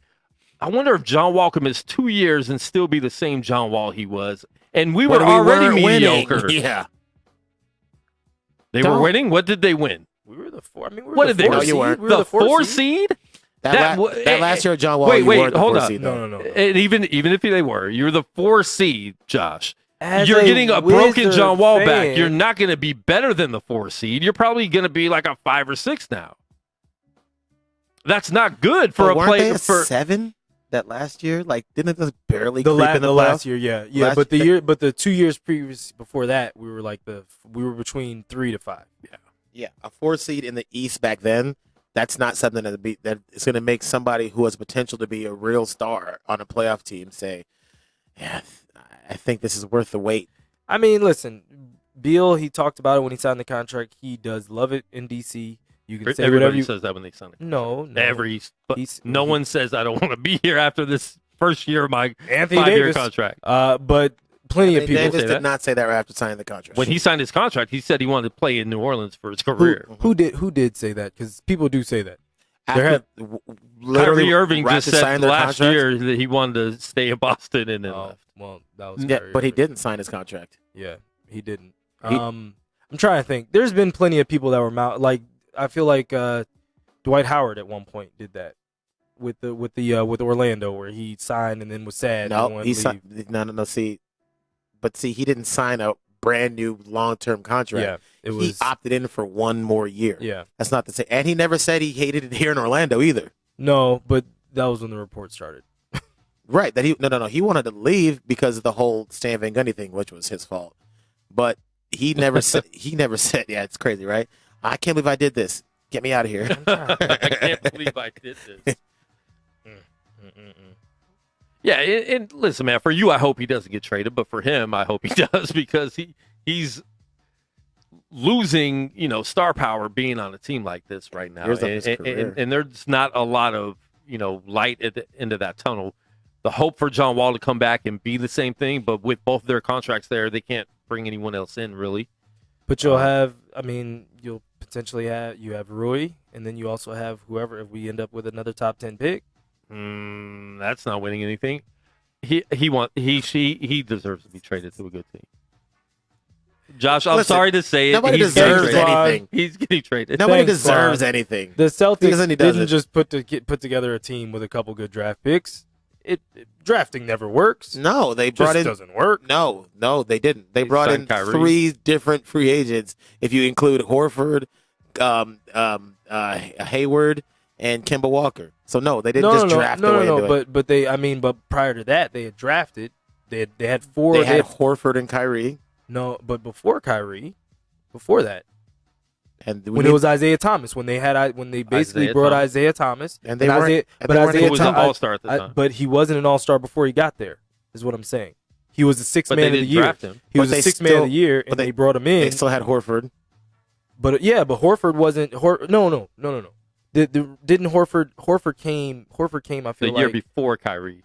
I wonder if John Wall could miss 2 years and still be the same John Wall he was. And we were When we already weren't winning. mediocre. Yeah. They were winning. What did they win? We were the 4. I mean, we were What the did they 4 do? No, you seed. weren't. We were the 4 seed. seed? That last year, John Wall. Wait, you weren't the hold 4 on. seed, though. No. And even if they were, you're the 4 seed, Josh. As You're getting a broken Wizard John Wall fan, back. You're not going to be better than the 4 seed. You're probably going to be like a 5 or 6 now. That's not good for But a weren't player. they a 7 that last year? Like, didn't it just barely the, creep in the last playoffs? year, yeah. Last But year- the 2 years previous before that, we were between 3 to 5. Yeah, a 4 seed in the East back then. That's not something that is going to make somebody who has potential to be a real star on a playoff team say, "Yeah, I think this is worth the wait." I mean, listen, Beal, he talked about it when he signed the contract. He does love it in DC. You can say whatever Everybody you says that when they sign it. No. No one says I don't want to be here after this first year of my Anthony 5-year Davis contract. But plenty of people Davis say did that. not say that right after signing the contract. When he signed his contract, he said he wanted to play in New Orleans for his career. who did say that? Because people do say that. After, literally Kyrie Irving right just after said signing their last contract? year that he wanted to stay in Boston and then left. Well, that was Yeah, Kyrie but he Irving. didn't sign his contract. Yeah, he didn't. I'm trying to think. There's been plenty of people that were like I feel like Dwight Howard at one point did that with Orlando, where he signed and then was sad. and No, wanted he to signed. leave. No. See, he didn't sign a brand new long-term contract. Yeah, it He was. opted in for one more year. Yeah, That's not the same. And he never said he hated it here in Orlando either. no, but that was when the report started. Right. That he no. He wanted to leave because of the whole Stan Van Gundy thing, which was his fault. But he never said. Yeah, it's crazy, right? I can't believe I did this. Get me out of here. I can't believe I did this. Yeah, and listen, man, for you, I hope he doesn't get traded, but for him, I hope he does because he's losing, star power being on a team like this right now. Years of his career. And there's not a lot of, light at the end of that tunnel. The hope for John Wall to come back and be the same thing, but with both their contracts there, they can't bring anyone else in, really. But you'll potentially have Rui, and then you also have whoever. If we end up with another top 10 pick, That's not winning anything. He deserves to be traded to a good team. Josh, I'm Listen, sorry to say it. nobody He's deserves getting traded. anything. He's getting traded. Nobody Thanks, deserves Ron. anything. The Celtics Because then he didn't doesn't. just put together a team with a couple good draft picks. Drafting never works. No, they Just brought in. doesn't work. No, they didn't. They brought in signed Kyrie. 3 different free agents. If you include Horford, Hayward, and Kemba Walker. So no, they didn't draft their way into it. But prior to that, they had drafted. They had 4. They had Horford and Kyrie, no, but before Kyrie, before that, and when it was Isaiah Thomas, when they basically Isaiah brought Thomas. Isaiah Thomas, And they weren't- and they weren't He Isaiah was an Thomas- all-star at the time. but he wasn't an all-star before he got there. Is what I'm saying. He was the sixth But man they of the didn't year. draft him. He But was the they sixth man of still- the year, but and they- they brought him in. they still had Horford. But Horford wasn't. No. Didn't Horford came? I feel The year like before Kyrie.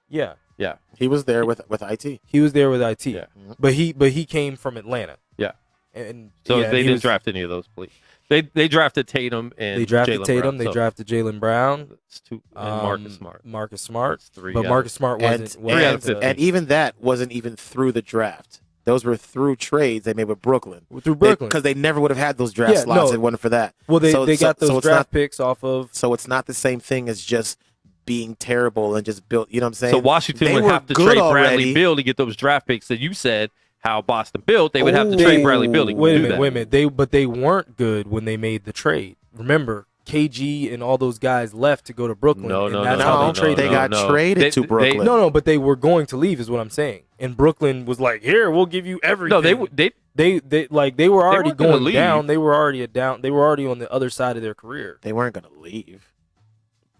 yeah, Yeah. He was there with IT. he was there with IT. Yeah. But he came from Atlanta. Yeah. And So yeah, they he didn't was- draft any of those. They drafted Tatum and They drafted Jaylen Tatum. Brown, they so drafted Jaylen Brown. that's 2 and Marcus Smart. Marcus Smart. That's 3. But Marcus Smart And, wasn't. Three out of and, 50. and even that wasn't even through the draft. Those were through trades they made with Brooklyn. through Brooklyn. Because they never would have had those draft Yeah, slots no. if it wasn't for that. Well, they So got those it's draft not, picks off of. So it's not the same thing as just being terrible and just built. You know what I'm saying? So Washington They would were have to good trade already. Bradley Beal to get those draft picks that you said how Boston built. They would have to trade Bradley Beal to Wait a do minute. that. Wait a minute. They weren't good when they made the trade. Remember, KG and all those guys left to go to Brooklyn. No, and no, that's no, how no, they traded. They no, got no. traded They- to they- Brooklyn. No, but they were going to leave, is what I'm saying. And Brooklyn was like, "Here, we'll give you everything." No, they they were already weren't gonna going leave. down. They were already down. They were already on the other side of their career. They weren't going to leave.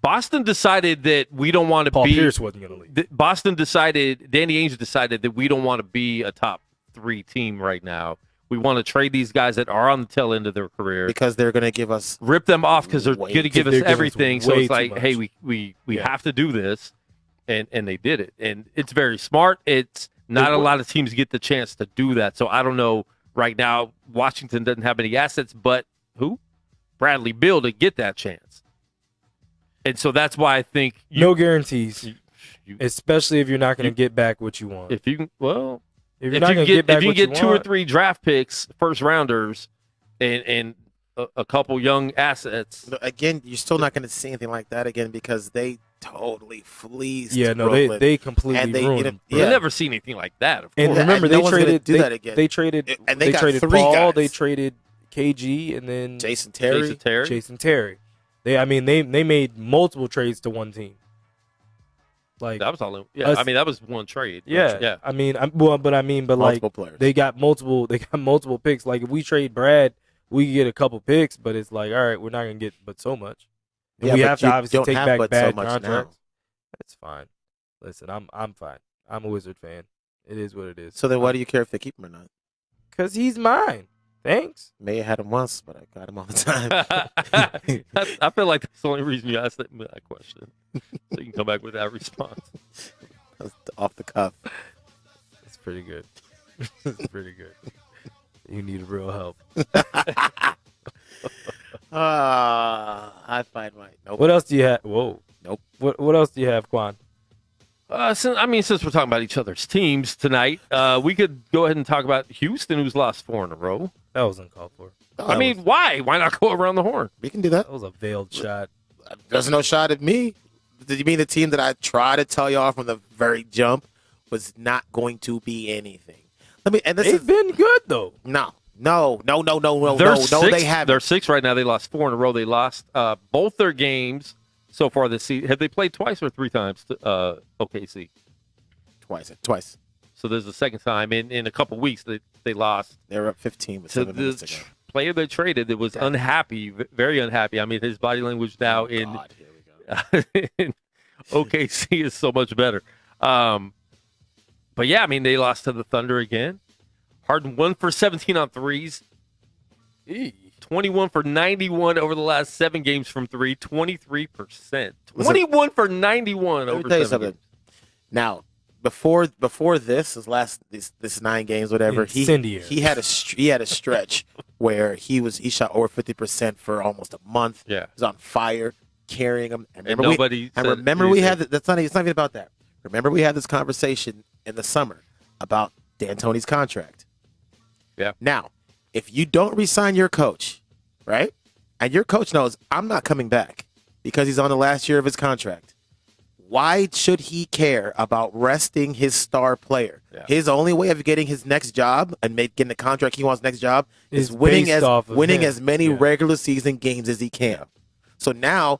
Boston decided that we don't want to Paul be. Pierce wasn't going to leave. Boston decided. Danny Ainge decided that we don't want to be a top 3 team right now. We want to trade these guys that are on the tail end of their career, Because they're going to give us. rip them off because they're Way- going to give us they're giving us everything. So way it's too like, much. hey, we Yeah. have to do this, and they did it, and it's very smart. It's not a lot of teams get the chance to do that. So I don't know. Right now, Washington doesn't have any assets, but who? Bradley Beal to get that chance. And so that's why I think No guarantees, you- especially if you're not going to get back what you want. if you can, well, If you're not going to get back if you what get you 2 or want, 3 draft picks, first rounders, and a couple young assets. Again, you're still not going to see anything like that again because they totally fleeced. yeah, no, Brooklyn. they completely And they- ruined you know, them. We'll yeah. never see anything like that. Of And course. remember, no they one's gonna traded. do that again. They traded. And they got traded 3 Paul. guys. They traded KG, and then Jason Terry. Jason Terry. Jason Terry. They made multiple trades to one team. Like That was all. Yeah, Us- I mean that was one trade. yeah, yeah. I mean, but like Multiple players. they got multiple picks. Like if we trade Brad, we can get a couple picks, but it's like, all right, we're not gonna get but so much. And Yeah, we but have to you obviously don't take have back but bad so much contracts. now. It's fine. Listen, I'm fine. I'm a Wizard fan. It is what it is. So then why do you care if they keep him or not? Because he's mine. Thanks. May have had him once, but I got him all the time. I feel like that's the only reason you asked that question, so you can come back with that response. That's off the cuff. It's pretty good. It's pretty good. You need real help. I find my nope. What else do you have? Whoa. Nope. What else do you have, Quan? Since we're talking about each other's teams tonight, we could go ahead and talk about Houston, who's lost 4 in a row. That was uncalled for. I mean, why? Why not go around the horn? we can do that. That was a veiled shot. There's no shot at me. Did you mean the team that I tried to tell y'all from the very jump was not going to be anything? And this They've is been good though. no, They're they six. haven't. They're 6 right now. They lost 4 in a row. They lost both their games so far this season. Have they played twice or 3 times to OKC? Twice. So there's the second time in a couple weeks they lost. They were up 15 with So 7 minutes the to go. player they traded that was unhappy, very unhappy. I mean, his body language now in God, here we go. in OKC is so much better. But yeah, I mean, they lost to the Thunder again. Harden 1 for 17 on threes. 21 for 91 over the last 7 games from 3. 23%. 21 for 91 Let me over tell you 7 something. games. Now, before this 9 games, whatever, Incendiary. he had a stretch where he shot over 50% for almost a month. Yeah. He was on fire, carrying them. And And remember nobody said remember we had anything. that's not it's not even about that. Remember we had this conversation in the summer about D'Antoni's contract. Yeah. Now, if you don't resign your coach, right, and your coach knows I'm not coming back because he's on the last year of his contract, why should he care about resting his star player? Yeah. His only way of getting his next job and getting the contract he wants next job is Is winning based off of him. as many regular season games as he can. So now,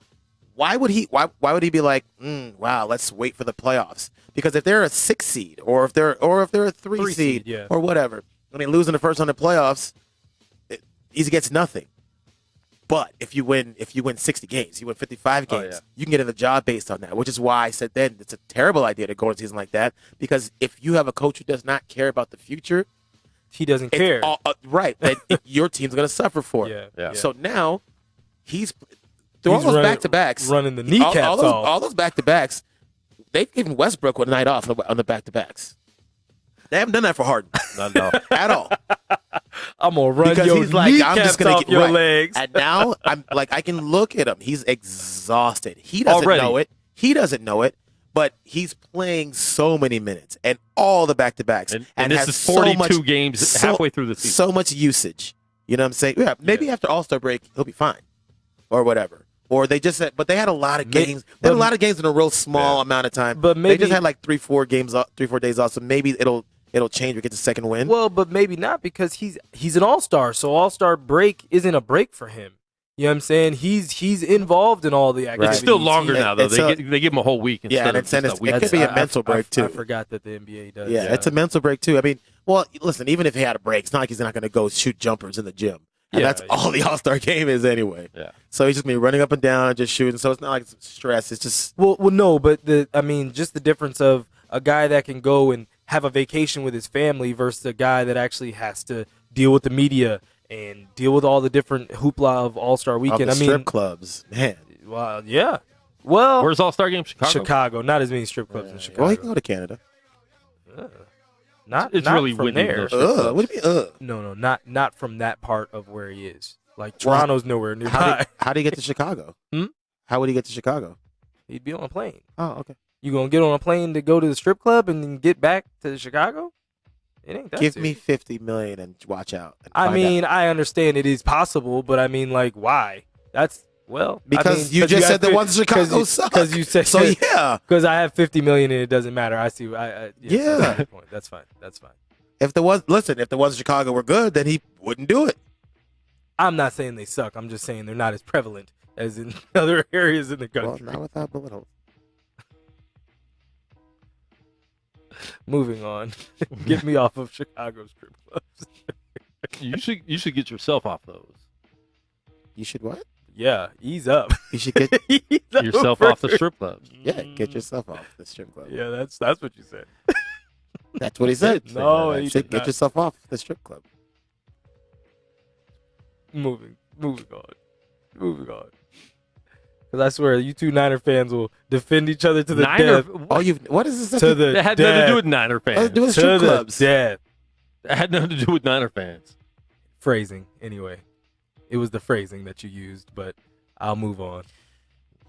why would he be like, wow, let's wait for the playoffs? Because if they're a 6 seed or if they're a 3 seed yeah. or whatever, I mean, losing the first round of playoffs, he gets nothing. But if you win 60 games, you win 55 games, you can get in the job based on that, which is why I said then it's a terrible idea to go into a season like that, because if you have a coach who does not care about the future, he doesn't care. Right, then your team's going to suffer for it. Yeah. So now he's through all those back-to-backs, running the kneecaps off. All those back-to-backs, they've given Westbrook a night off on the back-to-backs. They haven't done that for Harden. No. At all. I'm gonna run Because your he's like, I'm just gonna off get your right. legs. And now I'm like, I can look at him. He's exhausted. He doesn't know it. He doesn't know it. But he's playing so many minutes and all the back-to-backs. And this has is 42 games halfway through the season. So much usage. You know what I'm saying? Yeah, maybe after All-Star break, he'll be fine. Or whatever. Or they just said, but they had a lot of games. They had a lot of games in a real small amount of time. But maybe they just had like 3-4 days off. So maybe it'll change. We get the second win. Well, but maybe not, because he's an all-star. So all-star break isn't a break for him. You know what I'm saying? He's involved in all the activities. It's still longer now, though. So, They give him a whole week instead of just a week. It could be a mental break, too. I forgot that the NBA does. Yeah, it's a mental break, too. I mean, well, listen, even if he had a break, it's not like he's not going to go shoot jumpers in the gym. And that's all the All-Star game is anyway. Yeah. So he's just going to be running up and down and just shooting. So it's not like it's stress. It's just... Well, no, but just the difference of a guy that can go and have a vacation with his family versus a guy that actually has to deal with the media and deal with all the different hoopla of All-Star Weekend. All the strip clubs, man. Well, yeah. Well, where's All-Star game? Chicago. Not as many strip clubs in Chicago. Well, he can go to Canada. Not really from windy, there. What do you mean? No, not from that part of where he is. Like Toronto's nowhere nearby. How do you get to Chicago? How would he get to Chicago? He'd be on a plane. Oh, okay. You gonna get on a plane to go to the strip club and then get back to Chicago? It ain't that. Give serious. me $50 million and watch out. And I mean, out. I understand it is possible, but I mean, like, why? That's because you just said the ones in Chicago suck. Because you said so. Yeah. Because I have $50 million and it doesn't matter. I see. Yeah. That's fine. That's fine. If the ones in Chicago were good, then he wouldn't do it. I'm not saying they suck. I'm just saying they're not as prevalent as in other areas in the country. Well, not without bullet holes. Moving on. Get me off of Chicago strip clubs. You should get yourself off those. You should what? Yeah, ease up. You should get yourself off the strip clubs. Yeah, get yourself off the strip club. Yeah, that's what you said. That's what he said. No, he said, get yourself off the strip club. Moving on. Because I swear, you two Niner fans will defend each other to the death. What is this? That had nothing to do with Niner fans. Do with strip clubs. Death. That had nothing to do with Niner fans. Phrasing, anyway. It was the phrasing that you used, but I'll move on.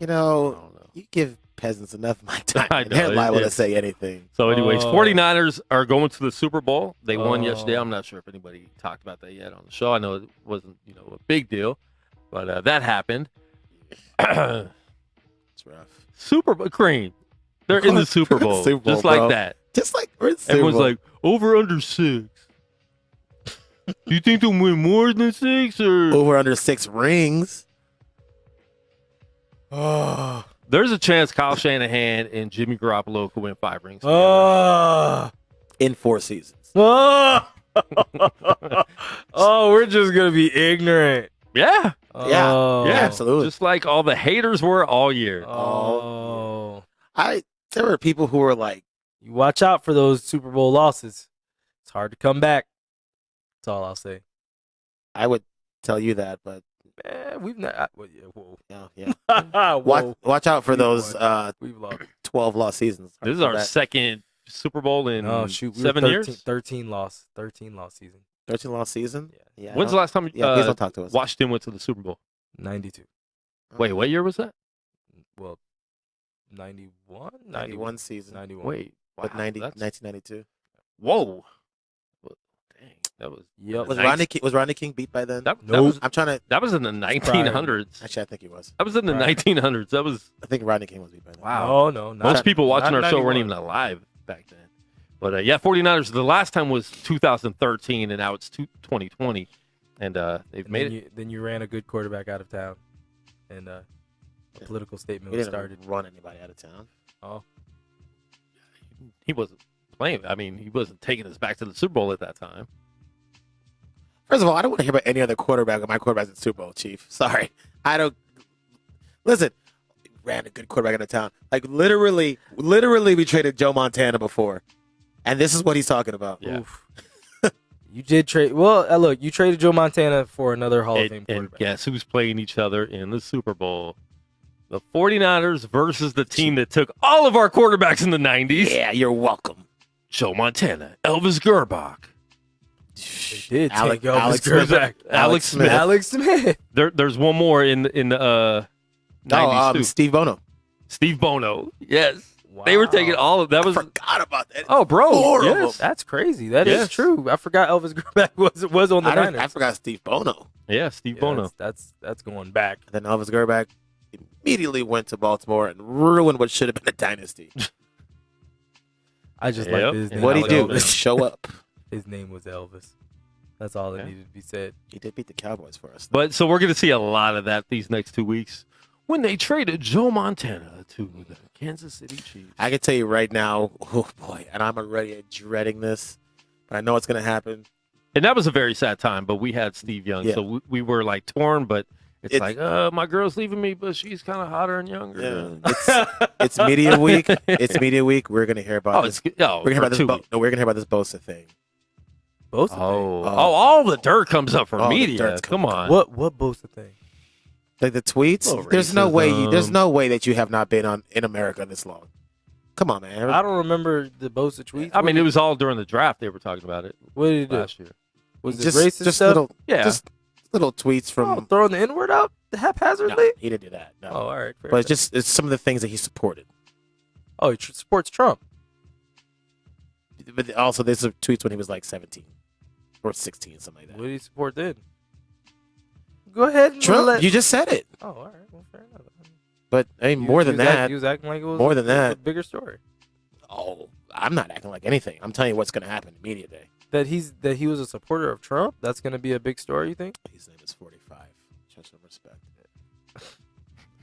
You know, you give peasants enough of my time. I know, They're liable it to is. say anything. So, anyways, 49ers are going to the Super Bowl. They won yesterday. I'm not sure if anybody talked about that yet on the show. I know it wasn't, a big deal, but that happened. It's rough. Super Bowl cream. They're in the Super Bowl, Super Bowl, just like bro. that. Just like we're in Super Everyone's Bowl. like over under 6. Do you think they'll win more than 6 or over under 6 rings? Oh, there's a chance Kyle Shanahan and Jimmy Garoppolo could win 5 rings together. In 4 seasons. Oh, we're just gonna be ignorant. Yeah. Yeah, absolutely. Just like all the haters were all year. Oh. There were people who were like, you watch out for those Super Bowl losses. It's hard to come back. That's all I'll say. I would tell you that, but we've not. Whoa. Yeah. Watch out for those we've lost 12 lost seasons. This is our second Super Bowl in 7 years. 13 loss season. 13 lost season? Yeah. When's the last time please don't talk to us. Washington went to the Super Bowl? 92. Wait, what year was that? Well, 91? 91 season. 91. Wait, But wow, 1992. Whoa. Well, dang. That was Yep. Was Rodney King beat by then? that Nope. was I'm trying to. that was in the 1900s. Actually, I think he was. That was in the Right. 1900s. That was I think Rodney King was beat by then. No, not, most people watching not our show weren't 91. even alive back then. But yeah, 49ers. The last time was 2013, and now it's 2020, and they've And made then it. then you ran a good quarterback out of town, and a political statement We was didn't started. run anybody out of town. Oh, He wasn't playing. I mean, he wasn't taking us back to the Super Bowl at that time. First of all, I don't want to hear about any other quarterback or my quarterback's in the Super Bowl, Chief. Sorry. I don't. Listen, we ran a good quarterback out of town. Like, literally, we traded Joe Montana before. And this is what he's talking about. Yeah. oof. You did trade. Well, look, you traded Joe Montana for another Hall of Fame And quarterback. guess who's playing each other in the Super Bowl? The 49ers versus the team that took all of our quarterbacks in the 90s. Yeah, you're welcome. Joe Montana, Elvis Gerbach, They did Alex- take Elvis Alex Smith. Gerbach. Alex Smith. Alex Smith. There's one more in the 90s too. Steve Bono. Steve Bono. Yes. They were taking all of that. I Was forgot about that. oh, bro. Four of Yes. them. That's crazy. That is Yes. true. I forgot Elvis Gerbach was on the Niners. I forgot Steve Bono. Yeah, Steve Yeah, Bono. That's going back. And then Elvis Gerbach immediately went to Baltimore and ruined what should have been a dynasty. I just Yep. like his And name. What'd he was do? Elvis. Show up. His name was Elvis. That's all that Yeah. needed to be said. He did beat the Cowboys for us. But so we're going to see a lot of that these next 2 weeks when they traded Joe Montana to the Kansas City Chiefs. I can tell you right now, oh boy, and I'm already dreading this, but I know it's going to happen. And that was a very sad time, but we had Steve Young, Yeah. so we were like torn, but it's It's- like, my girl's leaving me, but she's kind of hotter and younger. It's media week. It's media week. We're going to hear about Oh, this. it's we're We're going to hear about this. We're going to hear about this Bosa thing. Bosa Oh, thing. all the dirt comes up from All the media. dirt's Come coming on. What Bosa thing? Like the tweets. Oh, There's no way. There's racism. no way that you have not been in America this long. Come on, man. I don't remember the Bosa tweets. I mean, it was all during the draft. They were talking about it What did he do? last year. Was it just racist stuff? little, Yeah. just little tweets from. Oh, throwing the N word out No, haphazardly? he didn't do that. No. Oh, all right. fair But enough. it's some of the things that he supported. Oh, he supports Trump. But also, there's some tweets when he was like 17 or 16, something like What that. did he support then? Go ahead. And Trump, let- you just said it. Oh, all right. Well, fair enough. But I mean, more than that. He was acting like it was More than that. a bigger story. Oh, I'm not acting like anything. I'm telling you what's going to happen in media day. That he was a supporter of Trump. That's going to be a big story. You think? His name is 45. Show some respect.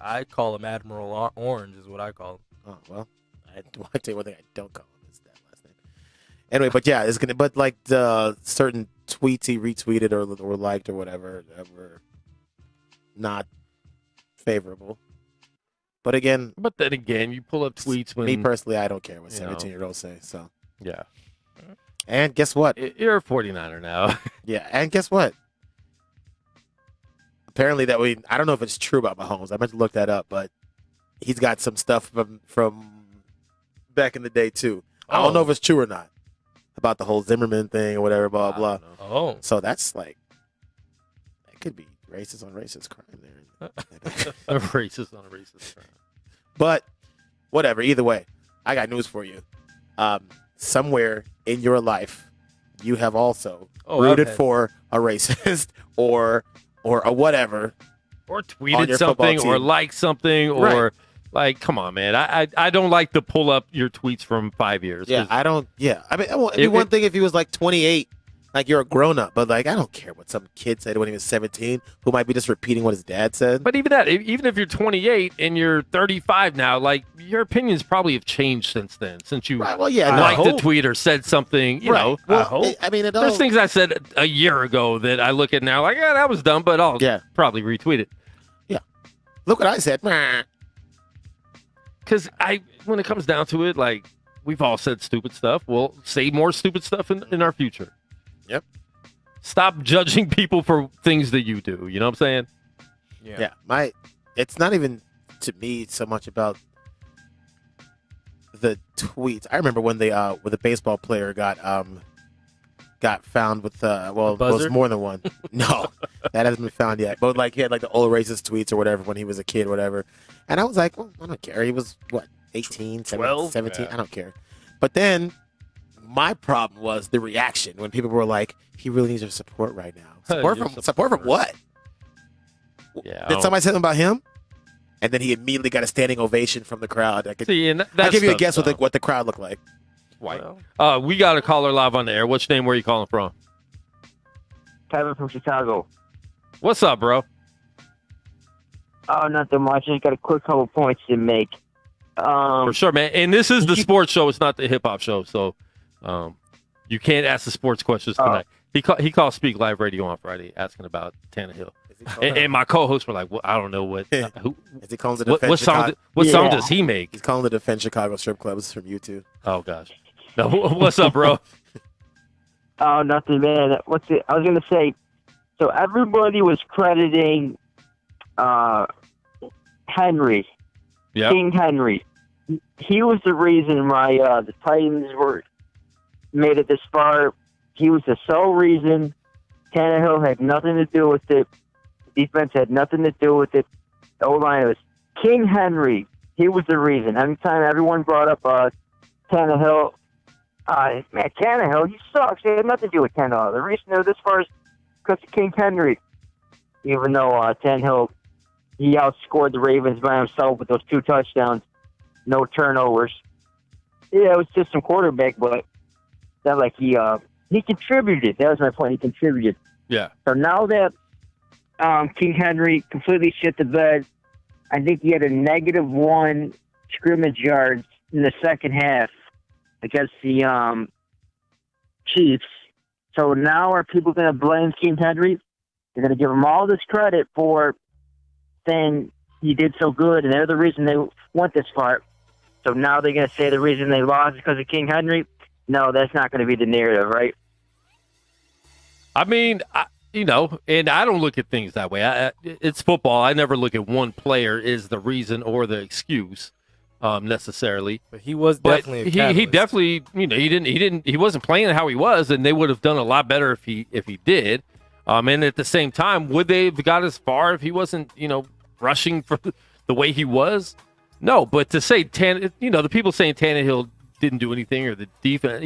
I call him Admiral Orange. Is what I call him. Oh well, I tell you one thing I don't call him is that last name. Anyway, but yeah, it's gonna. But like the certain tweets he retweeted or liked or whatever that were not favorable. But again, But then again, you pull up tweets when me personally, I don't care what you know. 17-year-olds say. So, yeah, and guess what? you're a 49er now. Yeah, and guess what? Apparently, I don't know if it's true about Mahomes. I meant to look that up, but he's got some stuff from back in the day too. I don't know if it's true or not about the whole Zimmerman thing or whatever, blah blah. Oh, So that's like that could be racist on racist crime there. A racist on a racist. But whatever. Either way, I got news for you. Somewhere in your life, you have also rooted okay. for a racist or a whatever. Or On tweeted your something, football or team. liked something, or Right. like, come on, man. I don't like to pull up your tweets from 5 years. Yeah, 'cause I don't. Yeah, I mean, it'd be one thing if he was like 28, like you're a grown up, but like I don't care what some kid said when he was 17, who might be just repeating what his dad said. But even that, even if you're 28 and you're 35 now, like your opinions probably have changed since then. Since you Right, well, yeah, no, liked I a hope. tweet or said something, you know. Well, I mean, it all. There's things I said a year ago that I look at now like, yeah, that was dumb, but I'll probably retweet it. Look what I said. Because when it comes down to it, like we've all said stupid stuff. We'll say more stupid stuff in our future. Yep. Stop judging people for things that you do. You know what I'm saying? Yeah, it's not even to me so much about the tweets. I remember when the baseball player got found with it was buzzer? more than one. No, that hasn't been found yet. But like he had like the old racist tweets or whatever when he was a kid, or whatever. And I was like, well, I don't care. He was what 18, 12? 17. I don't care. But then My problem was the reaction when people were like, "He really needs your support right now." Support from what? Yeah. Did somebody say something about him? And then he immediately got a standing ovation from the crowd. I give you a guess what the crowd looked like. White. We got a caller live on the air. What's your name? Where are you calling from? Kevin from Chicago. What's up, bro? Oh, nothing much. Just got a quick couple points to make. For sure, man. And this is the sports show. It's not the hip hop show. So you can't ask the sports questions tonight. He called Speak Live Radio on Friday asking about Tannehill. And my co-hosts were like, well, I don't know what. Who, is he calling the Defense what song? What song does he make? He's calling the Defense Chicago strip clubs from YouTube. Oh gosh. No, what's up, bro? Oh, nothing, man. I was gonna say. So everybody was crediting Henry, King Henry. He was the reason why the Titans made it this far. He was the sole reason. Tannehill had nothing to do with it. The defense had nothing to do with it. The O-line was King Henry. He was the reason. Anytime everyone brought up Tannehill, man, Tannehill, you suck. It had nothing to do with Tannehill. The reason they're this far is because of King Henry. Even though Tannehill, he outscored the Ravens by himself with those 2 touchdowns, no turnovers. Yeah, it was just some quarterback, but that he contributed. That was my point. He contributed. Yeah. So now that King Henry completely shit the bed, I think he had a -1 scrimmage yards in the second half against the Chiefs. So now are people going to blame King Henry? They're going to give him all this credit for saying he did so good, and they're the reason they went this far. So now they're going to say the reason they lost is because of King Henry? No, that's not going to be the narrative, right? I mean, and I don't look at things that way. It's football. I never look at one player as the reason or the excuse necessarily. But he was definitely a catalyst. He definitely, he wasn't playing how he was, and they would have done a lot better if he did. And at the same time, would they have got as far if he wasn't, rushing for the way he was? No, but to say the people saying Tannehill didn't do anything or the defense,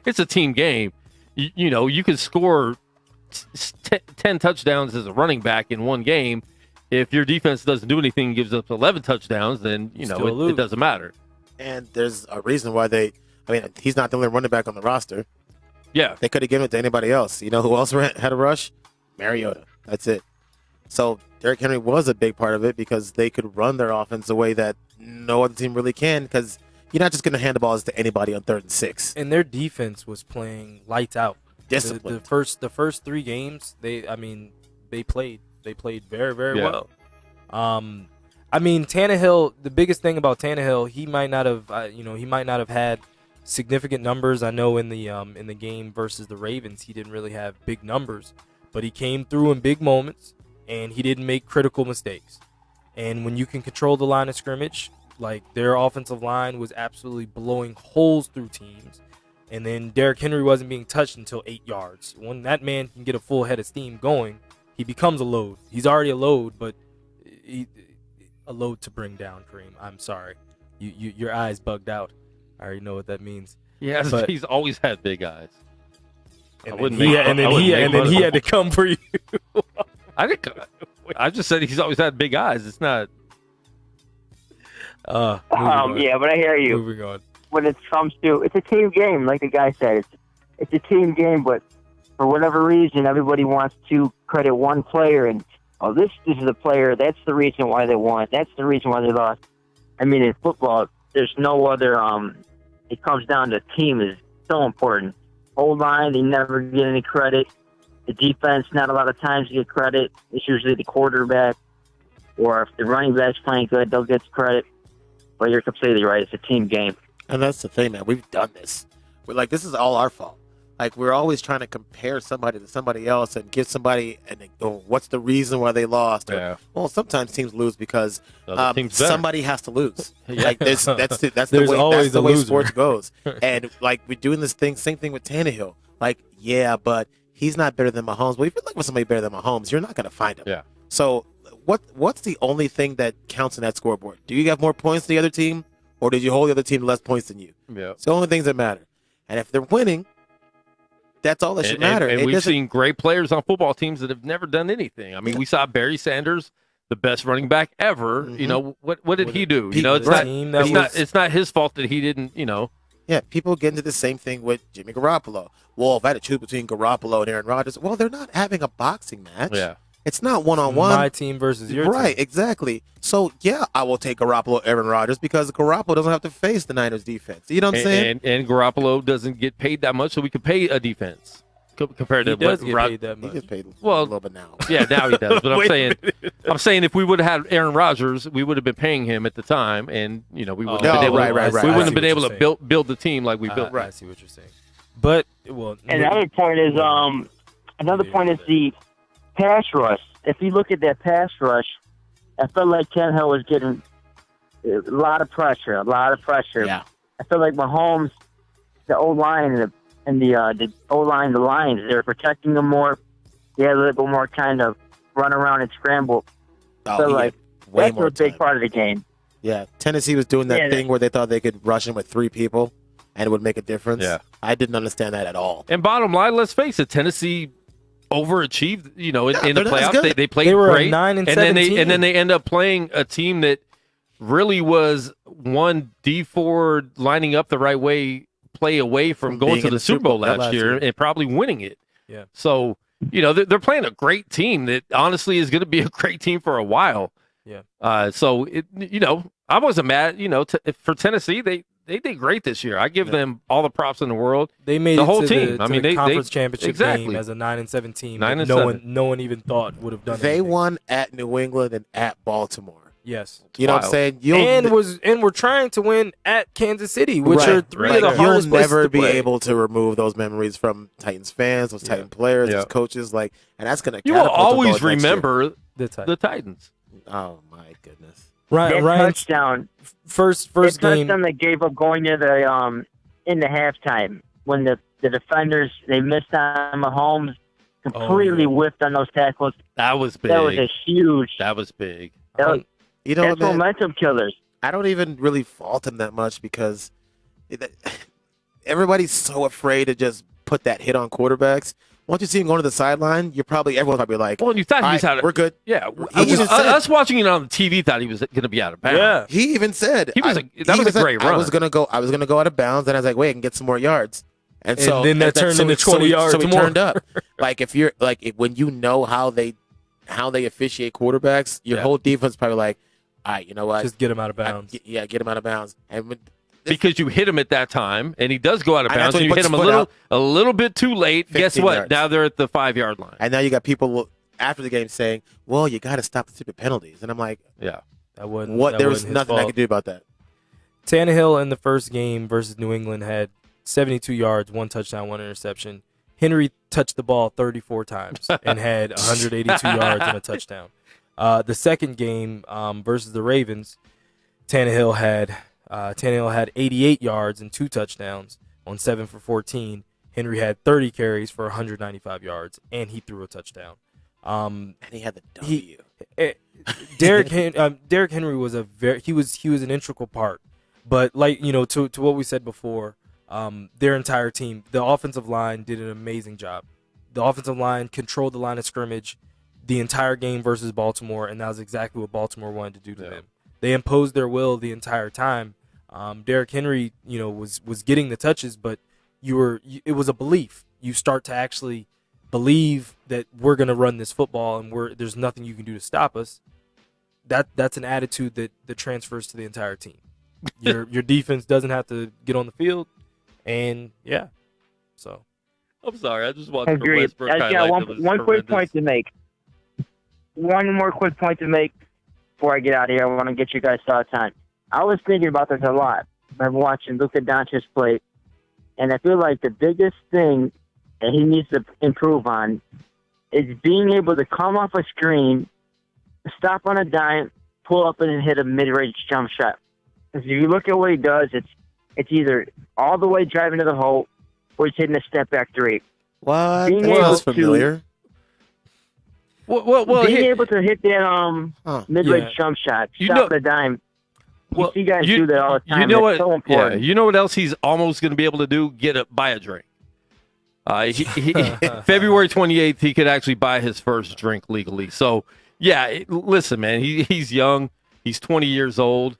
it's a team game. You can score 10 touchdowns as a running back in one game. If your defense doesn't do anything and gives up 11 touchdowns, then it doesn't matter. And there's a reason why he's not the only running back on the roster. Yeah. They could have given it to anybody else. You know who else had a rush? Mariota. That's it. So Derrick Henry was a big part of it because they could run their offense the way that no other team really can, because you're not just going to hand the balls to anybody on 3rd and 6. And their defense was playing lights out. Disciplined. The first 3 games, they played very, very well. Tannehill, the biggest thing about Tannehill, he might not have had significant numbers. I know in the game versus the Ravens, he didn't really have big numbers, but he came through in big moments and he didn't make critical mistakes. And when you can control the line of scrimmage, like their offensive line was absolutely blowing holes through teams. And then Derrick Henry wasn't being touched until 8 yards. When that man can get a full head of steam going, he becomes a load. He's already a load, but a load to bring down, Kareem. I'm sorry. Your eyes bugged out. I already know what that means. Yeah, but he's always had big eyes. And then he had to come for you. I just said he's always had big eyes. It's not. Yeah, but I hear you. Moving on. When it comes to, it's a team game, like the guy said. It's a team game, but for whatever reason, everybody wants to credit one player, and this is the player. That's the reason why they won. That's the reason why they lost. I mean, in football, there's no other. It comes down to team is so important. O-line, they never get any credit. The defense, not a lot of times you get credit. It's usually the quarterback, or if the running back's playing good, they'll get credit. But you're completely right. It's a team game. And that's the thing, man. We've done this. We're like, this is all our fault. Like, we're always trying to compare somebody to somebody else and give somebody what's the reason why they lost? Yeah. Well, sometimes teams lose because somebody has to lose. Yeah. Like that's the way sports goes. And like we're doing this thing, same thing with Tannehill. Like, yeah, but he's not better than Mahomes. Well, if you're looking for somebody better than Mahomes, you're not going to find him. Yeah. So what's the only thing that counts in that scoreboard? Do you have more points than the other team, or did you hold the other team to less points than you? Yeah. It's the only things that matter. And if they're winning, that's all that should matter. And we've seen great players on football teams that have never done anything. I mean, we saw Barry Sanders, the best running back ever. Mm-hmm. You know, what did he do? You know, it's not his fault that he didn't, you know. Yeah, people get into the same thing with Jimmy Garoppolo. Well, if I had to choose between Garoppolo and Aaron Rodgers, well, they're not having a boxing match. Yeah. It's not one-on-one. My team versus your team. Right, exactly. So, yeah, I will take Garoppolo, Aaron Rodgers, because Garoppolo doesn't have to face the Niners defense. You know what I'm saying? And Garoppolo doesn't get paid that much, so we could pay a defense compared to does get paid that much. He gets paid a Well, little bit now. Yeah, now he does. But I'm saying if we would have had Aaron Rodgers, we would have been paying him at the time, and we wouldn't have been able. We wouldn't have been able to build the team like we built. I see what you're saying. But another point is the pass rush. If you look at that pass rush, I felt like Tannehill was getting a lot of pressure. Yeah. I feel like Mahomes, the O-line and the O-line, the Lions, they were protecting them more. They had a little bit more kind of run around and scramble. That's a big part of the game. Yeah, Tennessee was doing that thing where they thought they could rush him with 3 people and it would make a difference. Yeah. I didn't understand that at all. And bottom line, let's face it, Tennessee overachieved, in the playoffs. They played they were great. 9-17. And then they end up playing a team that really was one D4 lining up the right way, play away from going to the Super Bowl last year and probably winning it. Yeah. So, they're playing a great team that honestly is going to be a great team for a while. Yeah. So I wasn't mad. For Tennessee, they did great this year. I give them all the props in the world. They made the it whole to team. the conference championship game as a 9-7 team. No one even thought would have done. They anything. won at New England and at Baltimore. Yes. You know what I'm saying? And we're trying to win at Kansas City, which are three of the hardest You'll never places to be play. able to remove those memories from Titans fans, those Titan players, those coaches, and that's going to. You will always remember the Titans. Oh my goodness! Ryan, touchdown. First game. Touchdown they gave up going to the in the halftime when the defenders they missed on Mahomes, completely whiffed on those tackles. That was big. That was a huge. That was big. That's momentum killers. I don't even really fault him that much because everybody's so afraid to just put that hit on quarterbacks. Once you see him going to the sideline, everyone's probably like, well, you thought he was out of. We're good. Yeah, us watching it on the TV thought he was going to be out of bounds. Yeah, he even said that was a great run. I was going to go out of bounds, and I was like, wait, I can get some more yards. And so then that turned into 20 yards. So we more. turned up. When you know how they officiate quarterbacks, your whole defense is probably like, all right, you know what? Just get him out of bounds. Get him out of bounds. And because you hit him at that time, and he does go out of bounds, and you hit him a little bit too late. Guess what? Yards. Now they're at the 5-yard line. And now you got people after the game saying, well, you got to stop the stupid penalties. And I'm like, yeah. There was nothing I could do about that. Tannehill in the first game versus New England had 72 yards, 1 touchdown, 1 interception. Henry touched the ball 34 times and had 182 yards and a touchdown. The second game versus the Ravens, Tannehill had 88 yards and 2 touchdowns on 7 for 14. Henry had 30 carries for 195 yards, and he threw a touchdown. And he had the W. Derrick Henry was he was an integral part. But to what we said before, their entire team, the offensive line did an amazing job. The offensive line controlled the line of scrimmage the entire game versus Baltimore, and that was exactly what Baltimore wanted to do to them. They imposed their will the entire time. Derrick Henry, was getting the touches, but it was a belief. You start to actually believe that we're going to run this football, and there's nothing you can do to stop us. That's an attitude that transfers to the entire team. Your defense doesn't have to get on the field, and so. I'm sorry, I just wanted to Westbrook. I got one quick point to make. One more quick point to make before I get out of here. I want to get you guys' thoughts on. I was thinking about this a lot. I'm watching Luka Doncic play, and I feel like the biggest thing that he needs to improve on is being able to come off a screen, stop on a dime, pull up and hit a mid-range jump shot. Because if you look at what he does, it's either all the way driving to the hole or he's hitting a step-back three. What? That sounds familiar. Being able to hit that mid-range jump shot, stop the dime. You see guys do that all the time. You know It's what? so important. You know what else he's almost going to be able to do? Buy a drink. February 28th, he could actually buy his first drink legally. So, yeah, listen, man, he's young. He's 20 years old.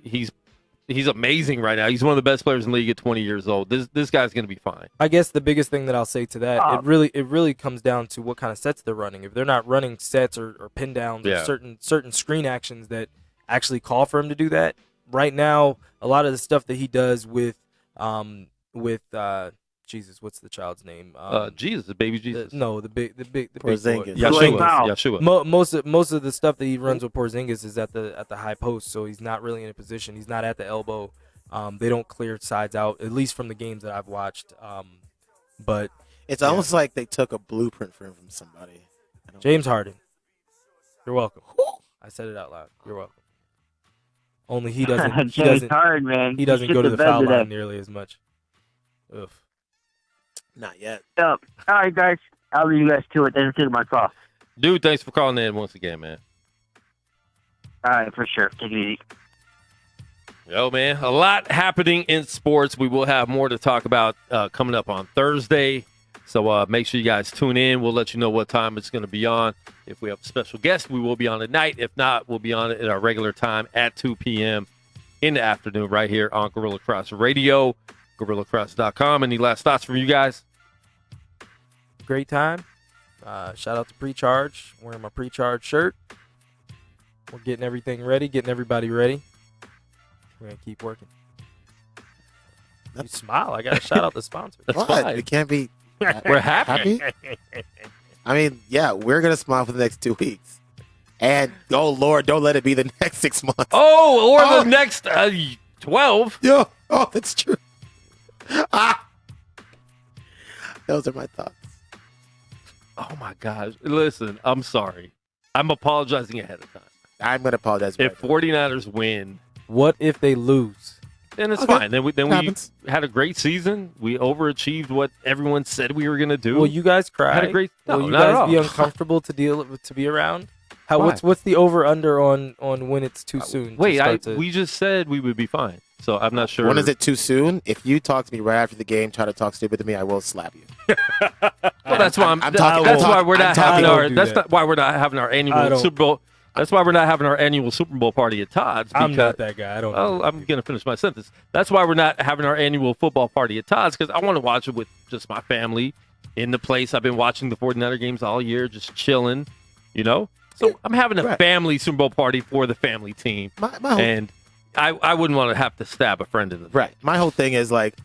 He's amazing right now. He's one of the best players in the league at 20 years old. This guy's going to be fine. I guess the biggest thing that I'll say to that, it really comes down to what kind of sets they're running. If they're not running sets or pin downs or certain screen actions that actually call for him to do that, right now a lot of the stuff that he does with Jesus, what's the child's name? Jesus, the baby Jesus. The big Porzingis. Yeshua. Most of the stuff that he runs with Porzingis is at the high post, so he's not really in a position. He's not at the elbow. They don't clear sides out, at least from the games that I've watched. But it's almost like they took a blueprint for him from somebody. James Harden. You're welcome. I said it out loud. You're welcome. Only he doesn't. He doesn't. Hard, man. He doesn't go to the foul line nearly as much. Ugh. Not yet. All right, guys. I'll leave you guys to it. Then take my call. Dude, thanks for calling in once again, man. All right, for sure. Take it easy. Yo, man, a lot happening in sports. We will have more to talk about coming up on Thursday. So make sure you guys tune in. We'll let you know what time it's going to be on. If we have a special guest, we will be on at night. If not, we'll be on it at our regular time at 2 p.m. in the afternoon right here on Gorilla Cross Radio, GorillaCross.com. Any last thoughts from you guys? Great time. Shout out to Precharge. Wearing my Precharge shirt. We're getting everything ready, getting everybody ready. We're going to keep working. You smile. I got to shout out the sponsor. What? Fine. We can't be... We're happy. I mean, yeah, we're going to smile for the next 2 weeks. And, oh, Lord, don't let it be the next 6 months. The next 12. Yeah. Oh, that's true. Those are my thoughts. Oh, my gosh. Listen, I'm sorry. I'm apologizing ahead of time. I'm going to apologize. If 49ers win. What if they lose? Then it's fine. Then we had a great season. We overachieved what everyone said we were going to do. Will you guys cry? Had a great. No, will you guys be uncomfortable to be around? What's the over under on when it's too soon? We just said we would be fine. So I'm not sure. When is it too soon? If you talk to me right after the game, try to talk stupid to me, I will slap you. Well, that's why That's why we're not having our annual Super Bowl. That's why we're not having our annual Super Bowl party at Todd's. I'm not that guy. I don't know. I'm going to finish my sentence. That's why we're not having our annual football party at Todd's, because I want to watch it with just my family in the place. I've been watching the 49er games all year, just chilling, So I'm having a family Super Bowl party for the family team. And I wouldn't want to have to stab a friend in the Right. My whole thing is like,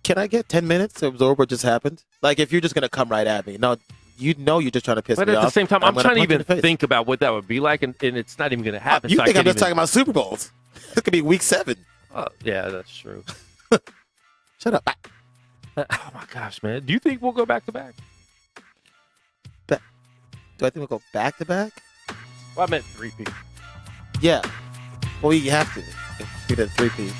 can I get 10 minutes to absorb what just happened? Like, if you're just going to come right at me. No, you're just trying to piss me off. But at the same time, I'm trying to even think about what that would be like, and it's not even going to happen. You think I'm just talking about Super Bowls? It could be week 7. Yeah, that's true. Shut up. Oh, my gosh, man. Do you think we'll go back-to-back? Do I think we'll go back-to-back? Well, I meant 3-peat. Yeah. Well, you have to. We did 3-peat.